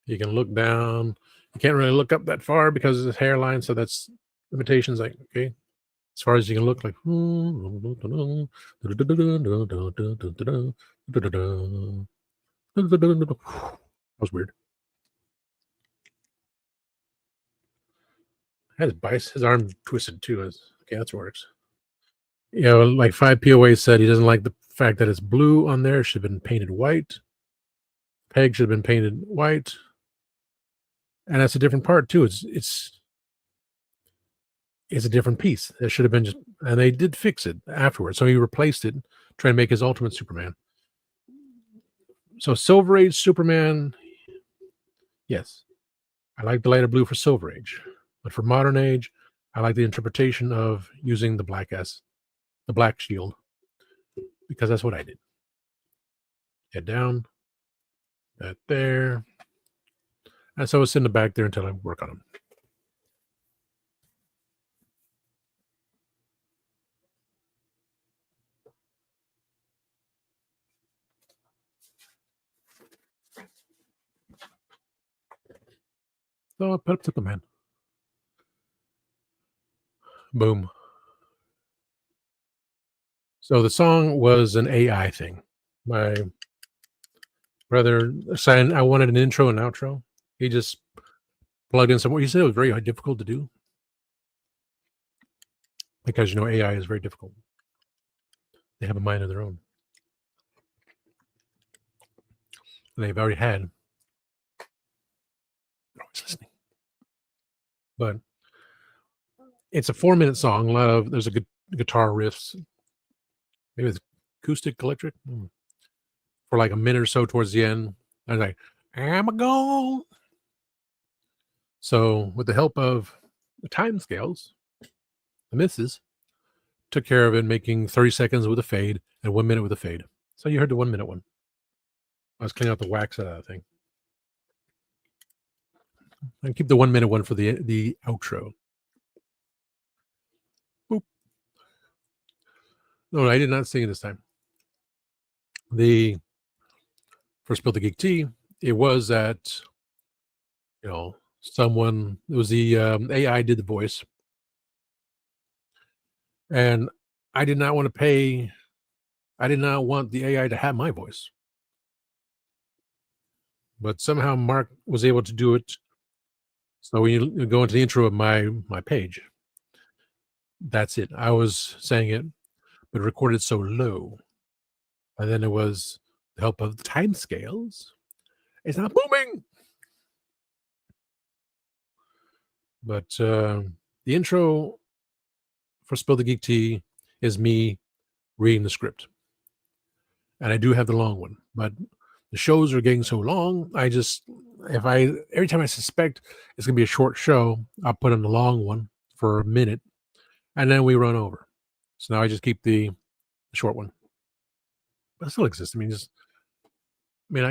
You can look down. You can't really look up that far because of his hairline, so that's limitations. Like, okay, as far as you can look, like, that was weird. His arm twisted too. Okay, that works. You know, like 5POA said, he doesn't like the fact that it's blue on there. It should have been painted white. Peg should have been painted white. And that's a different part too. It's a different piece. It should have been just, and they did fix it afterwards. So he replaced it, trying to make his Ultimate Superman. So Silver Age Superman, yes, I like the lighter blue for Silver Age, but for Modern Age, I like the interpretation of using the black shield, because that's what I did. Head down, that there, and so it's in the back there until I work on them. So I put up Superman. Boom. So the song was an AI thing. My brother decided I wanted an intro and outro. He just plugged in somewhere. He said it was very difficult to do because, AI is very difficult. They have a mind of their own. And they've already had. They're always listening. But it's a 4-minute song. There's a good guitar riffs. Maybe it's acoustic, electric. For like a minute or so towards the end. I was like, I'm a gone. So with the help of the time scales, the misses took care of it, making 30 seconds with a fade and 1 minute with a fade. So you heard the 1 minute one. I was cleaning out the wax out of that thing. And keep the 1 minute one for the outro. Boop. No, I did not sing it this time. For Spill the Geek Tea, it was that, someone, it was the AI did the voice. And I did not want the AI to have my voice. But somehow Mark was able to do it. So when you go into the intro of my page, that's it. I was saying it, but recorded so low. And then it was the help of the time scales. It's not booming. But the intro for Spill the Geek Tea is me reading the script. And I do have the long one, but the shows are getting so long. Every time I suspect it's going to be a short show, I'll put in the long one for a minute and then we run over. So now I just keep the short one. But it still exists. I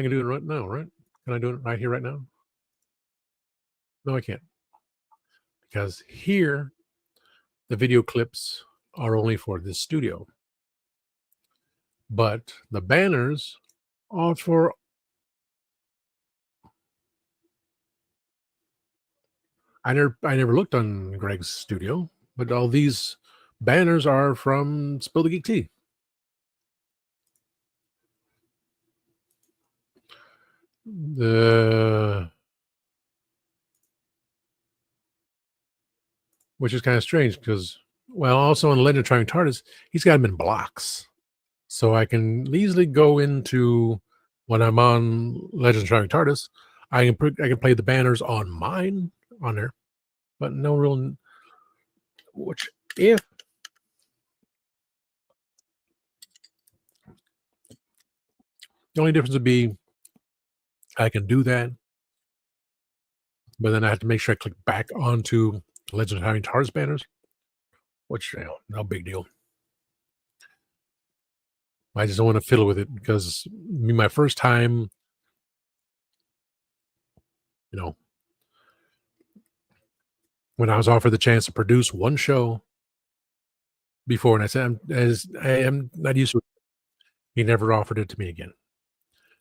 can do it right now, right? Can I do it right here, right now? No, I can't. Because here, the video clips are only for this studio. But the banners are for... I never looked on Greg's studio, but all these banners are from Spill the Geek Tea. Which is kind of strange because, also on Legend of Trying TARDIS, he's got them in blocks. So I can easily go into, when I'm on Legend of Trying TARDIS, I can play the banners on mine on there, but no real. The only difference would be I can do that, but then I have to make sure I click back onto Legend of Trying TARDIS banners. which no big deal. I just don't want to fiddle with it because my first time, when I was offered the chance to produce one show before, and I said, I am not used to it. He never offered it to me again.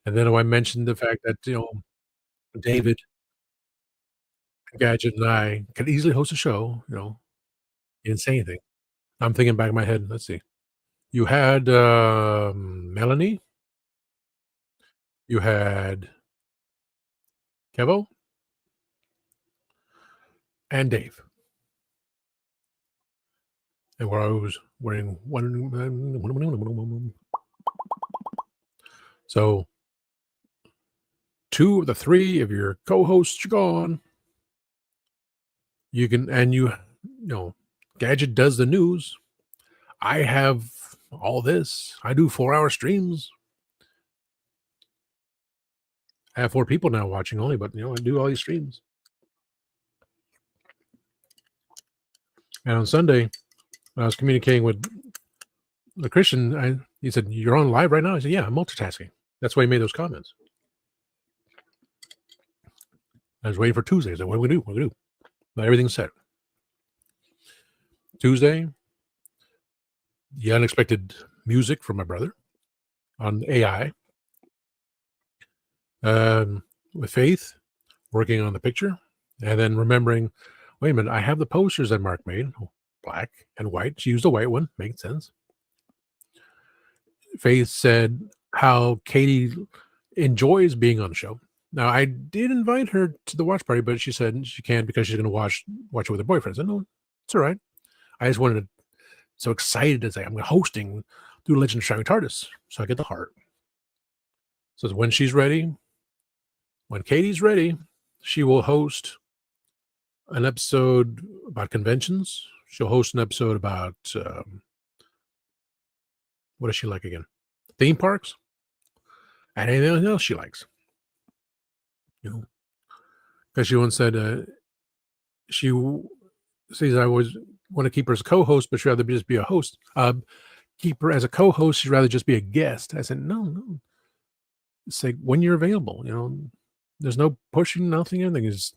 And then I mentioned the fact that, David Gadget and I could easily host a show, he didn't say anything. I'm thinking back in my head, let's see. You had Melanie, you had Kevo, and Dave. And where I was wearing one. So 2 of the 3 of your co-hosts are gone. You can, and Gadget does the news. I have all this. I do 4-hour streams. I have 4 people now watching only, but I do all these streams. And on Sunday, when I was communicating with the Christian, he said, "You're on live right now?" I said, "Yeah, I'm multitasking." That's why he made those comments. I was waiting for Tuesday. I said, "What do we do? What do we do?" But everything's set. Tuesday, the unexpected music from my brother on AI. With Faith working on the picture, and then remembering, wait a minute, I have the posters that Mark made, black and white. She used a white one, makes sense. Faith said how Katie enjoys being on the show. Now, I did invite her to the watch party, but she said she can't because she's going to watch it with her boyfriend. I said, no, it's all right. I just wanted to, so excited to say I'm hosting through Legend of Shining TARDIS, so I get the heart. So when she's ready, when Katie's ready, she will host an episode about conventions. She'll host an episode about what does she like again? Theme parks and anything else she likes. Because she once said she says I always want to keep her as a co-host, but she'd rather just be a host. Keep her as a co-host. She'd rather just be a guest. I said, no. It's like when you're available. There's no pushing, nothing. Anything is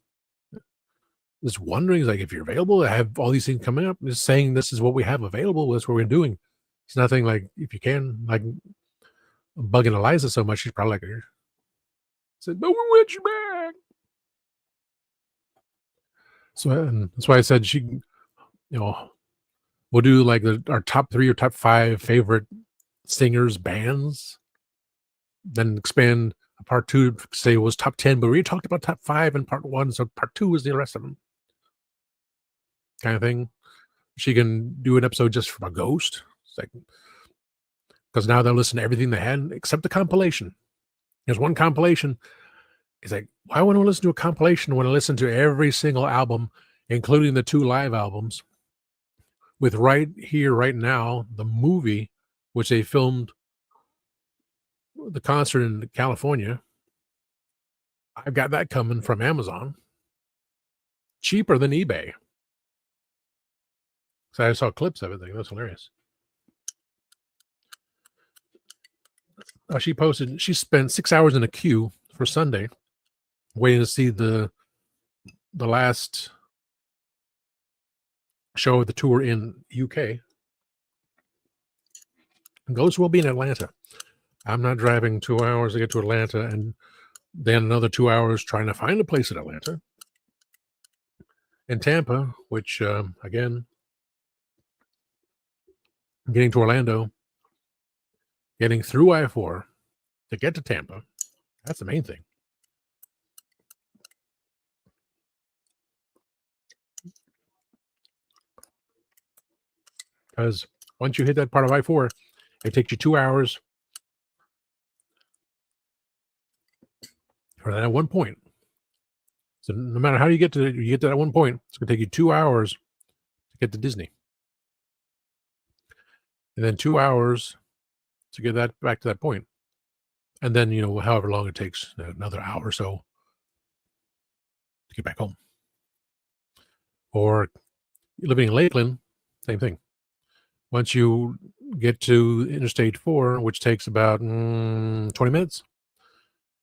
just wondering. Like if you're available, I have all these things coming up. Just saying this is what we have available. That's what we're doing. It's nothing like if you can. Like I'm bugging Eliza so much, she's probably like, I said, but we want you back. So and that's why I said she, we'll do like our top 3 or top 5 favorite singers, bands, then expand part 2, say it was top 10, but we talked about top 5 in part 1, so part 2 is the rest of them. Kind of thing. She can do an episode just from a ghost. It's like, because now they'll listen to everything they had except the compilation. There's one compilation. It's like, why would I listen to a compilation when I listen to every single album, including the 2 live albums, with right here, right now, the movie, which they filmed the concert in California. I've got that coming from Amazon. Cheaper than eBay. So I saw clips of it. That's hilarious. She posted, she spent 6 hours in a queue for Sunday waiting to see the last show of the tour in UK. Ghost will be in Atlanta. I'm not driving 2 hours to get to Atlanta and then another 2 hours trying to find a place in Atlanta. In Tampa, which, again, getting to Orlando, getting through I-4 to get to Tampa, that's the main thing. Because once you hit that part of I-4, it takes you 2 hours for that one point. So no matter how you get to that one point, it's going to take you 2 hours to get to Disney. And then 2 hours to get that back to that point. And then, however long it takes, another hour or so to get back home. Or living in Lakeland, Same thing. Once you get to Interstate 4, which takes about 20 minutes,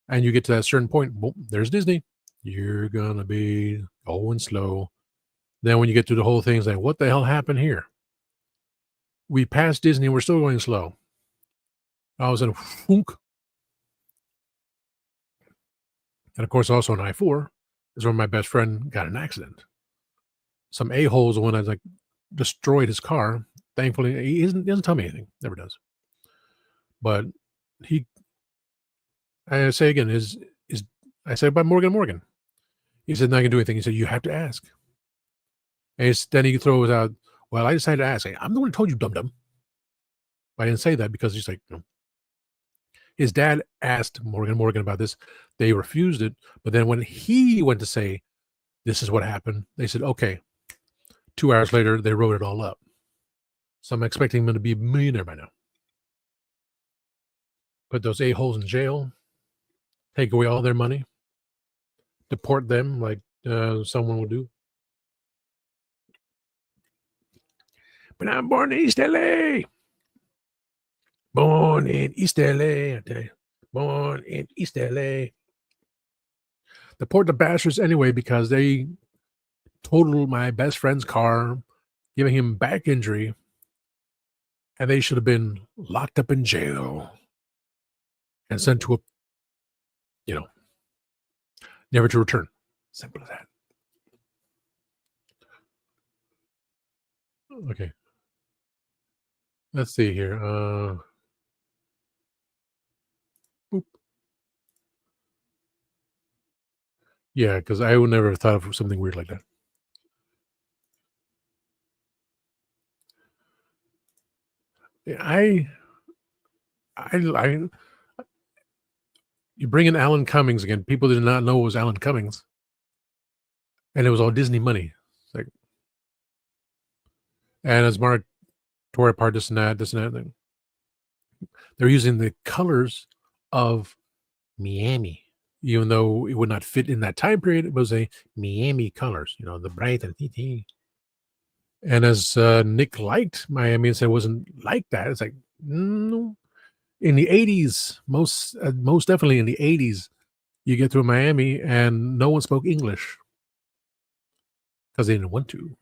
and you get to that certain point, boom, there's Disney. You're going to be going slow. Then when you get through the whole thing, it's like, what the hell happened here? We passed Disney, we're still going slow. I was in a funk. And of course, also on I-4 is where my best friend got in an accident. Some a-hole's the one that like destroyed his car. Thankfully, he doesn't tell me anything. Never does. But I say again, I said about Morgan. He said, not going to do anything. He said, you have to ask. And then he throws out, well, I decided to ask. I'm the one who told you, dum-dum. I didn't say that because he's like, his dad asked Morgan about this. They refused it. But then when he went to say, this is what happened, they said, okay. 2 hours later, they wrote it all up. So I'm expecting him to be a millionaire by now. Put those a-holes in jail, take away all their money, deport them like someone would do. But I'm born in East LA. Born in East LA, I tell you. Born in East LA. Deport the bastards anyway because they totaled my best friend's car, giving him back injury, and they should have been locked up in jail and sent to a, never to return. Simple as that. Okay. Let's see here. Boop. Yeah, because I would never have thought of something weird like that. I you bring in Alan Cummings again. People did not know it was Alan Cummings, and it was all Disney money. Like, and as Mark tore apart this and that thing, they're using the colors of Miami, even though it would not fit in that time period. It was a Miami colors, the bright and TT. And as Nick liked Miami and said it wasn't like that, it's like, no. In the 80s, most definitely in the 80s, you get through Miami and no one spoke English because they didn't want to.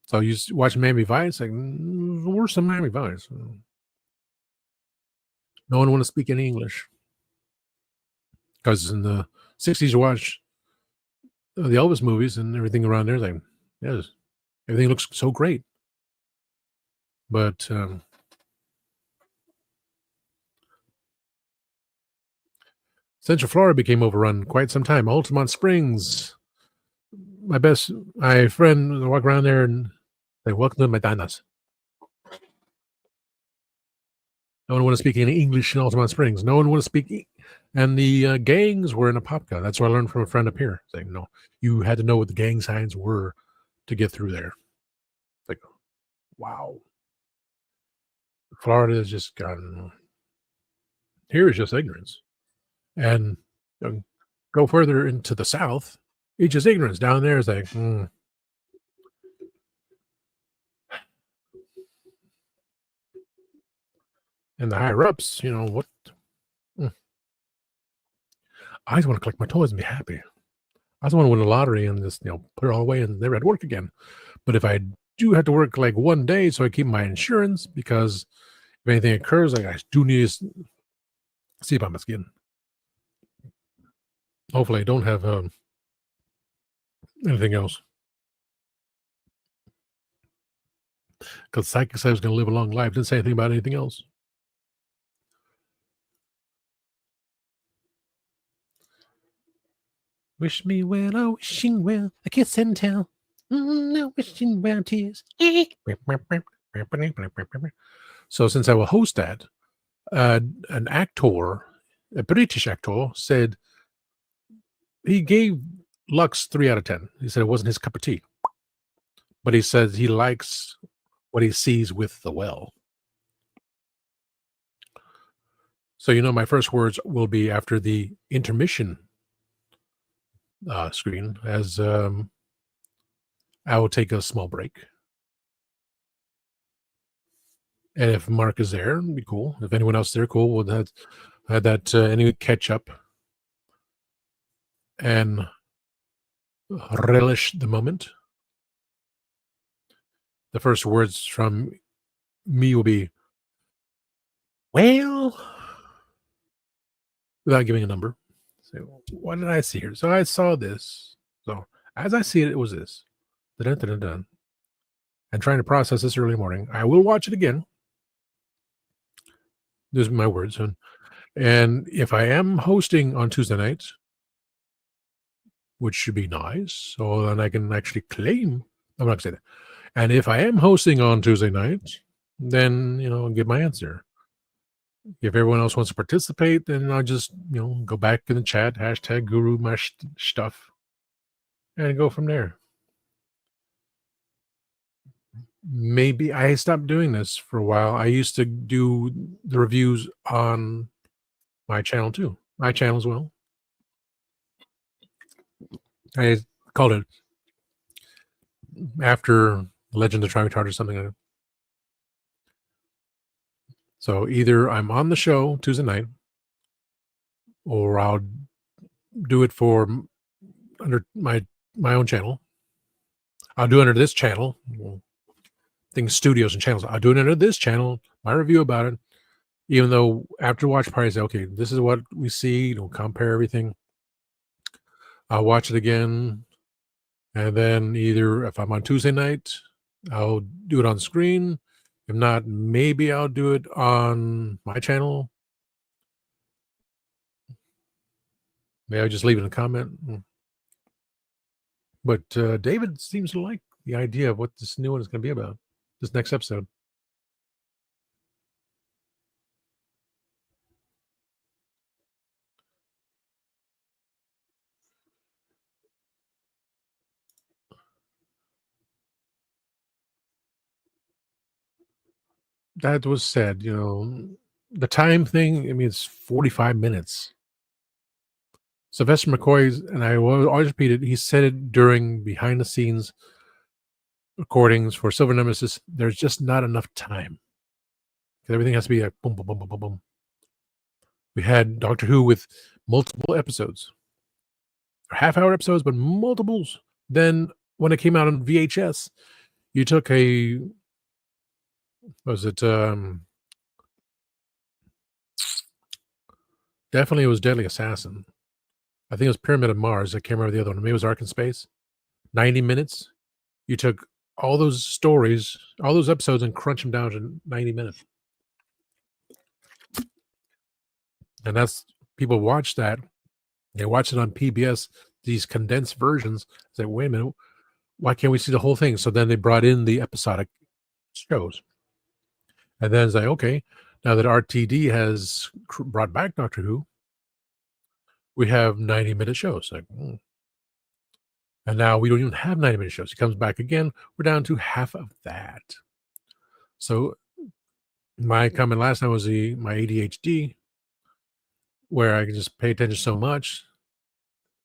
So you watch Miami Vice, like, where's some Miami Vice? No one want to speak any English because in the 60s you watch the Elvis movies and everything around there, like, yes, everything looks so great. But Central Florida became overrun quite some time. Altamont Springs, my friend walk around there and say, welcome to McDonald's. No one want to speak any English in Altamont Springs. No one want to speak. And the gangs were in Apopka. That's what I learned from a friend up here. Saying, no, you had to know what the gang signs were to get through there. Like, wow. Florida has just gotten, here is just ignorance. And go further into the South, it's just ignorance. Down there is like, And the higher ups, what? I just want to collect my toys and be happy. I just want to win the lottery and just, put it all away and never have to work again. But if I do have to work like one day so I keep my insurance, because if anything occurs, like, I do need to see about my skin. Hopefully I don't have anything else. Because psychic said I was going to live a long life. Didn't say anything about anything else. Wish me well, oh, wishing well, a kiss and tell. No wishing well tears. So since I will host that, an actor, a British actor, said he gave Lux 3 out of 10. He said it wasn't his cup of tea. But he says he likes what he sees with the well. So, my first words will be after the intermission screen, as I will take a small break. And if Mark is there, it'd be cool. If anyone else there, cool. We'll have that any catch up and relish the moment. The first words from me will be, well, without giving a number. So, what did I see here? So I saw this. So as I see it, it was this. Dun-dun-dun-dun-dun. And trying to process this early morning. I will watch it again. Those are my words. And if I am hosting on Tuesday nights, which should be nice, so then I can actually claim. I'm not going to say that. And if I am hosting on Tuesday nights, then, I'll give my answer. If everyone else wants to participate, then I'll just, go back in the chat, hashtag guru my stuff, and go from there. Maybe I stopped doing this for a while. I used to do the reviews on my channel too. My channel as well. I called it After Legend of Trying Hard or something like that. So either I'm on the show Tuesday night, or I'll do it for under my own channel. I'll do it under this channel. Things, studios and channels. I'll do it under this channel. My review about it. Even though after watch party, I say, okay, this is what we see. Compare everything. I'll watch it again. And then either if I'm on Tuesday night, I'll do it on screen. If not, maybe I'll do it on my channel. Maybe I'll just leave it in a comment. But David seems to like the idea of what this new one is going to be about, this next episode. That was said, the time thing, I mean, it's 45 minutes. Sylvester McCoy, and I will always repeat it, he said it during behind the scenes recordings for Silver Nemesis. There's just not enough time. Everything has to be like boom, boom, boom, boom, boom, boom. We had Doctor Who with multiple episodes, half-hour episodes, but multiples. Then when it came out on VHS, you took definitely it was Deadly Assassin. I think it was Pyramid of Mars. I can't remember the other one. Maybe it was Ark in Space. 90 minutes. You took all those stories, all those episodes, and crunch them down to 90 minutes. And that's, people watch that. They watch it on PBS, these condensed versions. Say, wait a minute, why can't we see the whole thing? So then they brought in the episodic shows. And then it's like, okay, now that RTD has brought back Doctor Who, we have 90-minute shows. Like, And now we don't even have 90-minute shows. He comes back again. We're down to half of that. So my comment last time was my ADHD, where I can just pay attention so much,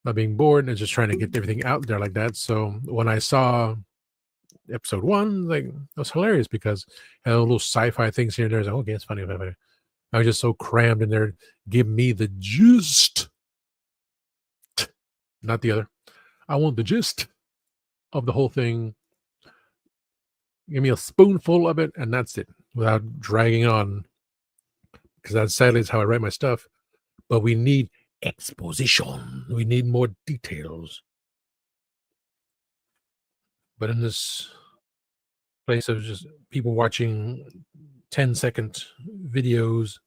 not being bored and just trying to get everything out there like that. So when I saw episode 1, like, it was hilarious because it had little sci-fi things here and there. I was like, okay, it's funny. I was just so crammed in there. Give me the gist, not the other. I want the gist of the whole thing. Give me a spoonful of it, and that's it, without dragging on. Because that sadly is how I write my stuff. But we need exposition. We need more details. But in this place of just people watching 10-second videos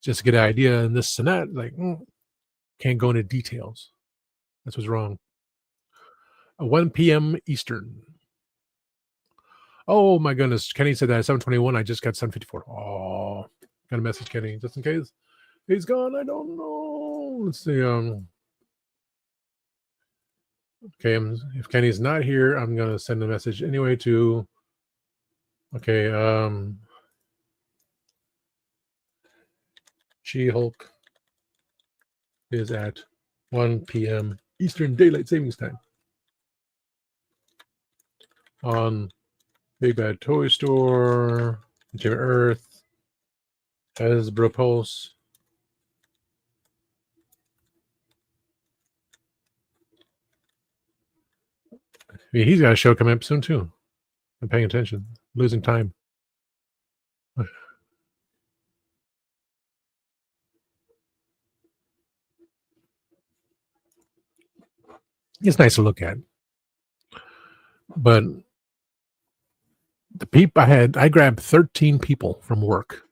just to get an idea and this and that, like, can't go into details. That's what's wrong. 1 p.m. Eastern. Oh my goodness. Kenny said that at 7:21. I just got 7:54. Oh, got a message, Kenny, just in case he's gone. I don't know. Let's see. Okay, if Kenny's not here, I'm gonna send a message anyway to. Okay, She-Hulk is at 1 p.m. Eastern Daylight Savings Time on Big Bad Toy Store, Jim Earth, Hasbro Pulse. Yeah, he's got a show coming up soon too. I'm paying attention. Losing time. It's nice to look at. But the people I grabbed 13 people from work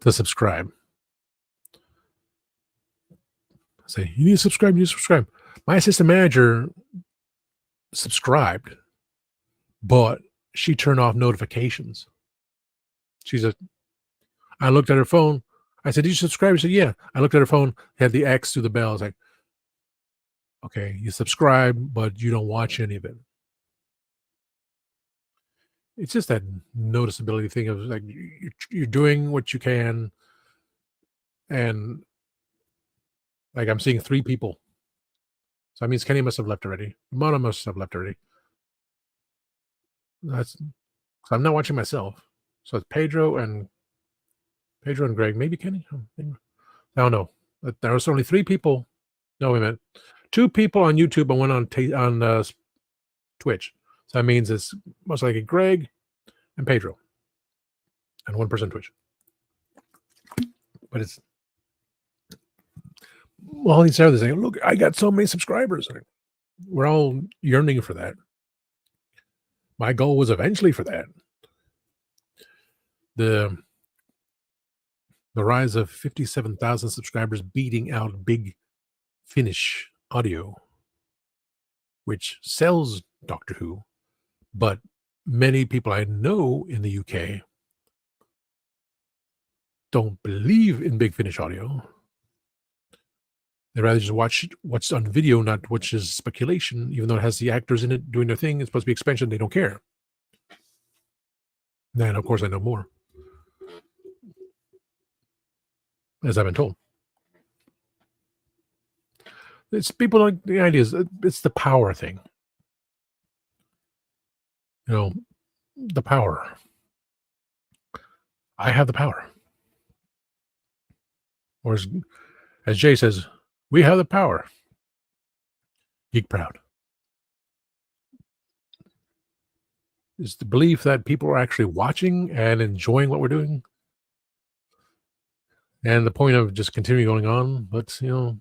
to subscribe. I say, you need to subscribe, you need to subscribe. My assistant manager subscribed, but she turned off notifications. I looked at her phone. I said, did you subscribe? She said, yeah. I looked at her phone, had the X through the bell. I was like, okay, you subscribe, but you don't watch any of it. It's just that noticeability thing of like you're doing what you can, and like I'm seeing 3 people, so that means Kenny must have left already. Mona must have left already. That's so I'm not watching myself. So it's Pedro and Greg, maybe Kenny. I don't know. But there was only 3 people. No, wait a minute. 2 people on YouTube and 1 on Twitch. So that means it's most likely Greg and Pedro, and 1 person Twitch. But it's all these others saying, "Look, I got so many subscribers." We're all yearning for that. My goal was eventually for that. The rise of 57,000 subscribers beating out Big Finish Audio, which sells Doctor Who, but many people I know in the UK don't believe in Big Finish Audio. They'd rather just watch what's on video, not which is speculation, even though it has the actors in it doing their thing. It's supposed to be expansion. They don't care. And of course, I know more, as I've been told. It's people like the ideas. It's the power thing. You know, the power. I have the power. Or as Jay says, we have the power. Geek proud. It's the belief that people are actually watching and enjoying what we're doing. And the point of just continuing going on. But, you know,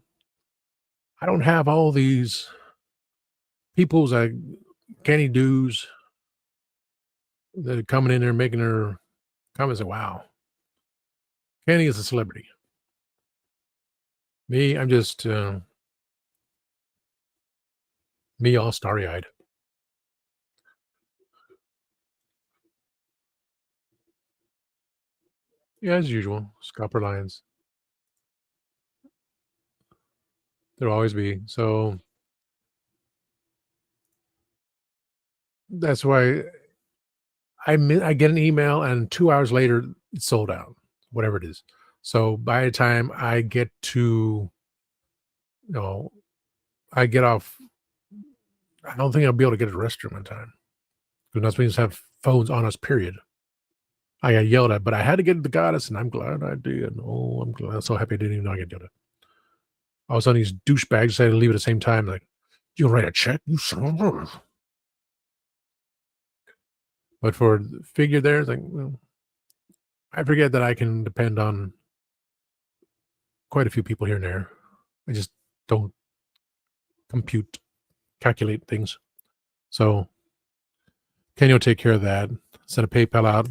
I don't have all these people's canny doos that are coming in there making their comments. Wow, Kenny is a celebrity. Me, I'm just me all starry-eyed. Yeah, as usual, scalper lines. There'll always be. So that's why I get an email and 2 hours later it's sold out, whatever it is. So by the time I get to, I get off, I don't think I'll be able to get to the restroom in time because not supposed to have phones on us. Period. I got yelled at, but I had to get to the goddess, and I'm glad I did. Oh, I'm glad. I'm so happy I didn't even know I got yelled at. All of a sudden, these douchebags decided to leave at the same time. Like, you write a check, you son of a. But for the figure there, it's like, well, I forget that I can depend on quite a few people here and there. I just don't calculate things. So Kenny will take care of that. Send a PayPal out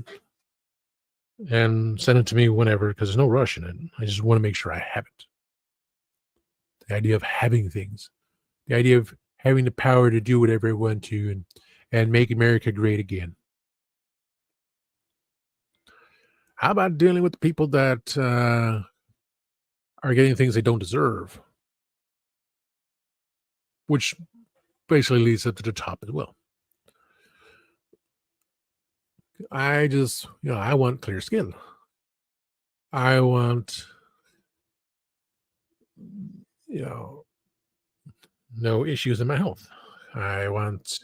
and send it to me whenever, because there's no rush in it. I just want to make sure I have it. The idea of having things, the idea of having the power to do whatever I want to and make America great again. How about dealing with the people that are getting things they don't deserve, which basically leads up to the top as well. I just, I want clear skin. I want, no issues in my health. I want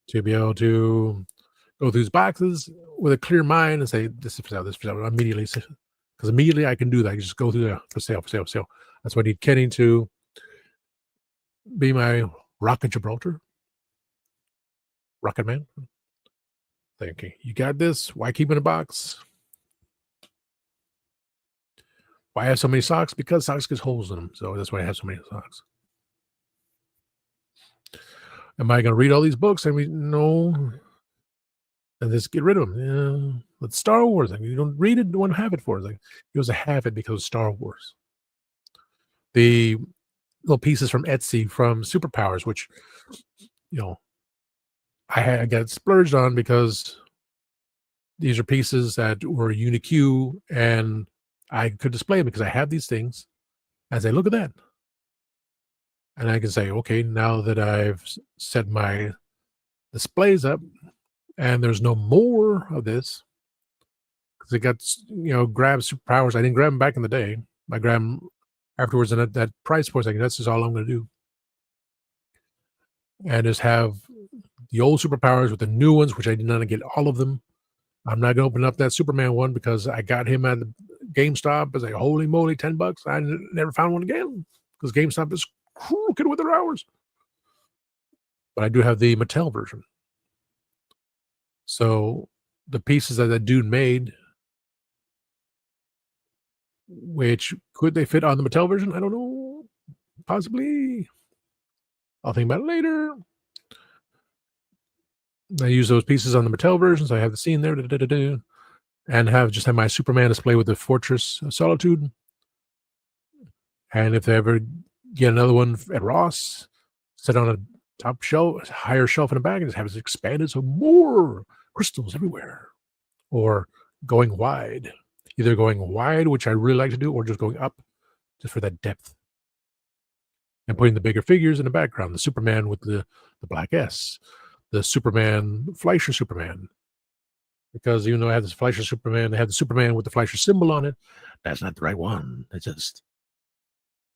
to be able to go through these boxes with a clear mind and say, this is for sale, this is for sale, immediately. Because immediately I can do that. I can just go through there for sale, for sale, for sale. That's why I need Kenny to be my Rock of Gibraltar. Rocket Man. Okay, you got this. Why keep it in a box? Why have so many socks? Because socks get holes in them. So that's why I have so many socks. Am I going to read all these books? I mean, no. And just get rid of them. Yeah. But Star Wars, you don't read it, you don't have it for it. It was a habit because of Star Wars. The little pieces from Etsy from Superpowers, which, I got splurged on because these are pieces that were unique and I could display them because I have these things. As I look at that, and I can say, okay, now that I've set my displays up and there's no more of this, because it got, grab Superpowers. I didn't grab them back in the day. I grabbed them afterwards, and at that price point, that's just all I'm going to do. And just have the old Superpowers with the new ones, which I did not get all of them. I'm not going to open up that Superman one because I got him at the GameStop. I was like, holy moly, $10. I never found one again because GameStop is crooked with their hours. But I do have the Mattel version. So the pieces that dude made, which could they fit on the Mattel version? I don't know. Possibly. I'll think about it later. I use those pieces on the Mattel version, so I have the scene there, and have my Superman display with the Fortress of Solitude. And if they ever get another one at Ross, sit on a top shelf, higher shelf in the back, and just have it expanded so more crystals everywhere. Or going wide. Either going wide, which I really like to do, or just going up, just for that depth. And putting the bigger figures in the background. The Superman with the black S. The Superman, Fleischer Superman. Because even though I had this Fleischer Superman, they had the Superman with the Fleischer symbol on it. That's not the right one. It's just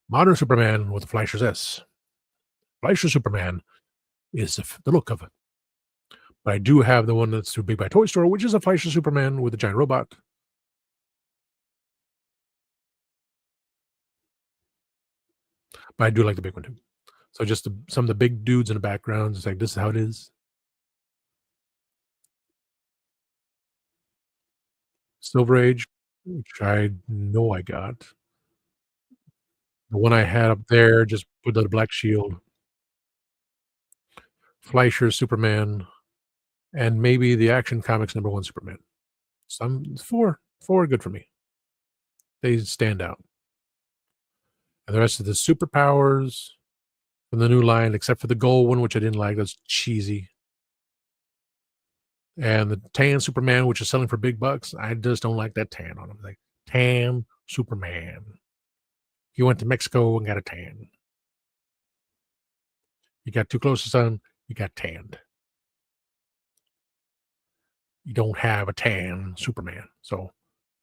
modern Superman with the Fleischer's S. Fleischer Superman is the look of it. But I do have the one that's too big by Toy Store, which is a Fleischer Superman with a giant robot. But I do like the big one too. So just some of the big dudes in the background. It's like, this is how it is. Silver Age, which I know I got. The one I had up there, just with the black shield. Fleischer Superman, and maybe the Action Comics #1 Superman. Four are good for me. They stand out. And the rest of the Superpowers from the new line, except for the gold one, which I didn't like. That's cheesy. And the tan Superman, which is selling for big bucks, I just don't like that tan on him. Like, tan Superman. He went to Mexico and got a tan. You got too close to the sun, you got tanned. You don't have a tan Superman. So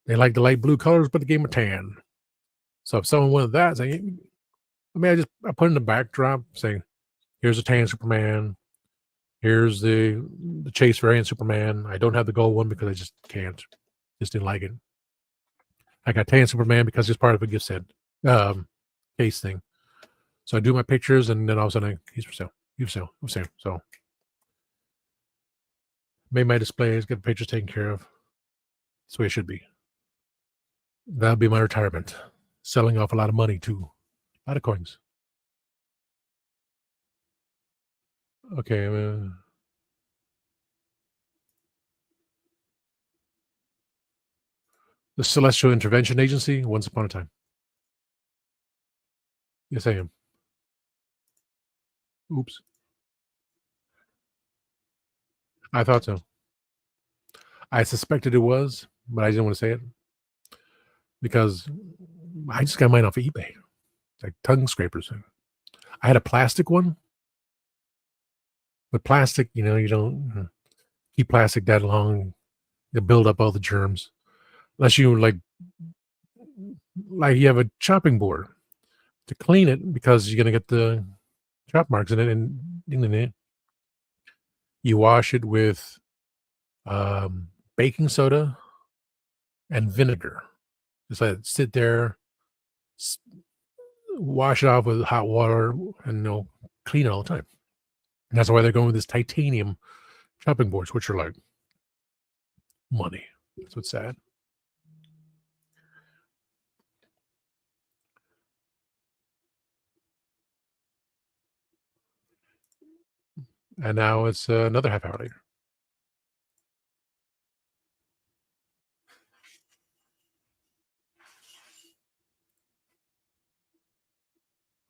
they like the light blue colors, but they gave him a tan. So if someone wanted that, I put in the backdrop saying, here's a tan Superman. Here's the Chase variant Superman. I don't have the gold one because I just can't. Just didn't like it. I got tan Superman because it's part of a gift set case thing. So I do my pictures, and then all of a sudden he's for sale. He's for sale. I'm saying so. Made my displays, get the pictures taken care of. That's the way it should be. That'll be my retirement. Selling off a lot of money too. A lot of coins. Okay. The Celestial Intervention Agency, Once Upon a Time. Yes, I am. Oops. I thought so. I suspected it was, but I didn't want to say it because I just got mine off of eBay. Like tongue scrapers. I had a plastic one, but plastic, you don't keep plastic that long. You build up all the germs. Unless you like you have a chopping board to clean it because you're going to get the chop marks in it. And you wash it with baking soda and vinegar. Just let it sit there, wash it off with hot water, and clean it all the time. And that's why they're going with this titanium chopping boards, which are like money. That's what's sad. And now it's another half hour later.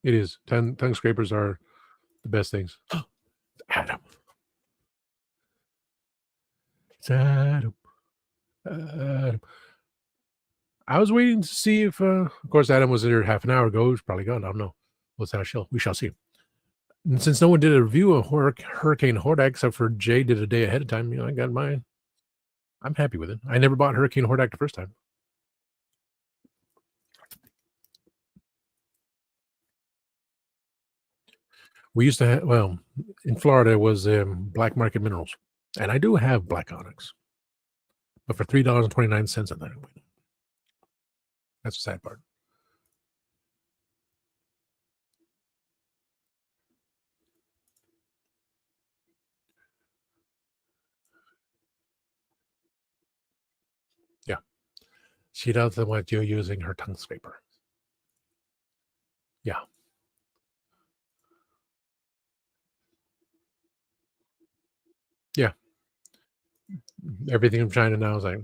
It is. Tongue scrapers are the best things. Adam. It's Adam. Adam. I was waiting to see if, of course, Adam was there half an hour ago. He's probably gone. I don't know. We shall see. And since no one did a review of Hurricane Hordak except for Jay did a day ahead of time, I got mine. I'm happy with it. I never bought Hurricane Hordak the first time. We used to have, well, in Florida, it was black market minerals. And I do have black onyx. But for $3.29, I thought it went. That's the sad part. Yeah. She doesn't want you using her tongue scraper. Yeah. Yeah. Everything from China now is like,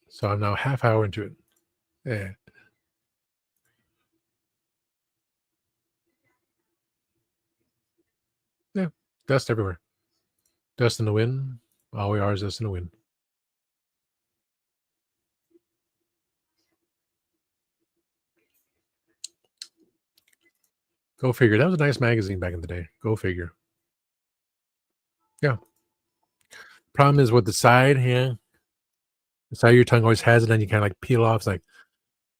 So I'm now half hour into it. Yeah. Yeah. Dust everywhere. Dust in the wind. All we are is dust in the wind. Go figure. That was a nice magazine back in the day. Go figure. Yeah. Problem is with the side, yeah. The side of your tongue always has it, and you kind of like peel off.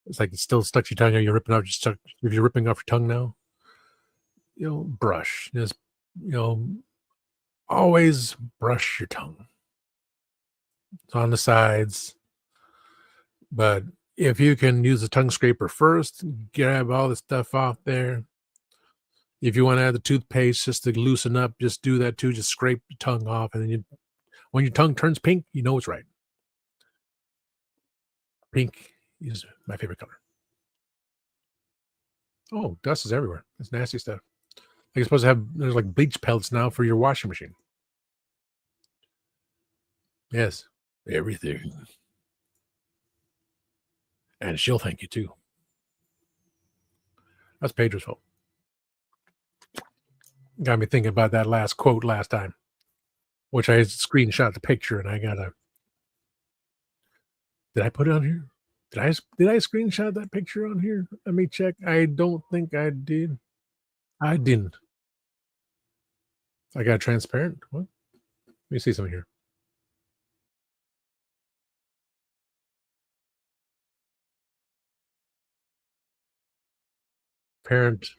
It's like it's still stuck to your tongue, and you're ripping off. If you're ripping off your tongue now, brush. Just always brush your tongue. It's on the sides, but if you can use the tongue scraper first, grab all the stuff off there. If you want to add the toothpaste just to loosen up, just do that too. Just scrape your tongue off, and then when your tongue turns pink, you know it's right. Pink is my favorite color. Oh, dust is everywhere. It's nasty stuff. Like you're supposed to have, there's like bleach pellets now for your washing machine. Yes, everything. And she'll thank you too. That's Pedro's fault. Got me thinking about that last quote last time, which I screenshot the picture and I gotta. Did I put it on here? Did I screenshot that picture on here? Let me check. I don't think I did. I didn't. I got transparent. What? Let me see something here. Parent,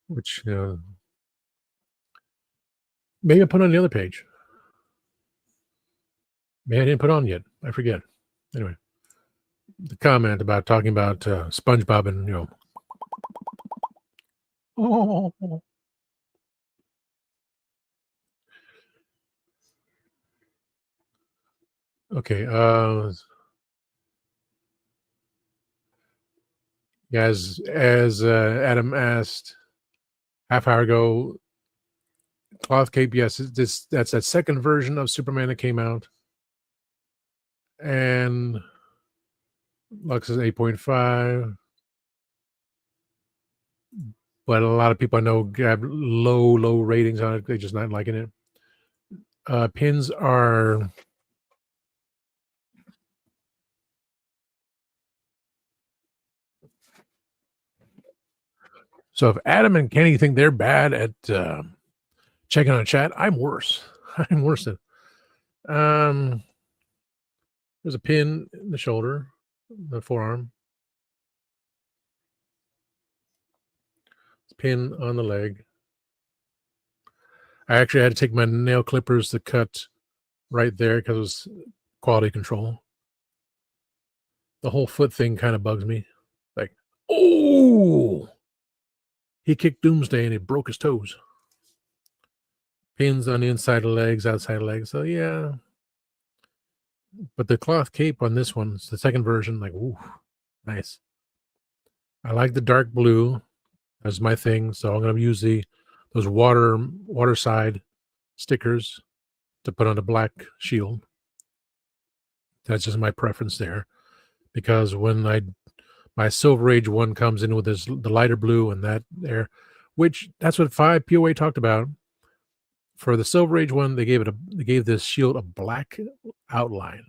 which maybe I put on the other page. Maybe I didn't put on yet. I forget. Anyway, the comment about talking about SpongeBob and Oh. Okay. As Adam asked half hour ago, cloth cape. Yes, that's that second version of Superman that came out, and Lux is 8.5. But a lot of people I know have low ratings on it. They're just not liking it. Pins are so if Adam and Kenny think they're bad at checking on chat, I'm worse. I'm worse than there's a pin in the shoulder, the forearm, pin on the leg. I actually had to take my nail clippers to cut right there because it was quality control. The whole foot thing kind of bugs me. Like, oh, he kicked Doomsday and he broke his toes. Pins on the inside of the legs, outside of the legs. So yeah. But the cloth cape on this one, it's the second version, like, ooh, nice. I like the dark blue. That's my thing. So I'm gonna use those water side stickers to put on the black shield. That's just my preference there. Because when my Silver Age one comes in with the lighter blue and that there, which that's what 5 POA talked about. For the Silver Age one, they gave this shield a black outline,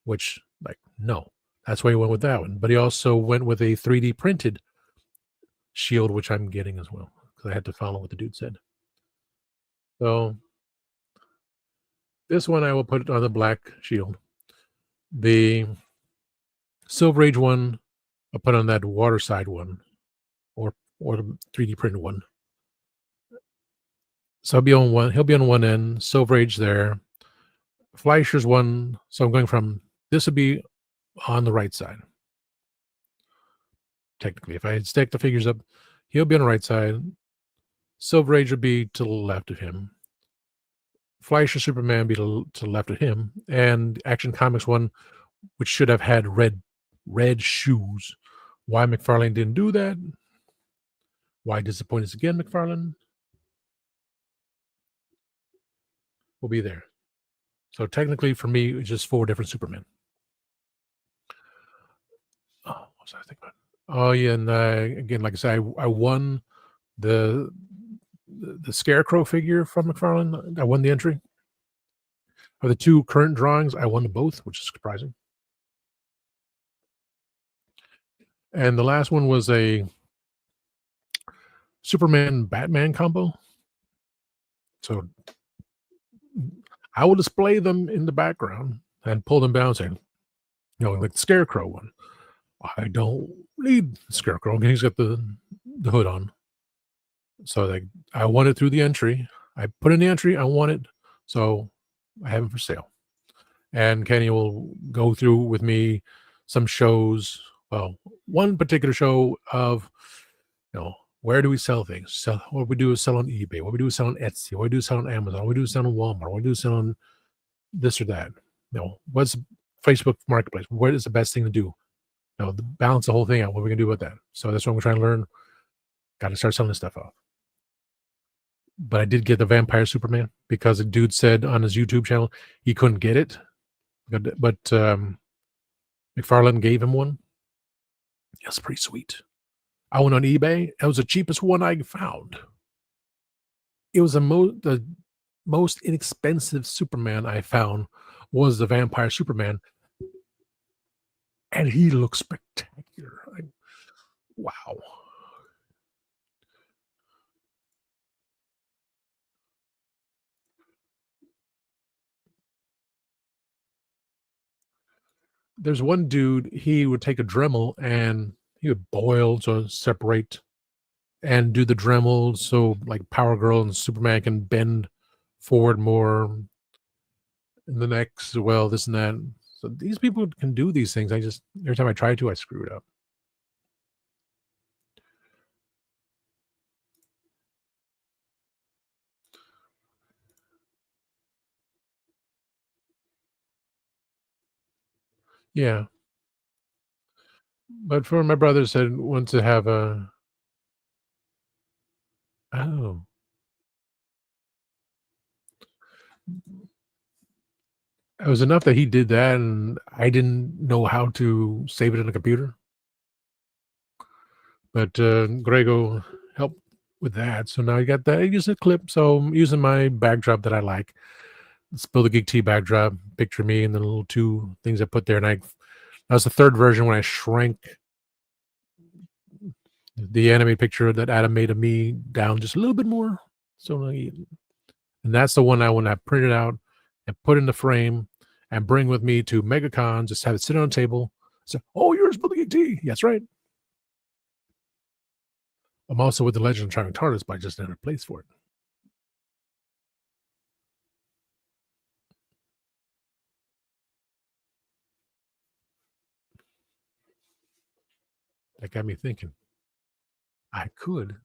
which like no, that's why he went with that one. But he also went with a 3D printed shield, which I'm getting as well because I had to follow what the dude said. So this one I will put on the black shield. The Silver Age one, I'll put on that water side one, or the 3D printed one. So he'll be on one end, Silver Age there. Fleischer's one, so I'm going from this would be on the right side. Technically, if I stack the figures up, he'll be on the right side. Silver Age would be to the left of him. Fleischer Superman be to the left of him, and Action Comics one, which should have had red shoes. Why McFarlane didn't do that? Why disappoint us again, McFarlane? Will be there. So technically, for me, it's just 4 different Supermen. Oh, what was I thinking about? Oh yeah, and again, like I said, I won the Scarecrow figure from McFarlane. I won the entry. Of the 2 current drawings, I won both, which is surprising. And the last one was a Superman Batman combo. So I will display them in the background and pull them down, saying, like the Scarecrow one. I don't need Scarecrow. He's got the hood on. So like I won it through the entry. I put in the entry. I won it. So I have it for sale. And Kenny will go through with me some shows. Well, one particular show of, where do we sell things? What we do is sell on eBay. What we do is sell on Etsy. What we do is sell on Amazon. What we do is sell on Walmart. What we do is sell on this or that. What's Facebook Marketplace? What is the best thing to do? Balance the whole thing out. What are we gonna do about that? So that's what I'm trying to learn. Got to start selling this stuff off. But I did get the Vampire Superman because a dude said on his YouTube channel he couldn't get it, but McFarlane gave him one. That's pretty sweet. I went on eBay. That was the cheapest one I found. It was the most inexpensive Superman I found was the Vampire Superman, and he looks spectacular. Wow. There's one dude, he would take a Dremel and he would boil to separate and do the Dremel so like Power Girl and Superman can bend forward more in the next, well, this and that. So these people can do these things. Every time I try to, I screw it up. Yeah. But for my brother said want to have oh, it was enough that he did that and I didn't know how to save it in a computer. But Grego helped with that. So now I got that. I use a clip. So I'm using my backdrop that I like. Spill the Geek Tea backdrop, picture me, and the little 2 things I put there. And that was the 3rd version when I shrank the anime picture that Adam made of me down just a little bit more. So, and that's the one I want to print it out and put in the frame and bring with me to MegaCon. Just have it sit on a table. So, oh, you're Spill the Geek Tea. That's right. I'm also with the Legend of Charming TARDIS, but I just never had a place for it. That got me thinking. I could.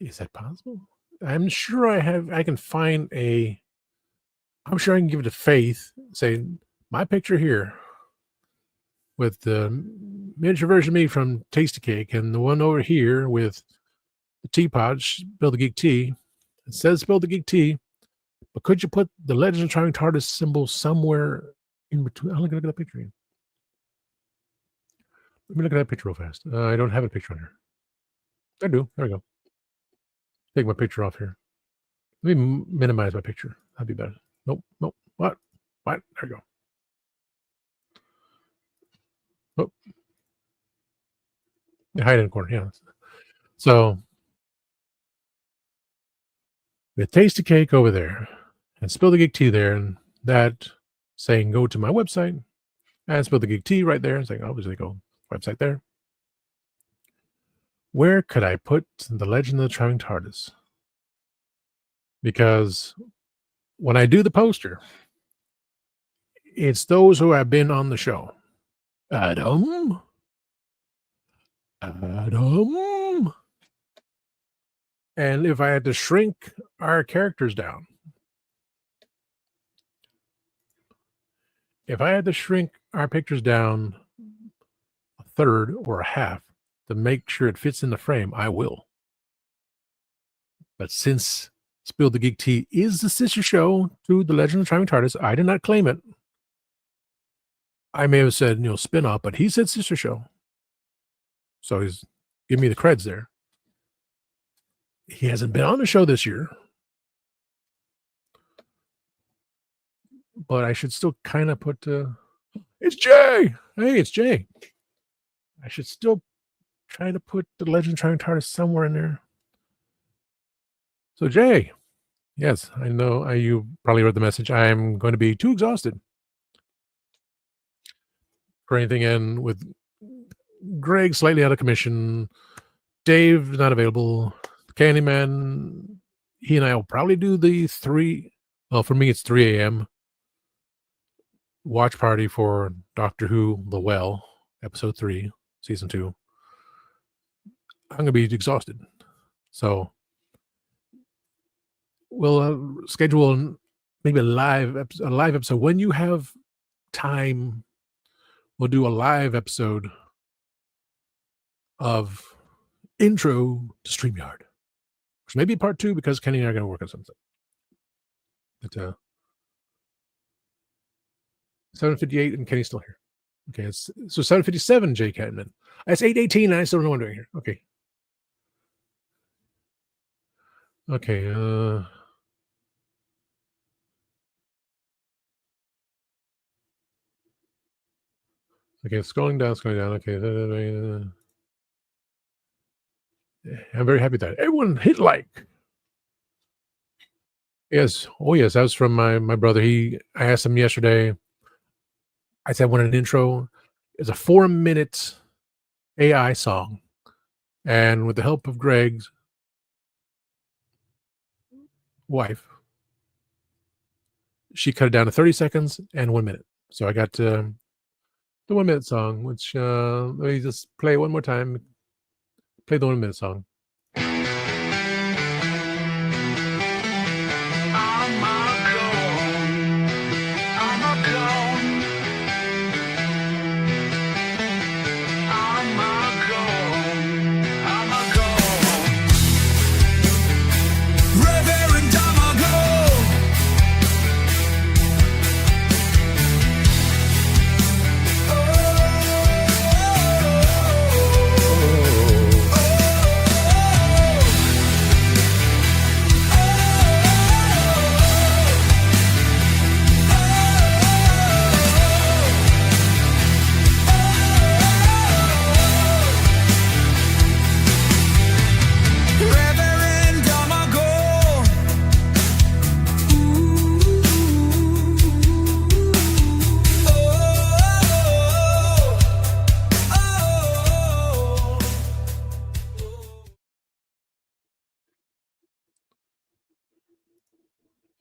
Is that possible? I'm sure I can find I'm sure I can give it to Faith, say, my picture here with the miniature version of me from Tasty Cake and the one over here with the teapot, Spill the Geek Tea. It says Spill the Geek Tea, but could you put the Legend of Trying TARDIS symbol somewhere in between? I'll look at that picture again. Let me look at that picture real fast. I don't have a picture on here. I do. There we go. Take my picture off here. Let me minimize my picture. That'd be better. Nope. Nope. What? There we go. Oh, hide in the corner. Yeah. So we taste the cake over there and Spill the Geek Tea there, and that saying go to my website and Spill the Geek Tea right there, and saying obviously go website there. Where could I put the Legend of the Traveling TARDIS? Because when I do the poster, it's those who have been on the show. Adam. And if I had to shrink our characters down, if I had to shrink our pictures down a third or a half to make sure it fits in the frame, I will. But since Spill the Geek Tea is the sister show to The Legend of the Traveling TARDIS, I did not claim it. I may have said, spin off, but he said sister show. So he's giving me the creds there. He hasn't been on the show this year, but I should still kind of put, it's Jay. Hey, it's Jay. I should still try to put the Legend of Traveling TARDIS somewhere in there. So Jay, yes, I know you probably read the message. I'm going to be too exhausted for anything, and with Greg slightly out of commission, Dave not available, Candyman, he and I will probably do the 3, well, for me it's 3 a.m. watch party for Doctor Who The Well, episode 3, season 2. I'm going to be exhausted. So we'll schedule maybe a live episode. When you have time, we'll do a live episode of Intro to StreamYard, which may be part 2 because Kenny and I are going to work on something. But 7:58 and Kenny's still here. Okay, so 7:57, Jay Catman. That's 8:18 and I still don't know what I'm doing here. Okay. Okay, okay, scrolling down. Okay. I'm very happy that everyone hit like. Yes. Oh, yes. That was from my brother. I asked him yesterday. I said, I want an intro. It's a 4-minute AI song. And with the help of Greg's wife, she cut it down to 30 seconds and 1 minute. So I got the 1-minute song, which let me just play it one more time. Play the 1-minute song.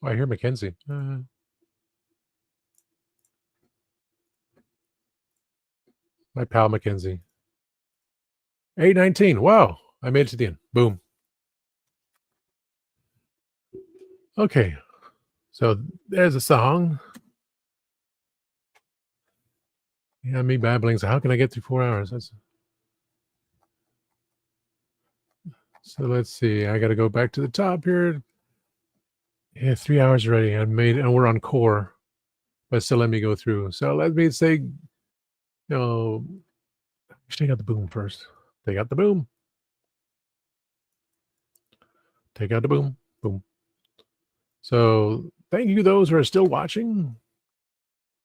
Oh, I hear Mackenzie. My pal Mackenzie. 8:19. Wow, I made it to the end. Boom. Okay, so there's a song. Yeah, me babbling. So how can I get through 4 hours? So let's see. I got to go back to the top here. Yeah, 3 hours already. I made, and we're on core, but still let me go through. So let me say, take out the boom first. Take out the boom. Take out the boom. Boom. So thank you, those who are still watching.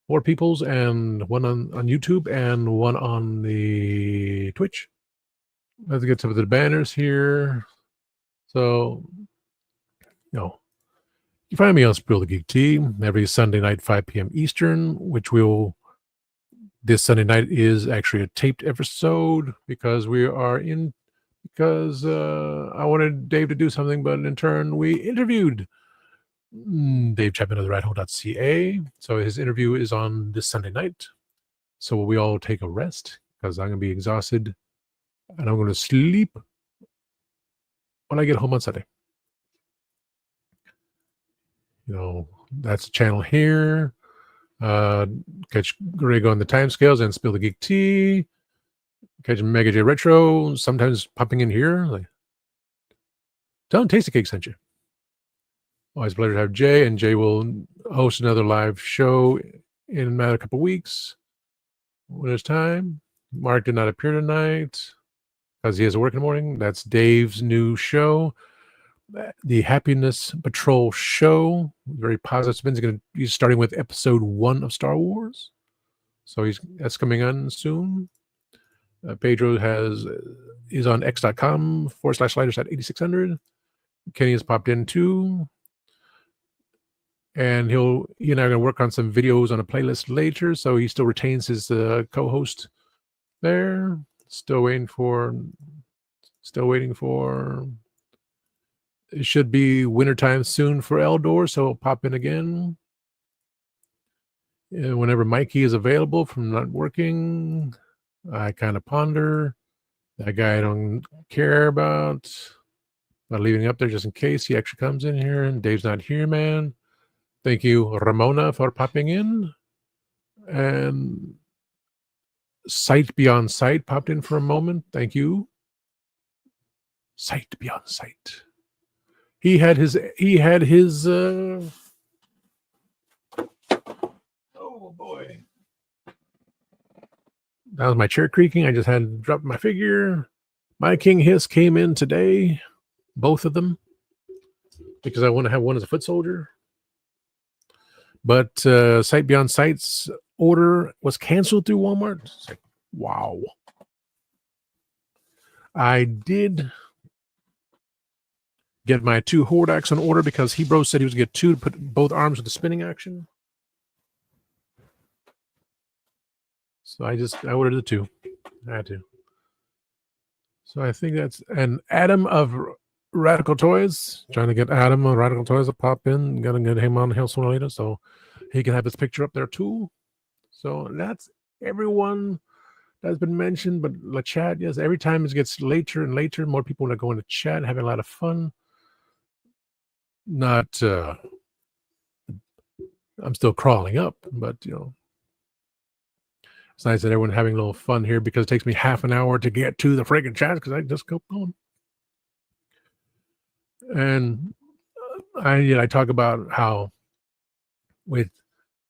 4 peoples, and one on YouTube and one on the Twitch. Let's get some of the banners here. So, you find me on Spill the Geek Team every Sunday night, 5 p.m. Eastern, which this Sunday night is actually a taped episode because I wanted Dave to do something, but in turn, we interviewed Dave Chapman of the rathole.ca. So his interview is on this Sunday night. So we all take a rest because I'm going to be exhausted and I'm going to sleep when I get home on Sunday. That's the channel here. Catch Greg on the timescales and Spill the Geek Tea. Catch Mega J Retro, sometimes popping in here. Tell him Taste the Cake sent you. Always a pleasure to have Jay, and Jay will host another live show in a matter of couple weeks when it's time. Mark did not appear tonight because he has to work in the morning. That's Dave's new show, the Happiness Patrol Show. Very positive spin. He's starting with episode 1 of Star Wars, so that's coming on soon. Pedro is on x.com/lightersat8600. Kenny has popped in too. And he and I are going to work on some videos on a playlist later. So he still retains his co-host there. Still waiting for. It should be wintertime soon for Eldor, so he'll pop in again. Whenever Mikey is available from not working, I kind of ponder. That guy I don't care about. But leaving it up there just in case he actually comes in here. And Dave's not here, man. Thank you, Ramona, for popping in. And Sight Beyond Sight popped in for a moment. Thank you. Sight Beyond Sight. He had his oh boy. That was my chair creaking. I just had to drop my figure. My King Hiss came in today. Both of them. Because I want to have one as a foot soldier. But Sight Beyond Sight's order was canceled through Walmart. It's like, wow. I did get my 2 Hordaks on order because Hebro said he was going to get 2 to put both arms with the spinning action. So I ordered the 2. I had to. So I think that's an Adam of Radical Toys. Trying to get Adam of Radical Toys to pop in. Gonna get him on the hill sooner or later, so he can have his picture up there too. So that's everyone that's been mentioned. But the chat, yes, every time it gets later and later, more people are going to chat, having a lot of fun. Not, I'm still crawling up, but it's nice that everyone's having a little fun here because it takes me half an hour to get to the friggin' chat because I just go going. And I talk about how with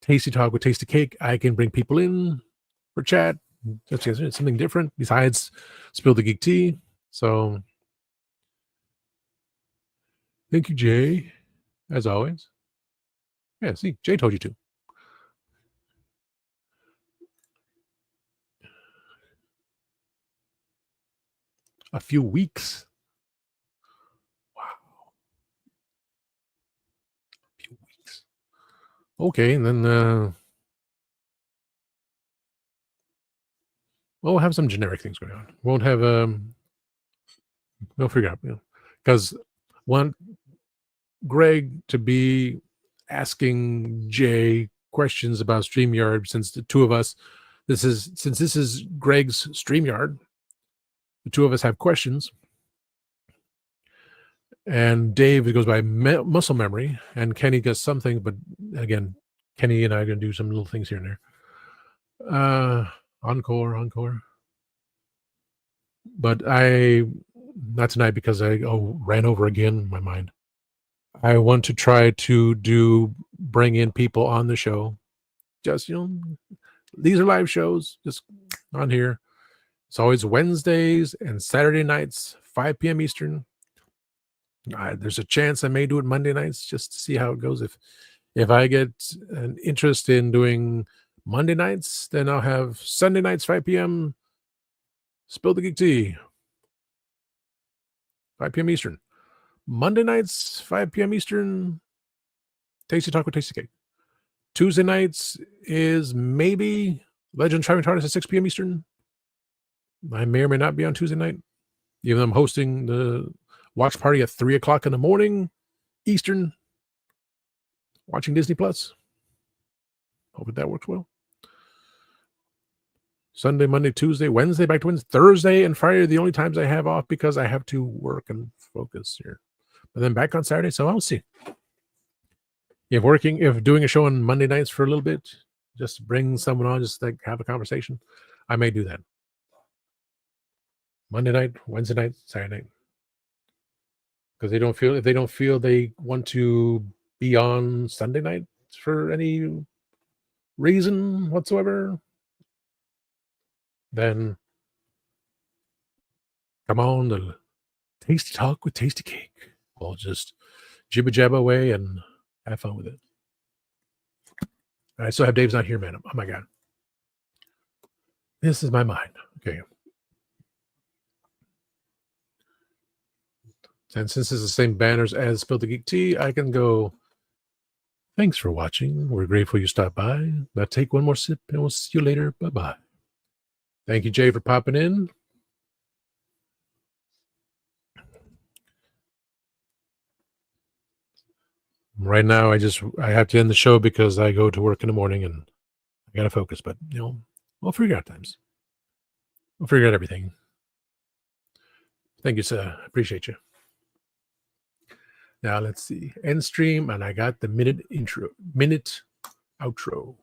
Tasty Talk with Tasty Cake, I can bring people in for chat. It's something different besides Spill the Geek Tea. So thank you, Jay, as always. Yeah, see, Jay told you to. A few weeks. Wow. A few weeks. Okay, and then we'll have some generic things going on. Won't have we'll figure out, because want Greg to be asking Jay questions about StreamYard since the 2 of us since this is Greg's StreamYard, the two of us have questions. And Dave, it goes by muscle memory, and Kenny does something, but again, Kenny and I are going to do some little things here and there. Encore. But not tonight because I ran over again in my mind. I want to try to bring in people on the show. Just, these are live shows just on here. It's always Wednesdays and Saturday nights, 5 p.m. Eastern. There's a chance I may do it Monday nights just to see how it goes. If I get an interest in doing Monday nights, then I'll have Sunday nights, 5 p.m. Spill the Geek Tea, 5 p.m. Eastern. Monday nights, 5 p.m. Eastern, Tasty Talk with Tasty Cake. Tuesday nights is maybe Legend Traveling TARDIS at 6 p.m. Eastern. I may or may not be on Tuesday night, even though I'm hosting the watch party at 3 o'clock in the morning Eastern, watching Disney Plus. Hope that works well. Sunday, Monday, Tuesday, Wednesday, back to Wednesday, Thursday, and Friday are the only times I have off because I have to work and focus here. But then back on Saturday, so I'll see. If doing a show on Monday nights for a little bit, just bring someone on, just like have a conversation, I may do that. Monday night, Wednesday night, Saturday night. Because if they don't feel they want to be on Sunday night for any reason whatsoever, then come on to Tasty Talk with Tasty Cake. We'll just jibba jabba away and have fun with it. I still have Dave's not here, man. Oh my God. This is my mind. Okay. And since it's the same banners as Spill the Geek Tea, I can go, thanks for watching. We're grateful you stopped by. Now take one more sip and we'll see you later. Bye-bye. Thank you, Jay, for popping in. Right now, I have to end the show because I go to work in the morning and I got to focus. But, we'll figure out times. We'll figure out everything. Thank you, sir. Appreciate you. Now, let's see. End stream, and I got the minute outro.